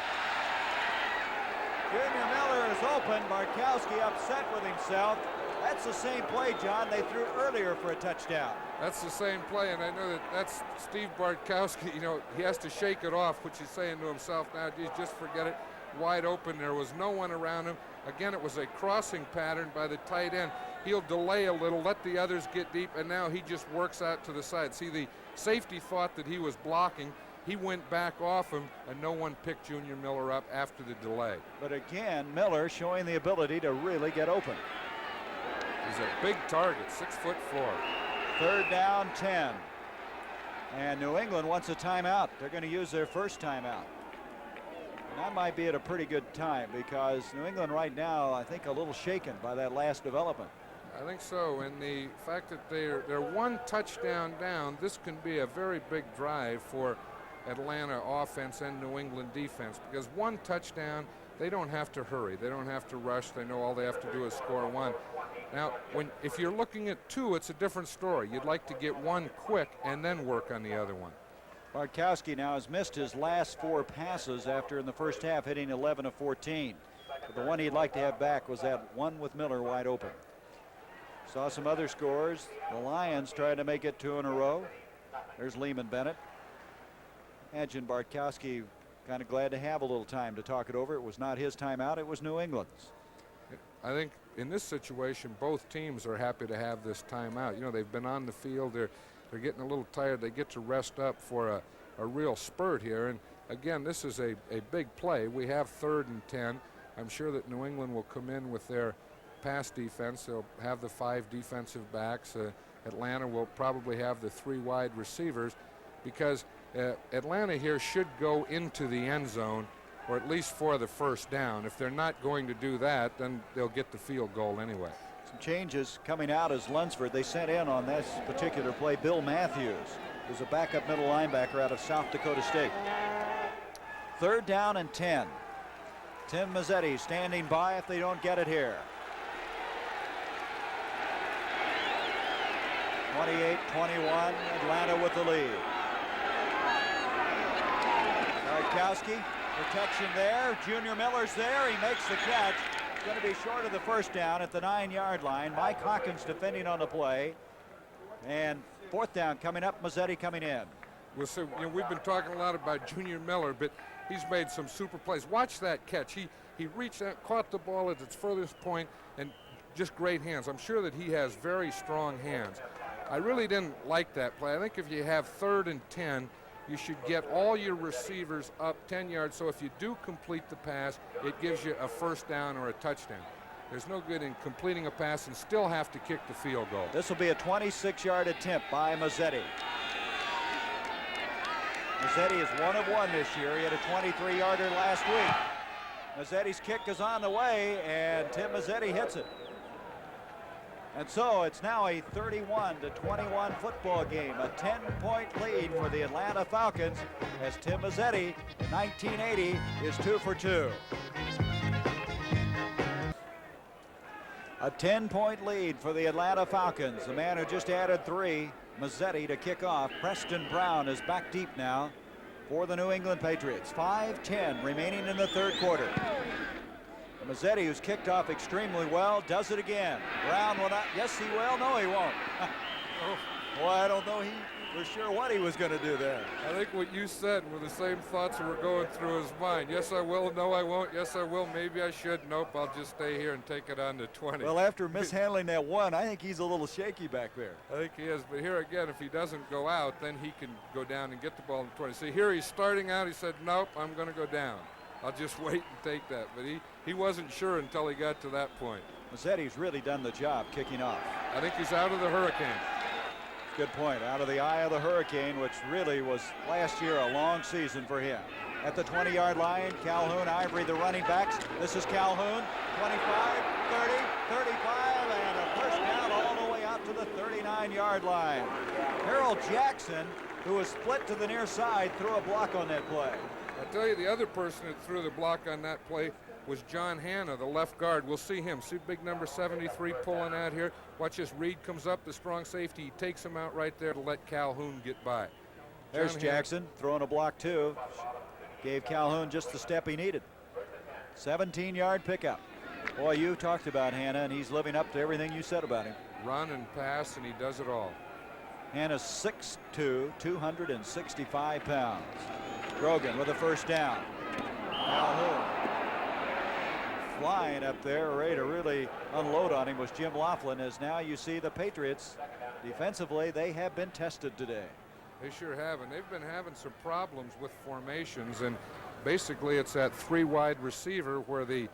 Junior Miller is open. Bartkowski upset with himself. That's the same play, John, they threw earlier for a touchdown. That's the same play, and I know that's Steve Bartkowski. You know, he has to shake it off, which he's saying to himself now, geez, just forget it. Wide open, there was no one around him. Again, it was a crossing pattern by the tight end. He'll delay a little, let the others get deep, and now he just works out to the side. See, the safety thought that he was blocking. He went back off him, and no one picked Junior Miller up after the delay. But again, Miller showing the ability to really get open. He's a big target, 6'4". Third down, 10. And New England wants a timeout. They're going to use their first timeout. And that might be at a pretty good time because New England right now, I think, a little shaken by that last development. I think so, and the fact that they're one touchdown down, this can be a very big drive for Atlanta offense and New England defense, because one touchdown, they don't have to hurry, they don't have to rush, they know all they have to do is score one. Now, if you're looking at two, it's a different story. You'd like to get one quick and then work on the other one. Bartkowski now has missed his last 4 passes after in the first half hitting 11 of 14. But the one he'd like to have back was that one with Miller wide open. Saw some other scores. The Lions trying to make it 2 in a row. There's Lehman Bennett. Imagine Bartkowski kind of glad to have a little time to talk it over. It was not his timeout, it was New England's. I think in this situation, both teams are happy to have this timeout. You know, they've been on the field. They're getting a little tired. They get to rest up for a real spurt here. And again, this is a big play. We have 3rd and 10. I'm sure that New England will come in with their pass defense. They'll have the 5 defensive backs. Atlanta will probably have the 3 wide receivers, because Atlanta here should go into the end zone, or at least for the first down. If they're not going to do that, then they'll get the field goal anyway. Some changes coming out as Lunsford. They sent in on this particular play Bill Matthews, who's a backup middle linebacker out of South Dakota State. 3rd down and 10. Tim Mazzetti standing by if they don't get it here. 28-21, Atlanta with the lead. Bartkowski, protection there. Junior Miller's there. He makes the catch. Going to be short of the first down at the 9-yard line. Mike Hawkins defending on the play. And 4th down coming up. Mazzetti coming in. Well, so, you know, we've been talking a lot about Junior Miller, but he's made some super plays. Watch that catch. He reached out, caught the ball at its furthest point, and just great hands. I'm sure that he has very strong hands. I really didn't like that play. I think if you have 3rd and 10, you should get all your receivers up 10 yards. So if you do complete the pass, it gives you a first down or a touchdown. There's no good in completing a pass and still have to kick the field goal. This will be a 26-yard attempt by Mazzetti. Mazzetti is 1 of 1 this year. He had a 23-yarder last week. Mazzetti's kick is on the way, and Tim Mazzetti hits it. And so it's now a 31-21 football game, a 10-point lead for the Atlanta Falcons as Tim Mazzetti in 1980 is 2 for 2. A 10-point lead for the Atlanta Falcons. The man who just added 3, Mazzetti, to kick off. Preston Brown is back deep now for the New England Patriots. 5:10 remaining in the 3rd quarter. Mazzetti, who's kicked off extremely well, does it again. Brown will not. Yes, he will. No, he won't. Well, I don't know for sure what he was going to do there. I think what you said were the same thoughts that were going through his mind. Yes, I will. No, I won't. Yes, I will. Maybe I should. Nope, I'll just stay here and take it on to 20. Well, after mishandling that one, I think he's a little shaky back there. I think he is. But here again, if he doesn't go out, then he can go down and get the ball in 20. See, here he's starting out. He said, nope, I'm going to go down. I'll just wait and take that. But he wasn't sure until he got to that point. Mazzetti's really done the job kicking off. I think he's out of the hurricane. Good point. Out of the eye of the hurricane, which really was last year a long season for him. At the 20-yard line, Calhoun, Ivory, the running backs. This is Calhoun, 25, 30, 35, and a first down all the way out to the 39-yard line. Harold Jackson, who was split to the near side, threw a block on that play. I tell you, the other person that threw the block on that play was John Hanna, the left guard. We'll see him. See big number 73 pulling out here. Watch this. Reed comes up, the strong safety. He takes him out right there to let Calhoun get by. There's John Jackson throwing a block too. Gave Calhoun just the step he needed. 17-yard pickup. Boy, you talked about Hanna, and he's living up to everything you said about him. Run and pass, and he does it all. Hanna's 6'2", 265 pounds. Grogan with a first down. Calhoun flying up there, ready to really unload on him was Jim Laughlin, as now you see the Patriots defensively, they have been tested today. They sure have, and they've been having some problems with formations, and basically it's that 3 wide receiver where the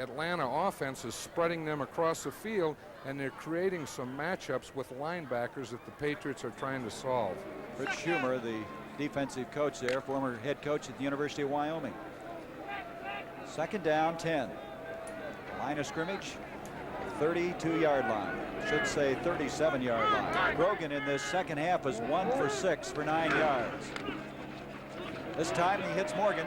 Atlanta offense is spreading them across the field, and they're creating some matchups with linebackers that the Patriots are trying to solve. Rich Schumer, the defensive coach there, former head coach at the University of Wyoming. Second down, 10. Line of scrimmage, 32-yard line. Should say 37-yard line. Grogan in this second half is 1 for 6 for 9 yards. This time he hits Morgan.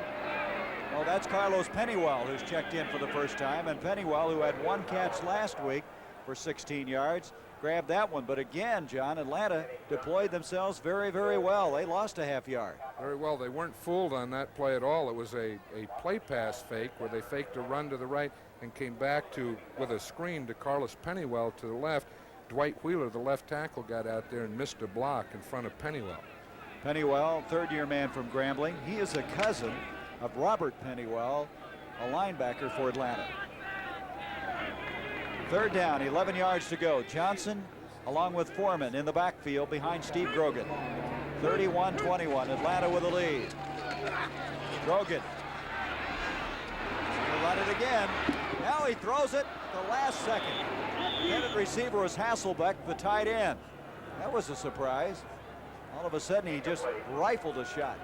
Well, that's Carlos Pennywell who's checked in for the first time, and Pennywell, who had 1 catch last week for 16 yards, grabbed that one. But again, John, Atlanta deployed themselves very, very well. They lost a half yard. Very well. They weren't fooled on that play at all. It was a play pass fake where they faked a run to the right and came back with a screen to Carlos Pennywell to the left. Dwight Wheeler, the left tackle, got out there and missed a block in front of Pennywell. Pennywell, third-year man from Grambling. He is a cousin of Robert Pennywell, a linebacker for Atlanta. Third down, 11 yards to go. Johnson along with Foreman in the backfield behind Steve Grogan. 31-21, Atlanta with a lead. Grogan. He'll run it again. Now he throws it at the last second. The intended receiver was Hasselbeck, the tight end. That was a surprise. All of a sudden, he just rifled a shot.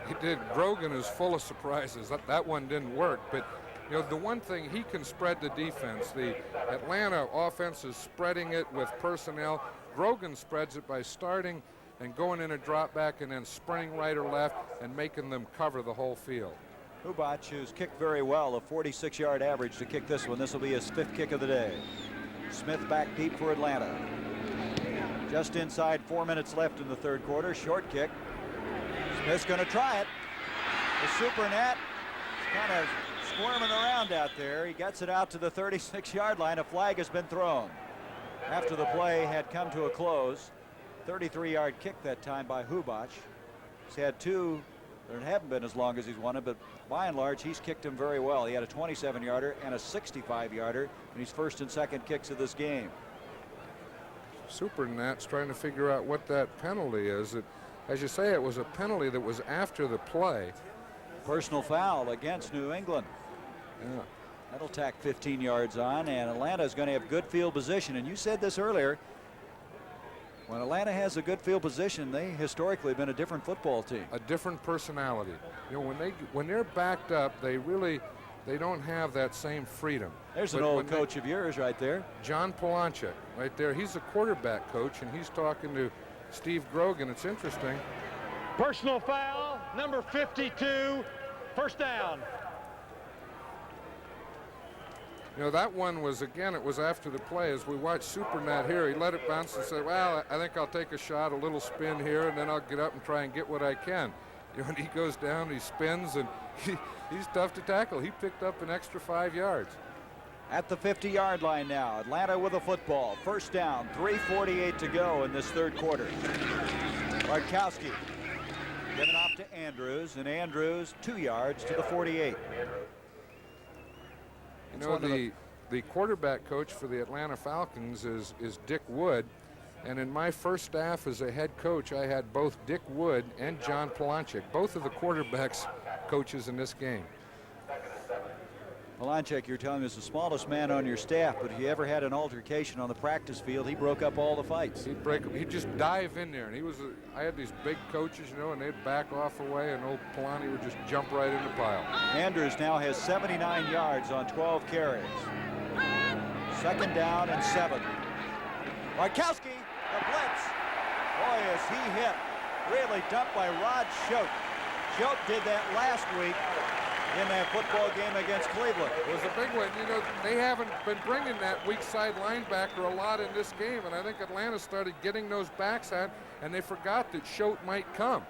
He did. Grogan is full of surprises. That one didn't work, but you know, the one thing, he can spread the defense. The Atlanta offense is spreading it with personnel. Grogan spreads it by starting and going in a drop back and then sprinting right or left and making them cover the whole field. Hubach, who's kicked very well, a 46-yard average to kick this one. This will be his 5th kick of the day. Smith back deep for Atlanta. Just inside 4 minutes left in the third quarter. Short kick. Smith's going to try it. The super net kind of squirming around out there. He gets it out to the 36-yard line. A flag has been thrown after the play had come to a close. 33-yard kick that time by Hubach. He's had 2 that haven't been as long as he's wanted, but by and large, he's kicked him very well. He had a 27-yarder and a 65-yarder in his first and second kicks of this game. Supernat's trying to figure out what that penalty is. As you say, it was a penalty that was after the play. Personal foul against New England. Yeah. That'll tack 15 yards on, and Atlanta is going to have good field position. And you said this earlier, when Atlanta has a good field position, they historically have been a different football team. A different personality. You know, when they're backed up, they don't have that same freedom. There's an old coach of yours right there. John Polanchik right there. He's a quarterback coach, and he's talking to Steve Grogan. It's interesting. Personal foul, number 52, first down. You know, that one was, again, it was after the play. As we watched Supernat here, he let it bounce and said, well, I think I'll take a shot, a little spin here, and then I'll get up and try and get what I can. You know, and he goes down, he spins, and he's tough to tackle. He picked up an extra 5 yards. At the 50-yard line now, Atlanta with a football. First down, 3:48 to go in this third quarter. Bartkowski given off to Andrews, and Andrews 2 yards to the 48. You know, the quarterback coach for the Atlanta Falcons is Dick Wood, and in my first staff as a head coach, I had both Dick Wood and John Polanchik, both of the quarterbacks coaches in this game. Polanchik, you're telling me, is the smallest man on your staff, but if you ever had an altercation on the practice field, he broke up all the fights. He'd just dive in there, and I had these big coaches, you know, and they'd back off away, and old Polani would just jump right in the pile. Andrews now has 79 yards on 12 carries. Second down and 7. Bartkowski, the blitz. Boy, is he hit. Really dumped by Rod Schote. Schote did that last week in that football game against Cleveland. It was a big one. You know, they haven't been bringing that weak side linebacker a lot in this game, and I think Atlanta started getting those backs out, and they forgot that Schote might come.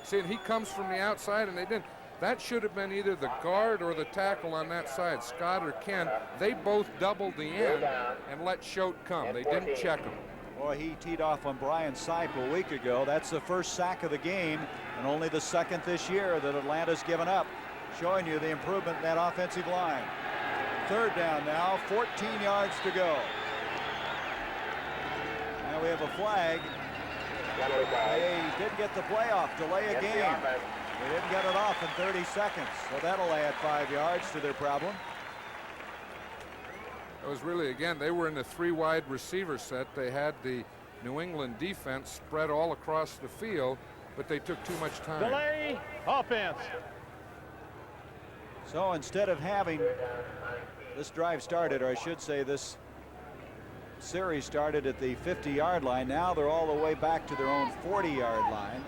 See, and he comes from the outside, and they didn't. That should have been either the guard or the tackle on that side, Scott or Ken. They both doubled the end and let Schote come. They didn't check him. Boy, he teed off on Brian Sipe a week ago. That's the first sack of the game, and only the second this year that Atlanta's given up, showing you the improvement in that offensive line. Third down now, 14 yards to go. Now we have a flag. They did get the playoff, delay a game. They didn't get it off in 30 seconds, so that'll add 5 yards to their problem. It was really, again, they were in the 3 wide receiver set. They had the New England defense spread all across the field, but they took too much time. Delay, offense. So instead of having this drive started, or I should say this series started at the 50-yard line, now they're all the way back to their own 40-yard line.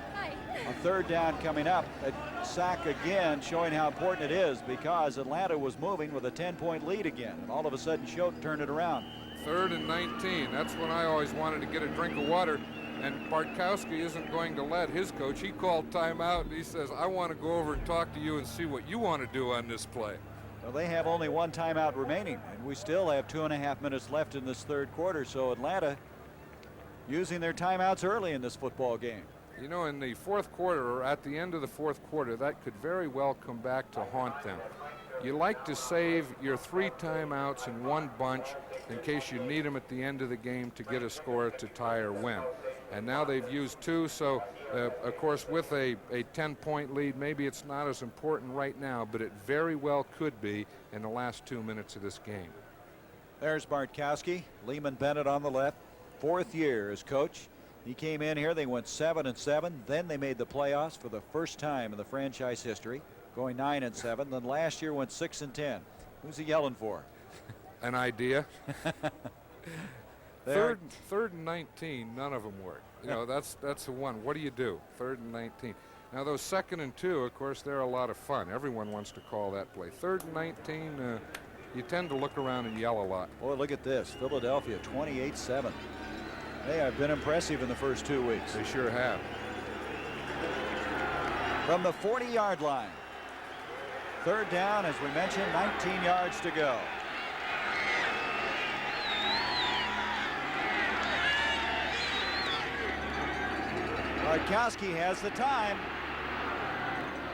A third down coming up. A sack again, showing how important it is, because Atlanta was moving with a 10-point lead again, and all of a sudden Schote turned it around. 3rd and 19. That's when I always wanted to get a drink of water, and Bartkowski isn't going to let his coach. He called timeout, and he says, I want to go over and talk to you and see what you want to do on this play. Well, they have only 1 timeout remaining, and we still have 2.5 minutes left in this third quarter, so Atlanta using their timeouts early in this football game. You know, in the fourth quarter, or at the end of the fourth quarter, that could very well come back to haunt them. You like to save your 3 timeouts in one bunch in case you need them at the end of the game to get a score to tie or win. And now they've used 2, so of course with a 10-point lead, maybe it's not as important right now, but it very well could be in the last 2 minutes of this game. There's Bartkowski, Lehman Bennett on the left, 4th year as coach. He came in here, they went 7-7, then they made the playoffs for the first time in the franchise history, going 9-7, then last year went 6-10. Who's he yelling for? An idea. Third and 19, none of them work. You know, that's the one. What do you do? 3rd and 19. Now those 2nd and 2, of course, they're a lot of fun. Everyone wants to call that play. 3rd and 19, you tend to look around and yell a lot. Boy, look at this. Philadelphia 28-7. They have been impressive in the first 2 weeks. They sure have. From the 40-yard line. 3rd down, as we mentioned, 19 yards to go. Bartkowski has the time,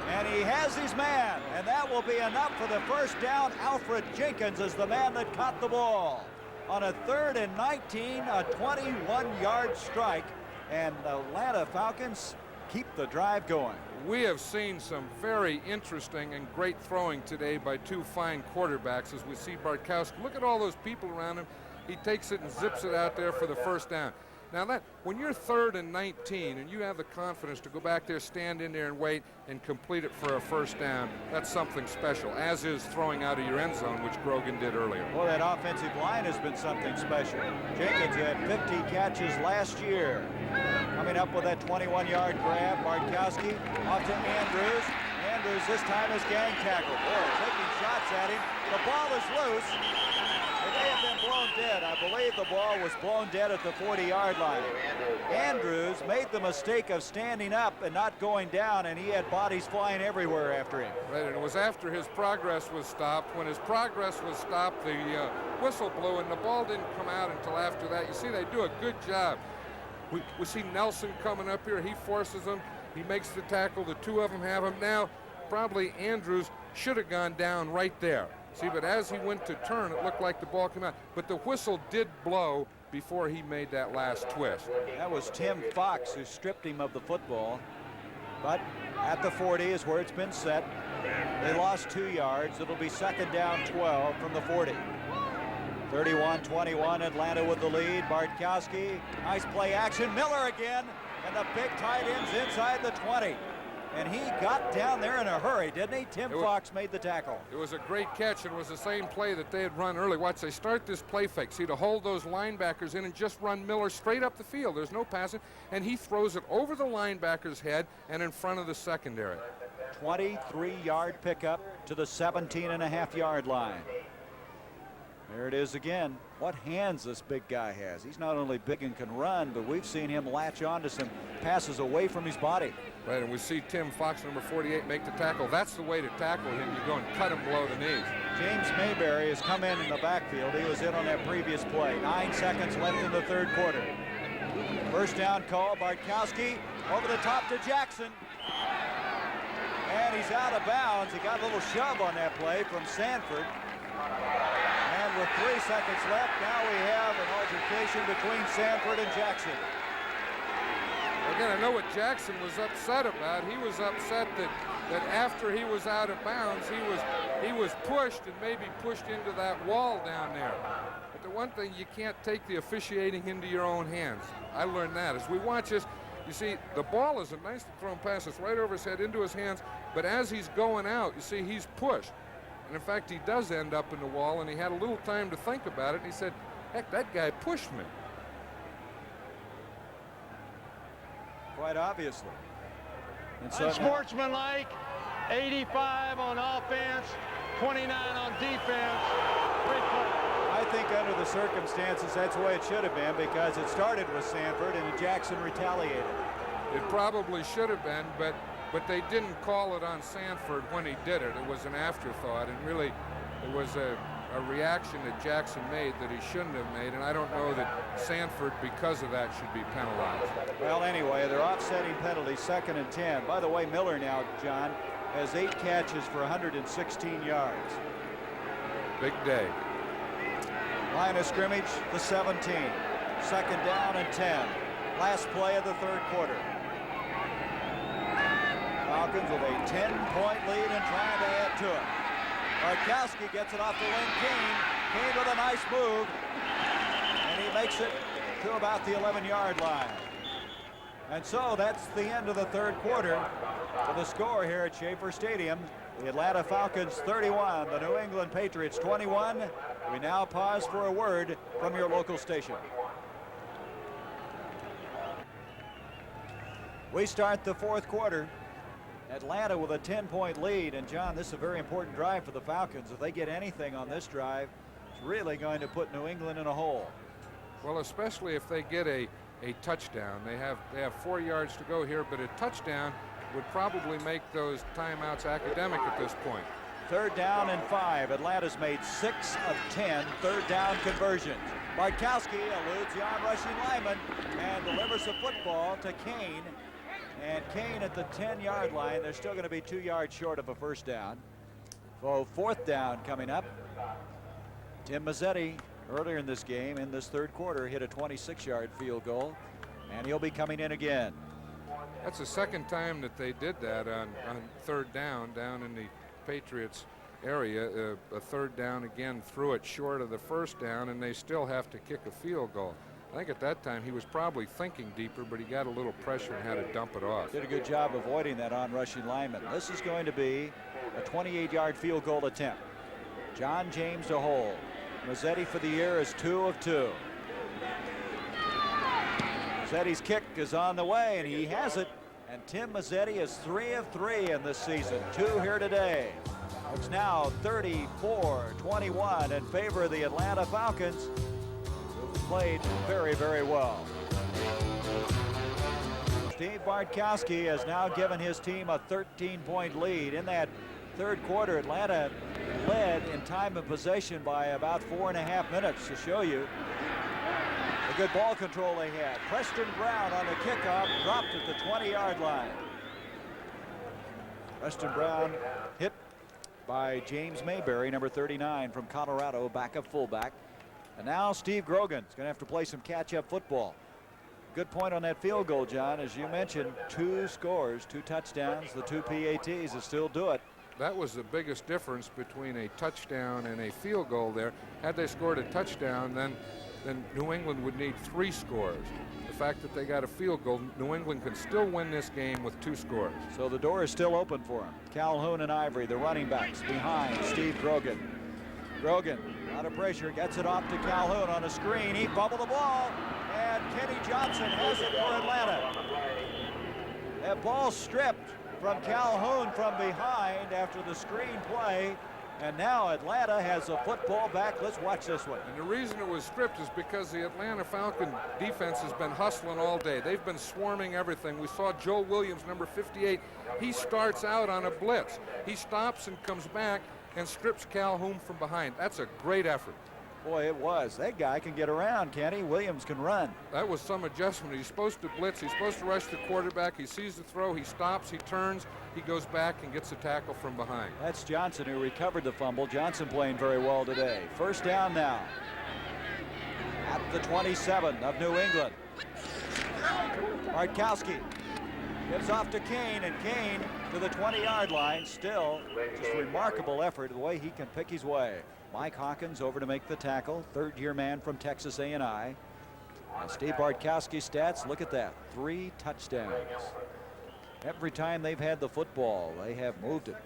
and he has his man, and that will be enough for the first down. Alfred Jenkins is the man that caught the ball on a 3rd and 19, a 21-yard strike, and the Atlanta Falcons keep the drive going. We have seen some very interesting and great throwing today by 2 fine quarterbacks as we see Bartkowski. Look at all those people around him. He takes it and zips it out there for the first down. Now that, when you're 3rd and 19 and you have the confidence to go back there, stand in there and wait and complete it for a first down, that's something special, as is throwing out of your end zone, which Grogan did earlier. Well, that offensive line has been something special. Jenkins had 50 catches last year. Coming up with that 21-yard grab, Bartkowski off to Andrews. Andrews this time is gang tackled. Boy, taking shots at him. The ball is loose. It may have been blown dead. I believe the ball was blown dead at the 40-yard line. Andrews made the mistake of standing up and not going down, and he had bodies flying everywhere after him. Right, and it was after his progress was stopped. When his progress was stopped, the whistle blew, and the ball didn't come out until after that. You see, they do a good job. We see Nelson coming up here. He forces him. He makes the tackle. The 2 of them have him. Now, probably Andrews should have gone down right there. See, but as he went to turn, it looked like the ball came out. But the whistle did blow before he made that last twist. That was Tim Fox who stripped him of the football. But at the 40 is where it's been set. They lost 2 yards. It'll be 2nd down 12 from the 40. 31-21, Atlanta with the lead. Bartkowski, nice play action. Miller again, and the big tight end's inside the 20. And he got down there in a hurry, didn't he? Tim Fox made the tackle. It was a great catch, and it was the same play that they had run early. Watch, they start this play fake. See, to hold those linebackers in and just run Miller straight up the field. There's no passing, and he throws it over the linebacker's head and in front of the secondary. 23-yard pickup to the 17.5-yard line. There it is again. What hands this big guy has. He's not only big and can run, but we've seen him latch on to some passes away from his body. Right, and we see Tim Fox, number 48, make the tackle. That's the way to tackle him. You go and cut him below the knees. James Mayberry has come in the backfield. He was in on that previous play. 9 seconds left in the third quarter. First down call, Bartkowski over the top to Jackson. And he's out of bounds. He got a little shove on that play from Sanford. And with 3 seconds left, now we have an altercation between Sanford and Jackson. Again, I know what Jackson was upset about. He was upset that after he was out of bounds, he was pushed and maybe pushed into that wall down there. But the one thing, you can't take the officiating into your own hands. I learned that as we watch this. You see, the ball is a nicely thrown pass. It's right over his head into his hands. But as he's going out, you see, he's pushed. And in fact, he does end up in the wall, and he had a little time to think about it. And he said, heck, that guy pushed me. Quite obviously. Unsportsmanlike, 85 on offense, 29 on defense. I think under the circumstances, that's the way it should have been, because it started with Sanford and Jackson retaliated. It probably should have been, but they didn't call it on Sanford when he did it. It was an afterthought, and really it was a reaction that Jackson made that he shouldn't have made, and I don't know that Sanford, because of that, should be penalized. Well, anyway, they're offsetting penalties, 2nd and 10. By the way, Miller now, John, has 8 catches for 116 yards. Big day. Line of scrimmage, the 17. 2nd down and 10. Last play of the third quarter. Falcons with a 10-point lead and trying to add to it. Bartkowski gets it off to Lynn Kane. Kane with a nice move. And he makes it to about the 11-yard line. And so that's the end of the third quarter. For the score here at Schaefer Stadium, the Atlanta Falcons 31, the New England Patriots 21. We now pause for a word from your local station. We start the fourth quarter. Atlanta with a 10-point lead, and John, this is a very important drive for the Falcons. If they get anything on this drive, it's really going to put New England in a hole. Well, especially if they get a touchdown. They have 4 yards to go here, but a touchdown would probably make those timeouts academic at this point. 3rd down and 5. Atlanta's made 6 of 10 third down conversions. Bartkowski eludes the on-rushing lineman and delivers the football to Kane. And Kane at the 10-yard line. They're still going to be 2 yards short of a first down. So 4th down coming up. Tim Mazzetti, earlier in this game, in this third quarter, hit a 26-yard field goal, and he'll be coming in again. That's the second time that they did that on 3rd down in the Patriots area. A 3rd down again, threw it short of the first down, and they still have to kick a field goal. I think at that time he was probably thinking deeper, but he got a little pressure and had to dump it off. Did a good job avoiding that on-rushing lineman. This is going to be a 28-yard field goal attempt. John James to hold. Mazzetti for the year is 2 of 2. Mazzetti's kick is on the way, and he has it. And Tim Mazzetti is 3 of 3 in this season. 2 here today. It's now 34-21 in favor of the Atlanta Falcons, who've played very, very well. Steve Bartkowski has now given his team a 13-point lead. In that third quarter, Atlanta led in time of possession by about 4.5 minutes, to show you the good ball control they had. Preston Brown on the kickoff, dropped at the 20-yard line. Preston Brown hit by James Mayberry, number 39 from Colorado, backup fullback. And now Steve Grogan's going to have to play some catch-up football. Good point on that field goal, John. As you mentioned, 2 scores, 2 touchdowns, the 2 PATs that still do it. That was the biggest difference between a touchdown and a field goal there. Had they scored a touchdown, then New England would need 3 scores. The fact that they got a field goal, New England can still win this game with 2 scores. So the door is still open for him. Calhoun and Ivory, the running backs, behind Steve Grogan. Grogan, out of pressure, gets it off to Calhoun on a screen. He fumbled the ball, and Kenny Johnson has it for Atlanta. That ball stripped from Calhoun from behind after the screen play. And now Atlanta has a football back. Let's watch this one. And the reason it was stripped is because the Atlanta Falcon defense has been hustling all day. They've been swarming everything. We saw Joe Williams, number 58. He starts out on a blitz. He stops and comes back and strips Calhoun from behind. That's a great effort. Boy, it was. That guy can get around, Kenny. Williams can run. That was some adjustment. He's supposed to blitz. He's supposed to rush the quarterback. He sees the throw. He stops. He turns. He goes back and gets a tackle from behind. That's Johnson who recovered the fumble. Johnson playing very well today. First down now at the 27 of New England. Bartkowski gives off to Kane, and Kane to the 20-yard line. Still just remarkable effort, the way he can pick his way. Mike Hawkins over to make the tackle, third-year man from Texas A&I. And Steve Bartkowski's stats, look at that, 3 touchdowns. Every time they've had the football, they have moved it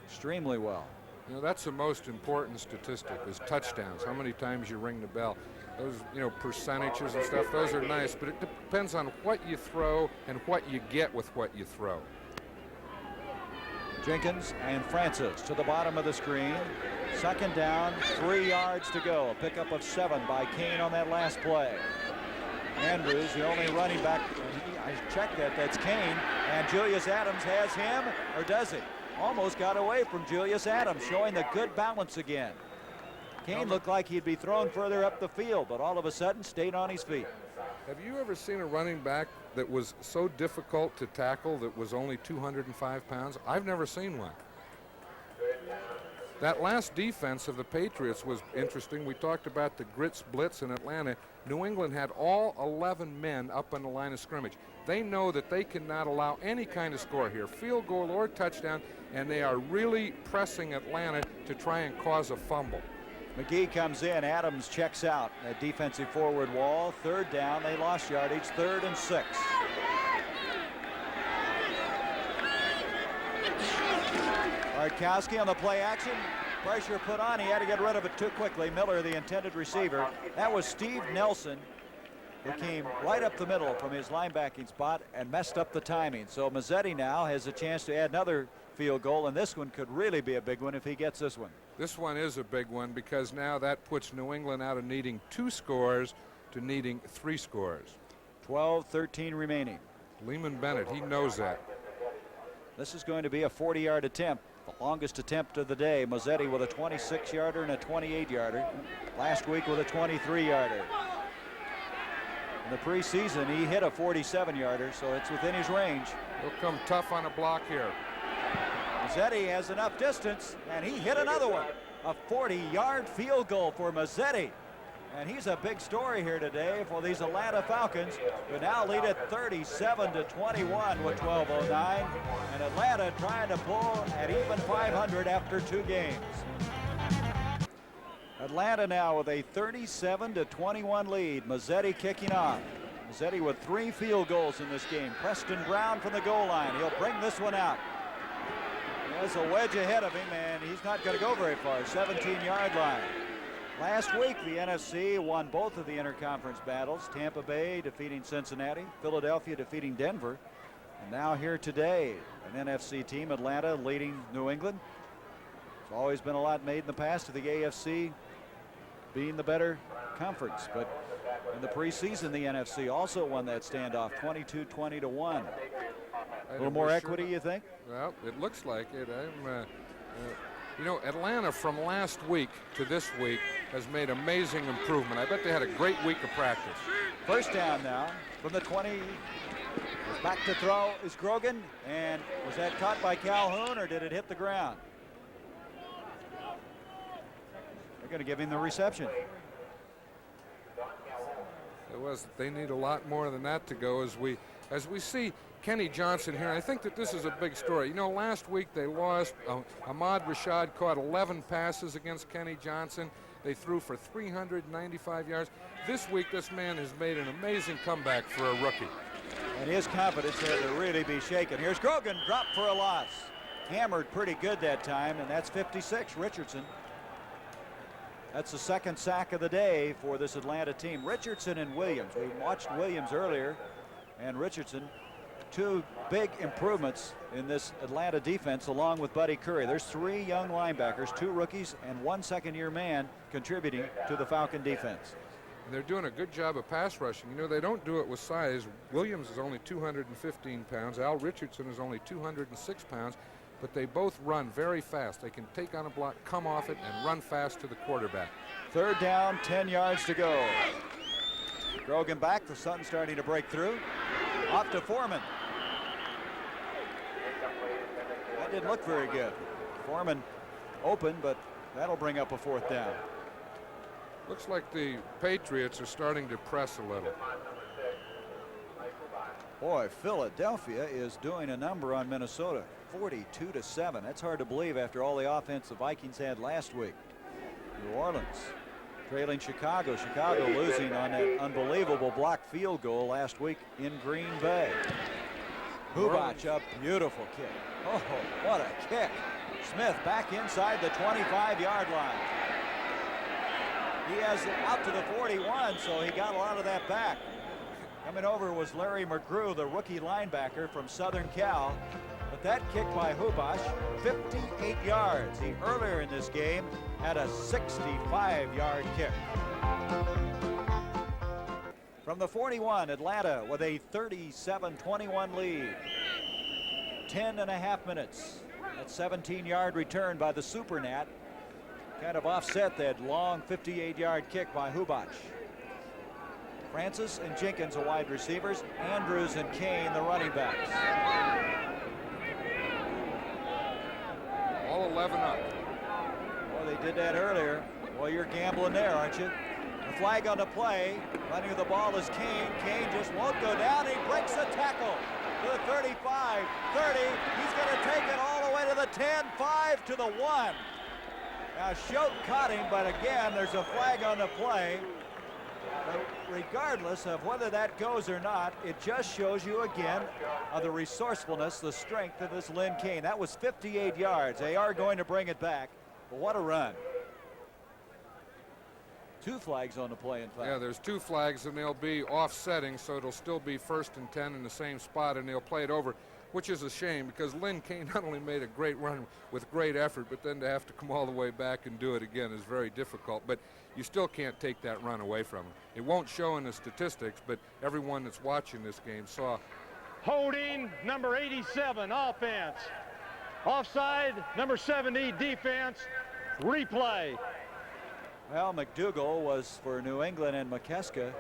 extremely well. You know, that's the most important statistic is touchdowns, how many times you ring the bell. Those, you know, percentages and stuff, those are nice, but it depends on what you throw and what you get with what you throw. Jenkins and Francis to the bottom of the screen. Second down, 3 yards to go. A pickup of 7 by Kane on that last play. Andrews, the only running back. I checked that. That's Kane. And Julius Adams has him, or does he? Almost got away from Julius Adams, showing the good balance again. Kane looked like he'd be thrown further up the field, but all of a sudden stayed on his feet. Have you ever seen a running back that was so difficult to tackle that was only 205 pounds? I've never seen one. That last defense of the Patriots was interesting. We talked about the grits blitz in Atlanta. New England had all 11 men up on the line of scrimmage. They know that they cannot allow any kind of score here, field goal or touchdown, and they are really pressing Atlanta to try and cause a fumble. McGee comes in. Adams checks out at defensive forward wall. Third down. They lost yardage. 3rd and 6. Bartkowski on the play action. Pressure put on. He had to get rid of it too quickly. Miller, the intended receiver. That was Steve Nelson, who came right up the middle from his linebacking spot and messed up the timing. So Mazzetti now has a chance to add another field goal, and this one could really be a big one if he gets this one. This one is a big one because now that puts New England out of needing 2 scores to needing 3 scores. 12-13 remaining. Lehman Bennett, he knows that. This is going to be a 40-yard attempt, the longest attempt of the day. Mazzetti with a 26-yarder and a 28-yarder. Last week with a 23-yarder. In the preseason, he hit a 47-yarder, so it's within his range. He'll come tough on a block here. Mazzetti has enough distance, and he hit another one. A 40-yard field goal for Mazzetti. And he's a big story here today for these Atlanta Falcons, who now lead at 37-21 with 12:09. And Atlanta trying to pull at even 500 after 2 games. Atlanta now with a 37-21 lead. Mazzetti kicking off. Mazzetti with 3 field goals in this game. Preston Brown from the goal line. He'll bring this one out. There's a wedge ahead of him, and he's not going to go very far. 17-yard line. Last week, the NFC won both of the interconference battles. Tampa Bay defeating Cincinnati, Philadelphia defeating Denver. And now here today, an NFC team, Atlanta leading New England. There's always been a lot made in the past of the AFC being the better conference. But in the preseason, the NFC also won that standoff 22-20-1. A little more equity, you think? Well, it looks like it. You know, Atlanta from last week to this week has made amazing improvement. I bet they had a great week of practice. First down now from the 20. Back to throw is Grogan. And was that caught by Calhoun, or did it hit the ground? They're going to give him the reception. It was. They need a lot more than that to go as we see Kenny Johnson here. I think that this is a big story. You know, last week they lost. Ahmad Rashad caught 11 passes against Kenny Johnson. They threw for 395 yards. This week, this man has made an amazing comeback for a rookie. And his confidence had to really be shaken. Here's Grogan, dropped for a loss. Hammered pretty good that time, and that's 56, Richardson. That's the 2nd sack of the day for this Atlanta team. Richardson and Williams. We watched Williams earlier, and Richardson two big improvements in this Atlanta defense along with Buddy Curry. There's 3 young linebackers, 2 rookies, and 1 second-year man contributing to the Falcon defense. And they're doing a good job of pass rushing. You know, they don't do it with size. Williams is only 215 pounds. Al Richardson is only 206 pounds. But they both run very fast. They can take on a block, come off it, and run fast to the quarterback. 3rd down, 10 yards to go. Grogan back, the sun starting to break through. Off to Foreman. That didn't look very good. Foreman open, but that'll bring up a 4th down. Looks like the Patriots are starting to press a little. Boy, Philadelphia is doing a number on Minnesota. 42-7. That's hard to believe after all the offense the Vikings had last week. New Orleans trailing Chicago. Chicago losing on that unbelievable blocked field goal last week in Green Bay. Hubbach, a beautiful kick. Oh, what a kick. Smith back inside the 25-yard line. He has it out to the 41, so he got a lot of that back. Coming over was Larry McGrew, the rookie linebacker from Southern Cal. But that kick by Hubbach, 58 yards. He earlier in this game had a 65-yard kick. From the 41, Atlanta with a 37-21 lead. 10.5 minutes. That 17-yard return by the Super Nat kind of offset that long 58-yard kick by Hubbach. Francis and Jenkins, the wide receivers. Andrews and Kane, the running backs. All 11 up. Well, they did that earlier. Well, you're gambling there, aren't you? The flag on the play. Running the ball is Kane. Kane just won't go down. He breaks the tackle to the 35, 30. He's going to take it all the way to the 10, 5 to the 1. Now, Schote caught him, but again, there's a flag on the play. But regardless of whether that goes or not, it just shows you again of the resourcefulness, the strength of this Lynn Kane. That was 58 yards. They are going to bring it back, but what a run. 2 flags on the play, in fact. Yeah, there's 2 flags, and they'll be offsetting, so it'll still be 1st and 10 in the same spot, and they'll play it over, which is a shame because Lynn Kane not only made a great run with great effort, but then to have to come all the way back and do it again is very difficult. But you still can't take that run away from him. It won't show in the statistics, but everyone that's watching this game saw. Holding, number 87, offense. Offside, number 70, defense. Replay. Well, McDougal was for New England, and McKeska,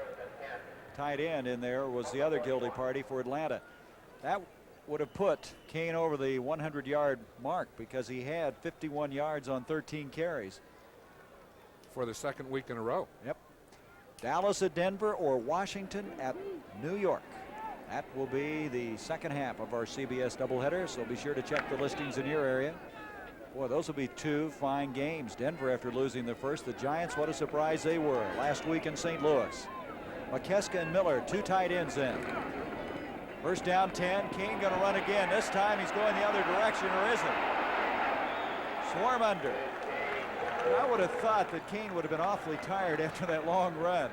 tight end in there, was the other guilty party for Atlanta. That would have put Kane over the 100-yard mark because he had 51 yards on 13 carries. For the 2nd week in a row. Yep. Dallas at Denver or Washington at New York. That will be the second half of our CBS doubleheader, so be sure to check the listings in your area. Boy, those will be 2 fine games. Denver after losing the first. The Giants, what a surprise they were last week in St. Louis. McKeska and Miller, 2 tight ends in. 1st down, 10. Kane going to run again. This time he's going the other direction, or isn't? Swarm under. I would have thought that Kane would have been awfully tired after that long run.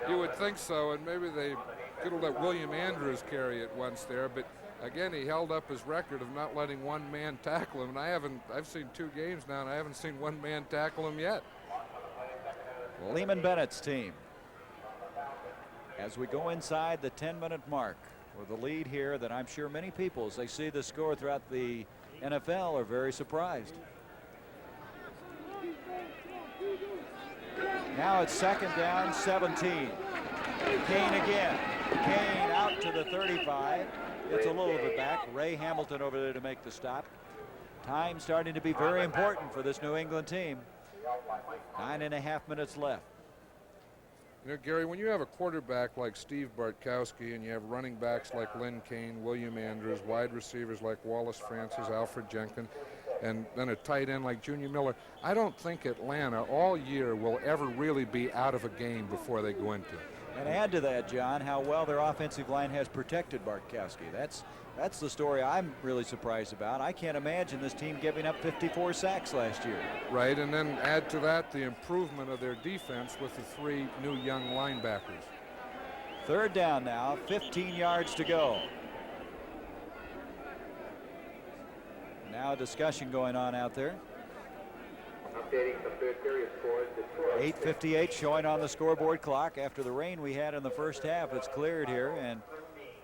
You would think so, and maybe they could have let William Andrews carry it once there, but again, he held up his record of not letting one man tackle him, and I've seen 2 games now, and I haven't seen one man tackle him yet. Lehman Bennett's team. As we go inside the 10-minute mark with a lead here that I'm sure many people, as they see the score throughout the NFL, are very surprised. Now it's 2nd down, 17. Kane again. Kane out to the 35. Gets a little bit back. Ray Hamilton over there to make the stop. Time starting to be very important for this New England team. 9.5 minutes left. You know, Gary, when you have a quarterback like Steve Bartkowski and you have running backs like Lynn Kane, William Andrews, wide receivers like Wallace Francis, Alfred Jenkins, and then a tight end like Junior Miller, I don't think Atlanta all year will ever really be out of a game before they go into it. And add to that, John, how well their offensive line has protected Bartkowski. That's the story I'm really surprised about. I can't imagine this team giving up 54 sacks last year. Right, and then add to that the improvement of their defense with the 3 new young linebackers. 3rd down now, 15 yards to go. Now a discussion going on out there. Updating the third period scores. Detroit 8:58 showing on the scoreboard clock. After the rain we had in the first half, it's cleared here, and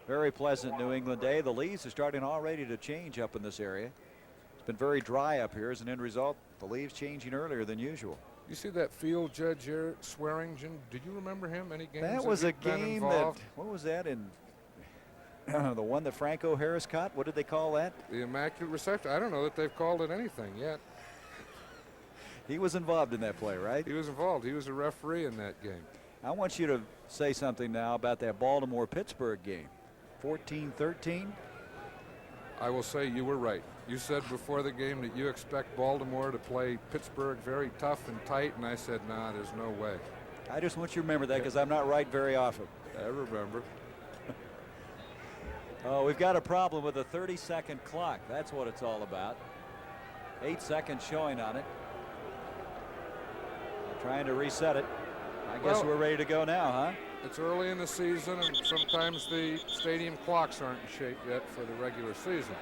very pleasant New England day. The leaves are starting already to change up in this area. It's been very dry up here. As an end result, the leaves changing earlier than usual. You see that field judge here, Swearingen? Did you remember him? Any games? That was a he'd been game that, involved? what was that in, the one that Franco Harris caught? What did they call that? The Immaculate Reception. I don't know that they've called it anything yet. He was involved in that play, right? He was involved. He was a referee in that game. I want you to say something now about that Baltimore-Pittsburgh game. 14-13. I will say you were right. You said before the game that you expect Baltimore to play Pittsburgh very tough and tight, and I said, nah, there's no way. I just want you to remember that because I'm not right very often. I remember. Oh, we've got a problem with a 30-second clock. That's what it's all about. 8 seconds showing on it. Trying to reset it. I guess we're ready to go now, huh? It's early in the season, and sometimes the stadium clocks aren't in shape yet for the regular season.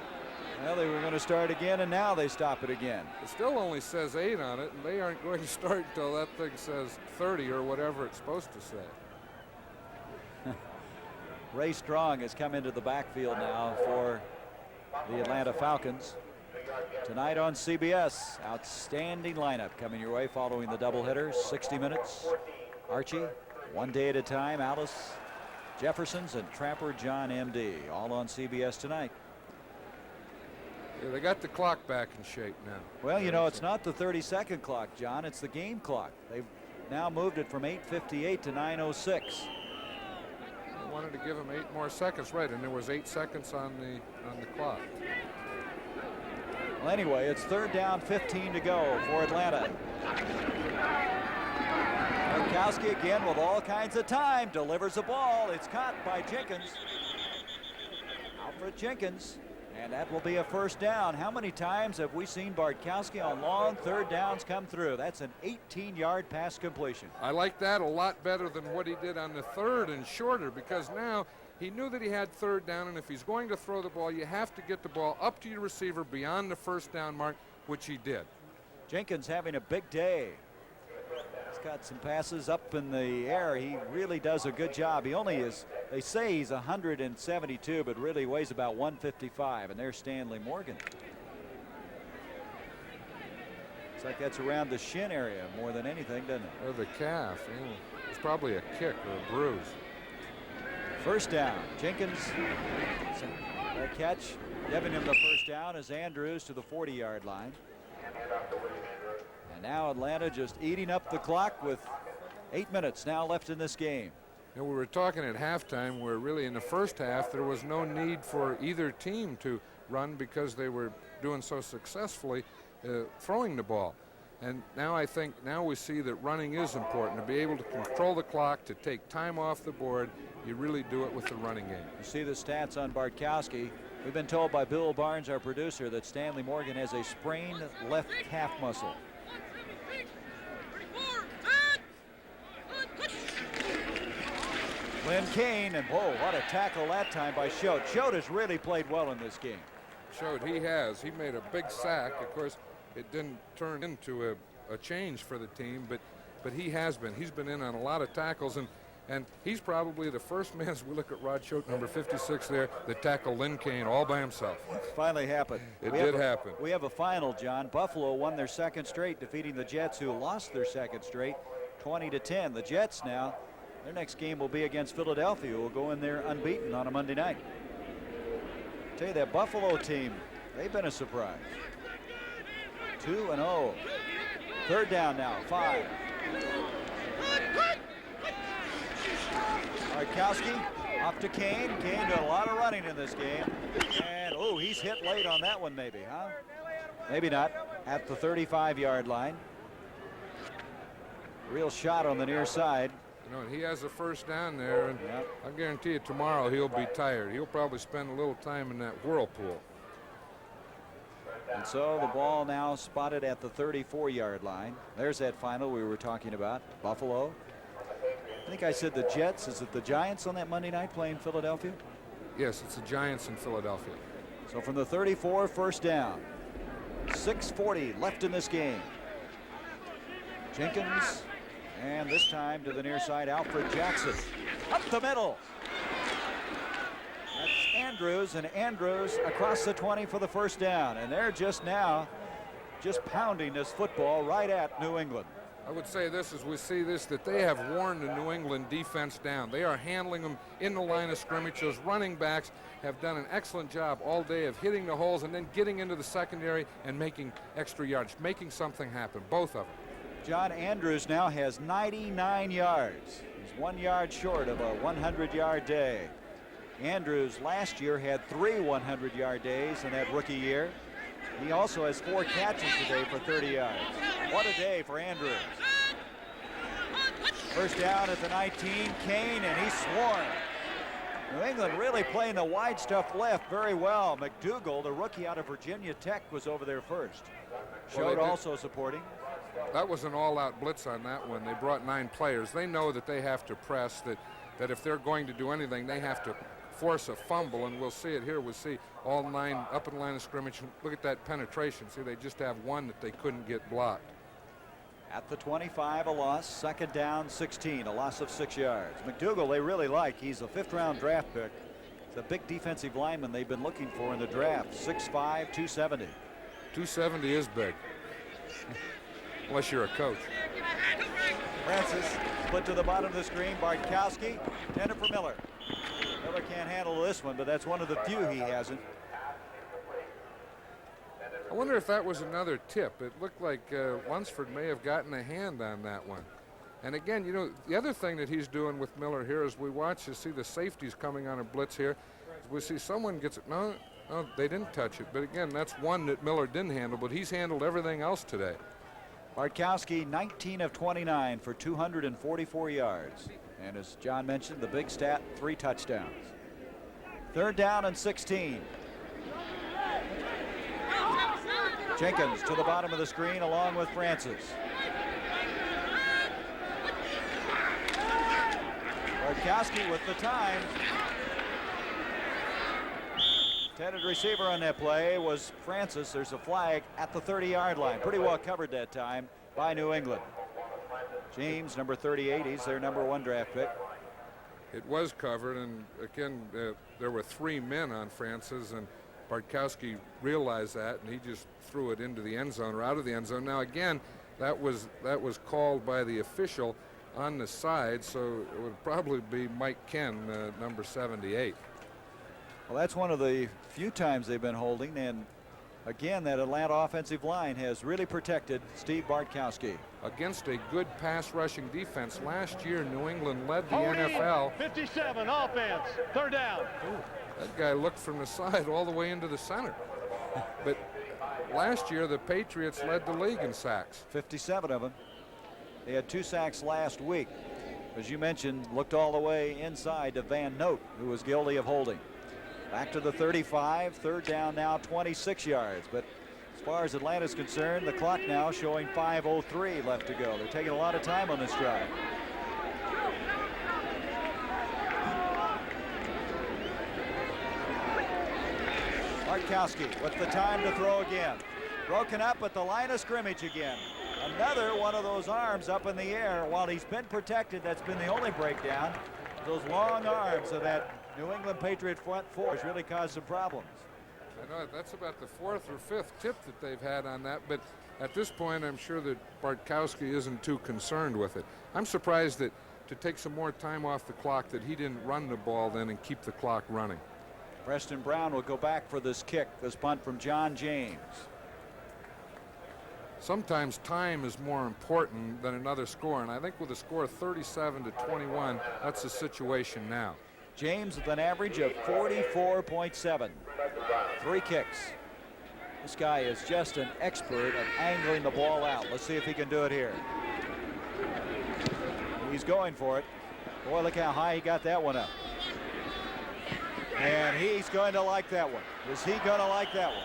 Well, they were going to start again, and now they stop it again. It still only says 8 on it, and they aren't going to start until that thing says 30 or whatever it's supposed to say. Ray Strong has come into the backfield now for the Atlanta Falcons. Tonight on CBS, outstanding lineup coming your way following the doubleheader. 60 minutes. Archie, One Day at a Time, Alice Jeffersons, and Trapper John M.D. all on CBS tonight. Yeah, they got the clock back in shape now. Well, you know, it's not the 30-second clock, John. It's the game clock. They've now moved it from 8:58 to 9:06. They wanted to give him 8 more seconds, right? And there was 8 seconds on the clock. Well, anyway, it's 3rd down, 15 to go for Atlanta. Gronkowski again with all kinds of time, delivers a ball. It's caught by Jenkins. Alfred Jenkins, and that will be a 1st down. How many times have we seen Bartkowski on long 3rd downs come through? That's an 18-yard pass completion. I like that a lot better than what he did on the 3rd and shorter, because now he knew that he had 3rd down, and if he's going to throw the ball, you have to get the ball up to your receiver beyond the 1st down mark, which he did. Jenkins having a big day. He's got some passes up in the air. He really does a good job. He only is, they say he's 172, but really weighs about 155. And there's Stanley Morgan. Looks like that's around the shin area more than anything, doesn't it? Or the calf. Yeah. It's probably a kick or a bruise. 1st down. Jenkins, that catch, giving him the 1st down as Andrews to the 40-yard line. And now Atlanta just eating up the clock with 8 minutes now left in this game. You know, we were talking at halftime where really in the first half there was no need for either team to run because they were doing so successfully throwing the ball. And now I think now we see that running is important. To be able to control the clock, to take time off the board, you really do it with the running game. You see the stats on Bartkowski. We've been told by Bill Barnes, our producer, that Stanley Morgan has a sprained left calf muscle. Glenn Kane, and whoa, what a tackle that time by Choate. Choate has really played well in this game. Choate, he has. He made a big sack. Of course, it didn't turn into a change for the team, but he has been. He's been in on a lot of tackles, and he's probably the first man, as we look at Rod Choate, number 56 there, that tackled Lynn Kane all by himself. Finally happened. It did happen. We have a final, John. Buffalo won their 2nd straight, defeating the Jets, who lost their 2nd straight, 20-10. The Jets now, their next game will be against Philadelphia, who will go in there unbeaten on a Monday night. Tell you, that Buffalo team, they've been a surprise. 2-0. 3rd down now, 5. Bartkowski off to Kane. Kane did a lot of running in this game. And, oh, he's hit late on that one maybe, huh? Maybe not. At the 35-yard line. Real shot on the near side. You know, he has a 1st down there, and I guarantee you tomorrow he'll be tired. He'll probably spend a little time in that whirlpool. And so the ball now spotted at the 34-yard line. There's that final we were talking about. Buffalo. I think I said the Jets. Is it the Giants on that Monday night playing Philadelphia? Yes, it's the Giants in Philadelphia. So from the 34, 1st down. 6:40 left in this game. Jenkins, and this time to the near side, Alfred Jackson. Up the middle. That's Andrews, and Andrews across the 20 for the first down. And they're just pounding this football right at New England. I would say this as we see this, that they have worn the New England defense down. They are handling them in the line of scrimmage. Those running backs have done an excellent job all day of hitting the holes and then getting into the secondary and making extra yards, making something happen, both of them. John Andrews now has 99 yards. He's 1 yard short of a 100-yard day. Andrews last year had 3 100-yard days in that rookie year. He also has 4 catches today for 30 yards. What a day for Andrews. First down at the 19, Kane, and he's swarmed. New England really playing the wide stuff left very well. McDougal, the rookie out of Virginia Tech, was over there first. Showed also supporting. That was an all-out blitz on that one. They brought 9 players. They know that they have to press, that if they're going to do anything, they have to force a fumble, and we'll see it here. We'll see all 9 up in the line of scrimmage. Look at that penetration. See, they just have one that they couldn't get blocked. At the 25, a loss. Second down, 16, a loss of 6 yards. McDougal they really like. He's a 5th-round draft pick. He's a big defensive lineman they've been looking for in the draft. 6'5", 270. 270 is big. Unless you're a coach. Francis split to the bottom of the screen. Bartkowski intended for Miller. Miller can't handle this one, but that's one of the few he hasn't. I wonder if that was another tip. It looked like Lunsford may have gotten a hand on that one. And again, you know, the other thing that he's doing with Miller here is we watch to see the safeties coming on a blitz here. We see someone gets it. No, they didn't touch it. But again, that's one that Miller didn't handle, but he's handled everything else today. Bartkowski 19 of 29 for 244 yards. And as John mentioned, the big stat, 3 touchdowns. Third down and 16. Jenkins to the bottom of the screen along with Francis. Bartkowski with the time. Intended receiver on that play was Francis. There's a flag at the 30-yard line. Pretty well covered that time by New England. James, number 38, he's their number 1 draft pick. It was covered, and again, there were 3 men on Francis, and Bartkowski realized that, and he just threw it into the end zone or out of the end zone. Now, again, that was called by the official on the side, so it would probably be Mike Ken, number 78. Well, that's one of the few times they've been holding, and again, that Atlanta offensive line has really protected Steve Bartkowski. Against a good pass rushing defense. Last year, New England led the Holding, NFL. 57, offense, third down. Ooh, that guy looked from the side all the way into the center. But last year, the Patriots led the league in sacks. 57 of them. They had 2 sacks last week. As you mentioned, looked all the way inside to Van Note, who was guilty of holding. Back to the 35, third down now, 26 yards. But as far as Atlanta's concerned, the clock now showing 5:03 left to go. They're taking a lot of time on this drive. Bartkowski with the time to throw again. Broken up at the line of scrimmage again. Another one of those arms up in the air. While he's been protected, that's been the only breakdown. Those long arms of that New England Patriot front 4 has really caused some problems. I know that's about the 4th or 5th tip that they've had on that, but at this point I'm sure that Bartkowski isn't too concerned with it. I'm surprised that to take some more time off the clock that he didn't run the ball then and keep the clock running. Preston Brown will go back for this kick, this punt from John James. Sometimes time is more important than another score, and I think with a score of 37-21, that's the situation now. James with an average of 44.7. 3 kicks. This guy is just an expert at angling the ball out. Let's see if he can do it here. He's going for it. Boy, look how high he got that one up. And he's going to like that one. Is he going to like that one?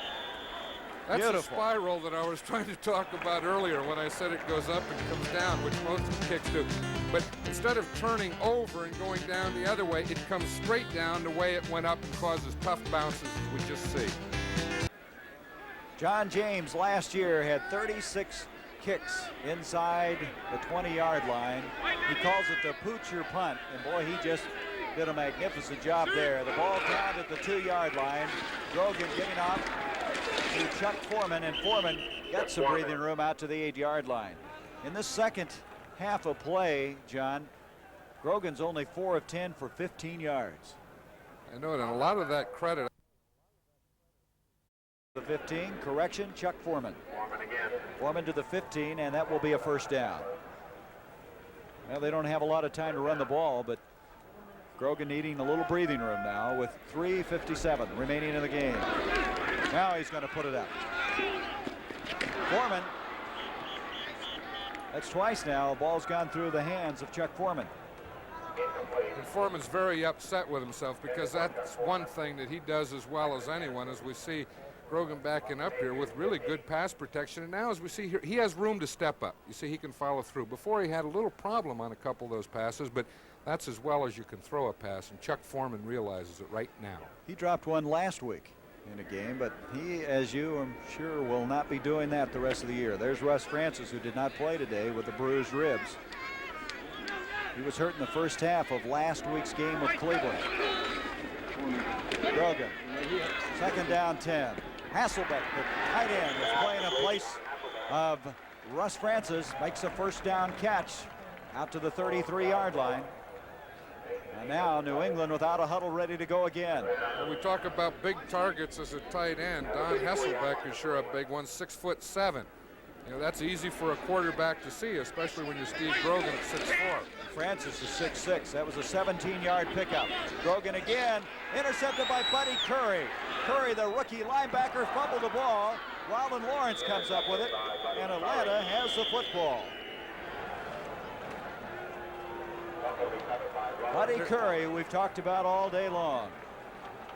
That's Beautiful. a spiral that I was trying to talk about earlier when I said it goes up and comes down, which most kicks do. But instead of turning over and going down the other way, it comes straight down the way it went up and causes tough bounces, as we just see. John James last year had 36 kicks inside the 20-yard line. He calls it the poocher punt, and boy, he just did a magnificent job there. The ball down at the 2-yard line. Grogan giving off to Chuck Foreman, and Foreman gets some breathing room out to the 8-yard line. In this second half of play, John, Grogan's only 4 of 10 for 15 yards. I know it, and a lot of that credit. The 15, correction, Chuck Foreman. Foreman to the 15, and that will be a first down. Well, they don't have a lot of time to run the ball, but Grogan needing a little breathing room now with 3:57 remaining in the game. Now he's going to put it up. Foreman. That's twice now. The ball's gone through the hands of Chuck Foreman. And Foreman's very upset with himself because that's one thing that he does as well as anyone, as we see Grogan backing up here with really good pass protection. And now as we see here, he has room to step up. You see he can follow through. Before he had a little problem on a couple of those passes, but that's as well as you can throw a pass, and Chuck Foreman realizes it right now. He dropped one last week in a game, but he, as you I'm sure, will not be doing that the rest of the year. There's Russ Francis, who did not play today with the bruised ribs. He was hurt in the first half of last week's game with Cleveland. Grogan, second down 10. Hasselbeck, the tight end, is playing in place of Russ Francis, makes a first down catch out to the 33-yard line. And now New England without a huddle, ready to go again. When we talk about big targets as a tight end, Don Hasselbeck is sure a big one, 6'7". You know, that's easy for a quarterback to see, especially when you're Steve Grogan at 6'4". Francis is 6'6". That was a 17-yard pickup. Grogan again, intercepted by Buddy Curry. Curry, the rookie linebacker, fumbled the ball. Robin Lawrence comes up with it, and Atlanta has the football. Buddy Curry, we've talked about all day long.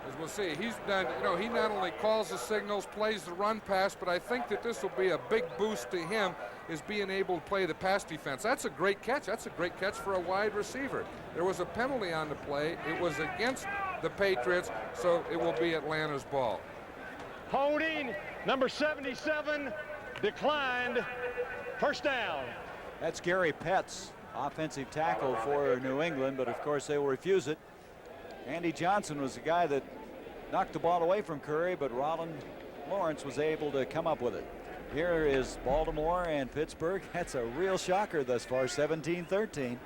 As we'll see, he's done, you know, he not only calls the signals, plays the run pass, but I think that this will be a big boost to him, is being able to play the pass defense. That's a great catch. That's a great catch for a wide receiver. There was a penalty on the play. It was against the Patriots, so it will be Atlanta's ball. Holding, number 77, declined. First down. That's Gary Petz, offensive tackle for New England, but of course they will refuse it. Andy Johnson was the guy that knocked the ball away from Curry, but Rollin Lawrence was able to come up with it. Here is Baltimore and Pittsburgh. That's a real shocker thus far, 17-13.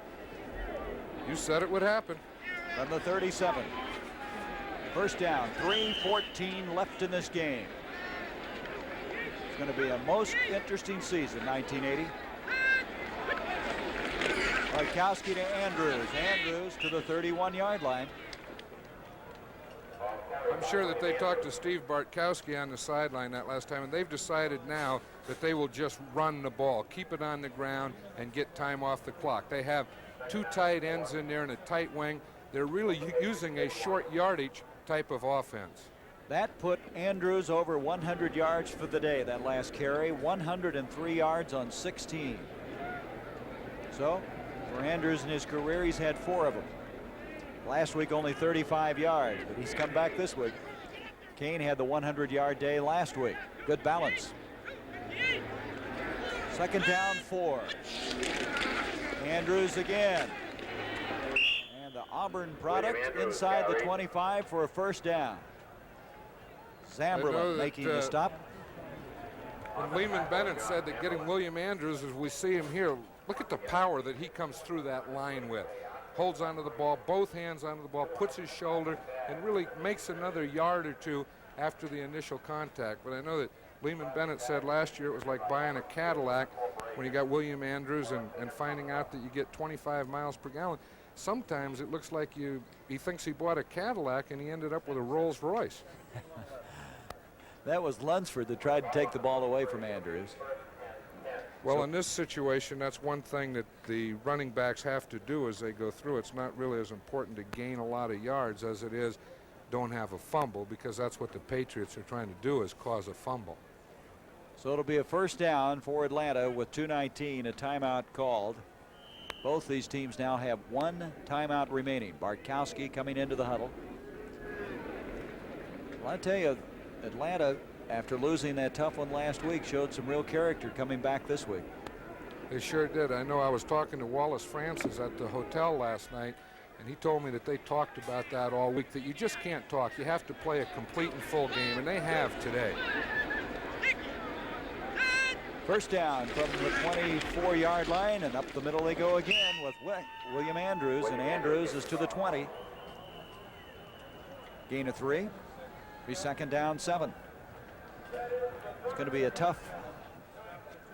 You said it would happen. From the 37. First down, 3:14 left in this game. It's going to be a most interesting season, 1980. Bartkowski to Andrews. Andrews to the 31-yard line. I'm sure that they talked to Steve Bartkowski on the sideline that last time, and they've decided now that they will just run the ball, keep it on the ground, and get time off the clock. They have two tight ends in there and a tight wing. They're really using a short yardage type of offense. That put Andrews over 100 yards for the day, that last carry. 103 yards on 16. So, for Andrews in his career, he's had 4 of them. Last week only 35 yards, but he's come back this week. Kane had the 100-yard day last week. Good balance. Second down 4. Andrews again. And the Auburn product inside the 25 for a first down. Zamberlin making the stop. When Lehman Bennett said that getting William Andrews, as we see him here, look at the power that he comes through that line with. Holds onto the ball, both hands onto the ball, puts his shoulder, and really makes another yard or two after the initial contact. But I know that Lehman Bennett said last year it was like buying a Cadillac when you got William Andrews and finding out that you get 25 miles per gallon. Sometimes it looks like he thinks he bought a Cadillac and he ended up with a Rolls Royce. That was Lunsford that tried to take the ball away from Andrews. Well, in this situation, that's one thing that the running backs have to do as they go through. It's not really as important to gain a lot of yards as it is don't have a fumble, because that's what the Patriots are trying to do, is cause a fumble. So it'll be a first down for Atlanta with 2:19, a timeout called. Both these teams now have 1 timeout remaining. Bartkowski coming into the huddle. Well, I tell you, Atlanta after losing that tough one last week, showed some real character coming back this week. They sure did. I know I was talking to Wallace Francis at the hotel last night, and he told me that they talked about that all week, that you just can't talk. You have to play a complete and full game, and they have today. First down from the 24-yard line, and up the middle they go again with William Andrews, and Andrews is to the 20. Gain of 3. Be second down 7. It's going to be a tough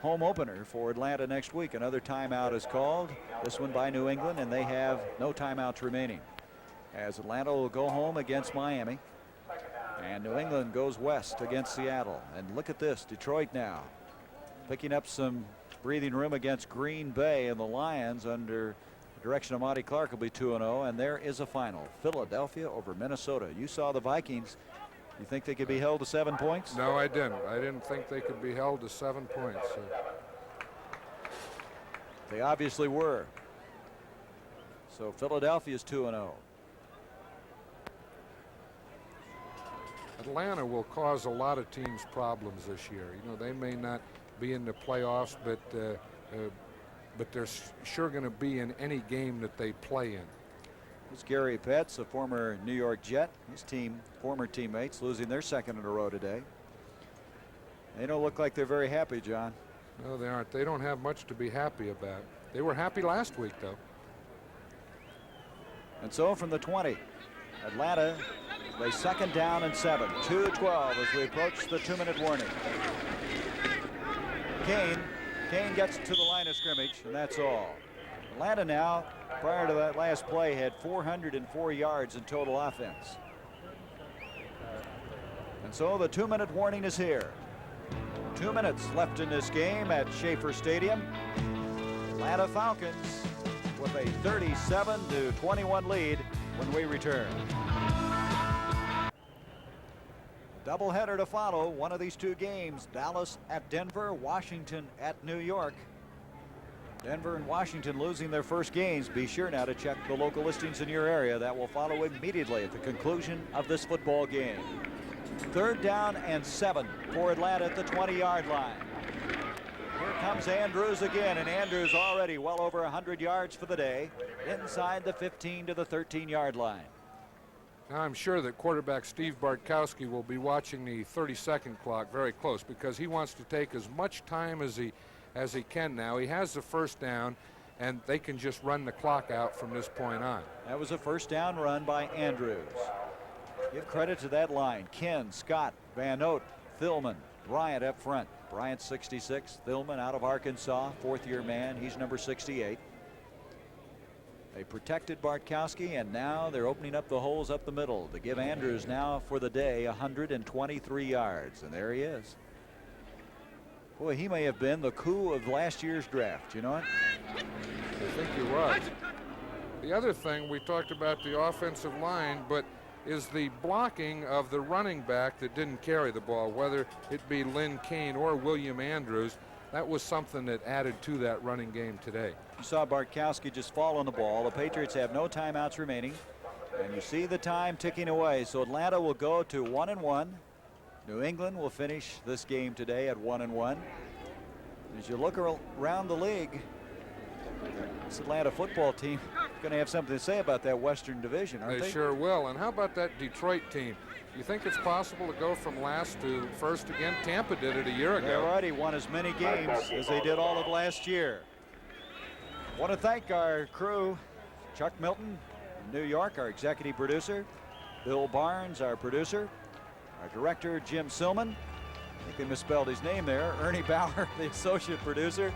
home opener for Atlanta next week. Another timeout is called, this one by New England, and they have no timeouts remaining, as Atlanta will go home against Miami, and New England goes west against Seattle. And look at this, Detroit now picking up some breathing room against Green Bay, and the Lions under the direction of Monty Clark will be 2-0, and there is a final. Philadelphia over Minnesota. You saw the Vikings. You think they could be held to 7 points? No, I didn't. I didn't think they could be held to 7 points. They obviously were. So Philadelphia's 2-0. Atlanta will cause a lot of teams problems this year. You know, they may not be in the playoffs, but they're sure going to be in any game that they play in. It's Gary Petz, a former New York Jet. His team, former teammates, losing their second in a row today. They don't look like they're very happy, John. No, they aren't. They don't have much to be happy about. They were happy last week, though. And so from the 20, Atlanta, they second down and 7. 2-12 as we approach the 2-minute warning. Kane gets to the line of scrimmage, and that's all. Atlanta now, prior to that last play, had 404 yards in total offense. And so the 2-minute warning is here. 2 minutes left in this game at Schaefer Stadium. Atlanta Falcons with a 37-21 lead when we return. Doubleheader to follow. One of these two games, Dallas at Denver, Washington at New York. Denver and Washington losing their first games. Be sure now to check the local listings in your area. That will follow immediately at the conclusion of this football game. 3rd down and 7 for Atlanta at the 20-yard line. Here comes Andrews again, and Andrews already well over 100 yards for the day, inside the 15 to the 13-yard line. Now, I'm sure that quarterback Steve Bartkowski will be watching the 30-second clock very close, because he wants to take as much time as he can now. He has the first down, and they can just run the clock out from this point on. That was a first down run by Andrews. Give credit to that line. Ken, Scott, Van Note, Thilman, Bryant up front. Bryant 66, Thilman out of Arkansas, 4th-year man. He's number 68. They protected Bartkowski, and now they're opening up the holes up the middle to give Andrews now for the day 123 yards. And there he is. Boy, he may have been the coup of last year's draft. You know what? I think he was. The other thing, we talked about the offensive line, but is the blocking of the running back that didn't carry the ball, whether it be Lynn Kane or William Andrews. That was something that added to that running game today. You saw Bartkowski just fall on the ball. The Patriots have no timeouts remaining, and you see the time ticking away. So Atlanta will go to 1-1. New England will finish this game today at 1-1. As you look around the league, this Atlanta football team is going to have something to say about that Western Division, aren't they? They sure will. And how about that Detroit team? You think it's possible to go from last to first again? Tampa did it a year ago. They already won as many games as they did all of last year. I want to thank our crew, Chuck Milton in New York, our executive producer, Bill Barnes, our producer, our director, Jim Silman. I think they misspelled his name there. Ernie Bauer, the associate producer.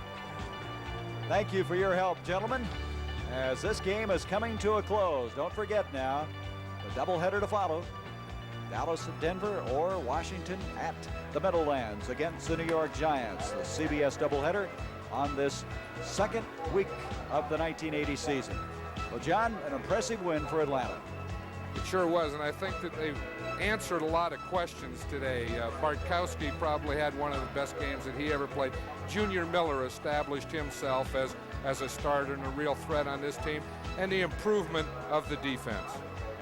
Thank you for your help, gentlemen, as this game is coming to a close. Don't forget now, the doubleheader to follow. Dallas at Denver or Washington at the Meadowlands against the New York Giants. The CBS doubleheader on this second week of the 1980 season. Well, John, an impressive win for Atlanta. It sure was, and I think that they answered a lot of questions today. Bartkowski probably had one of the best games that he ever played. Junior Miller established himself as a starter and a real threat on this team, and the improvement of the defense.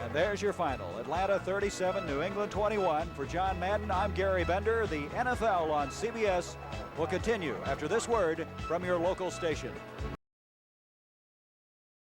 And there's your final. Atlanta 37, New England 21. For John Madden, I'm Gary Bender. The NFL on CBS will continue after this word from your local station.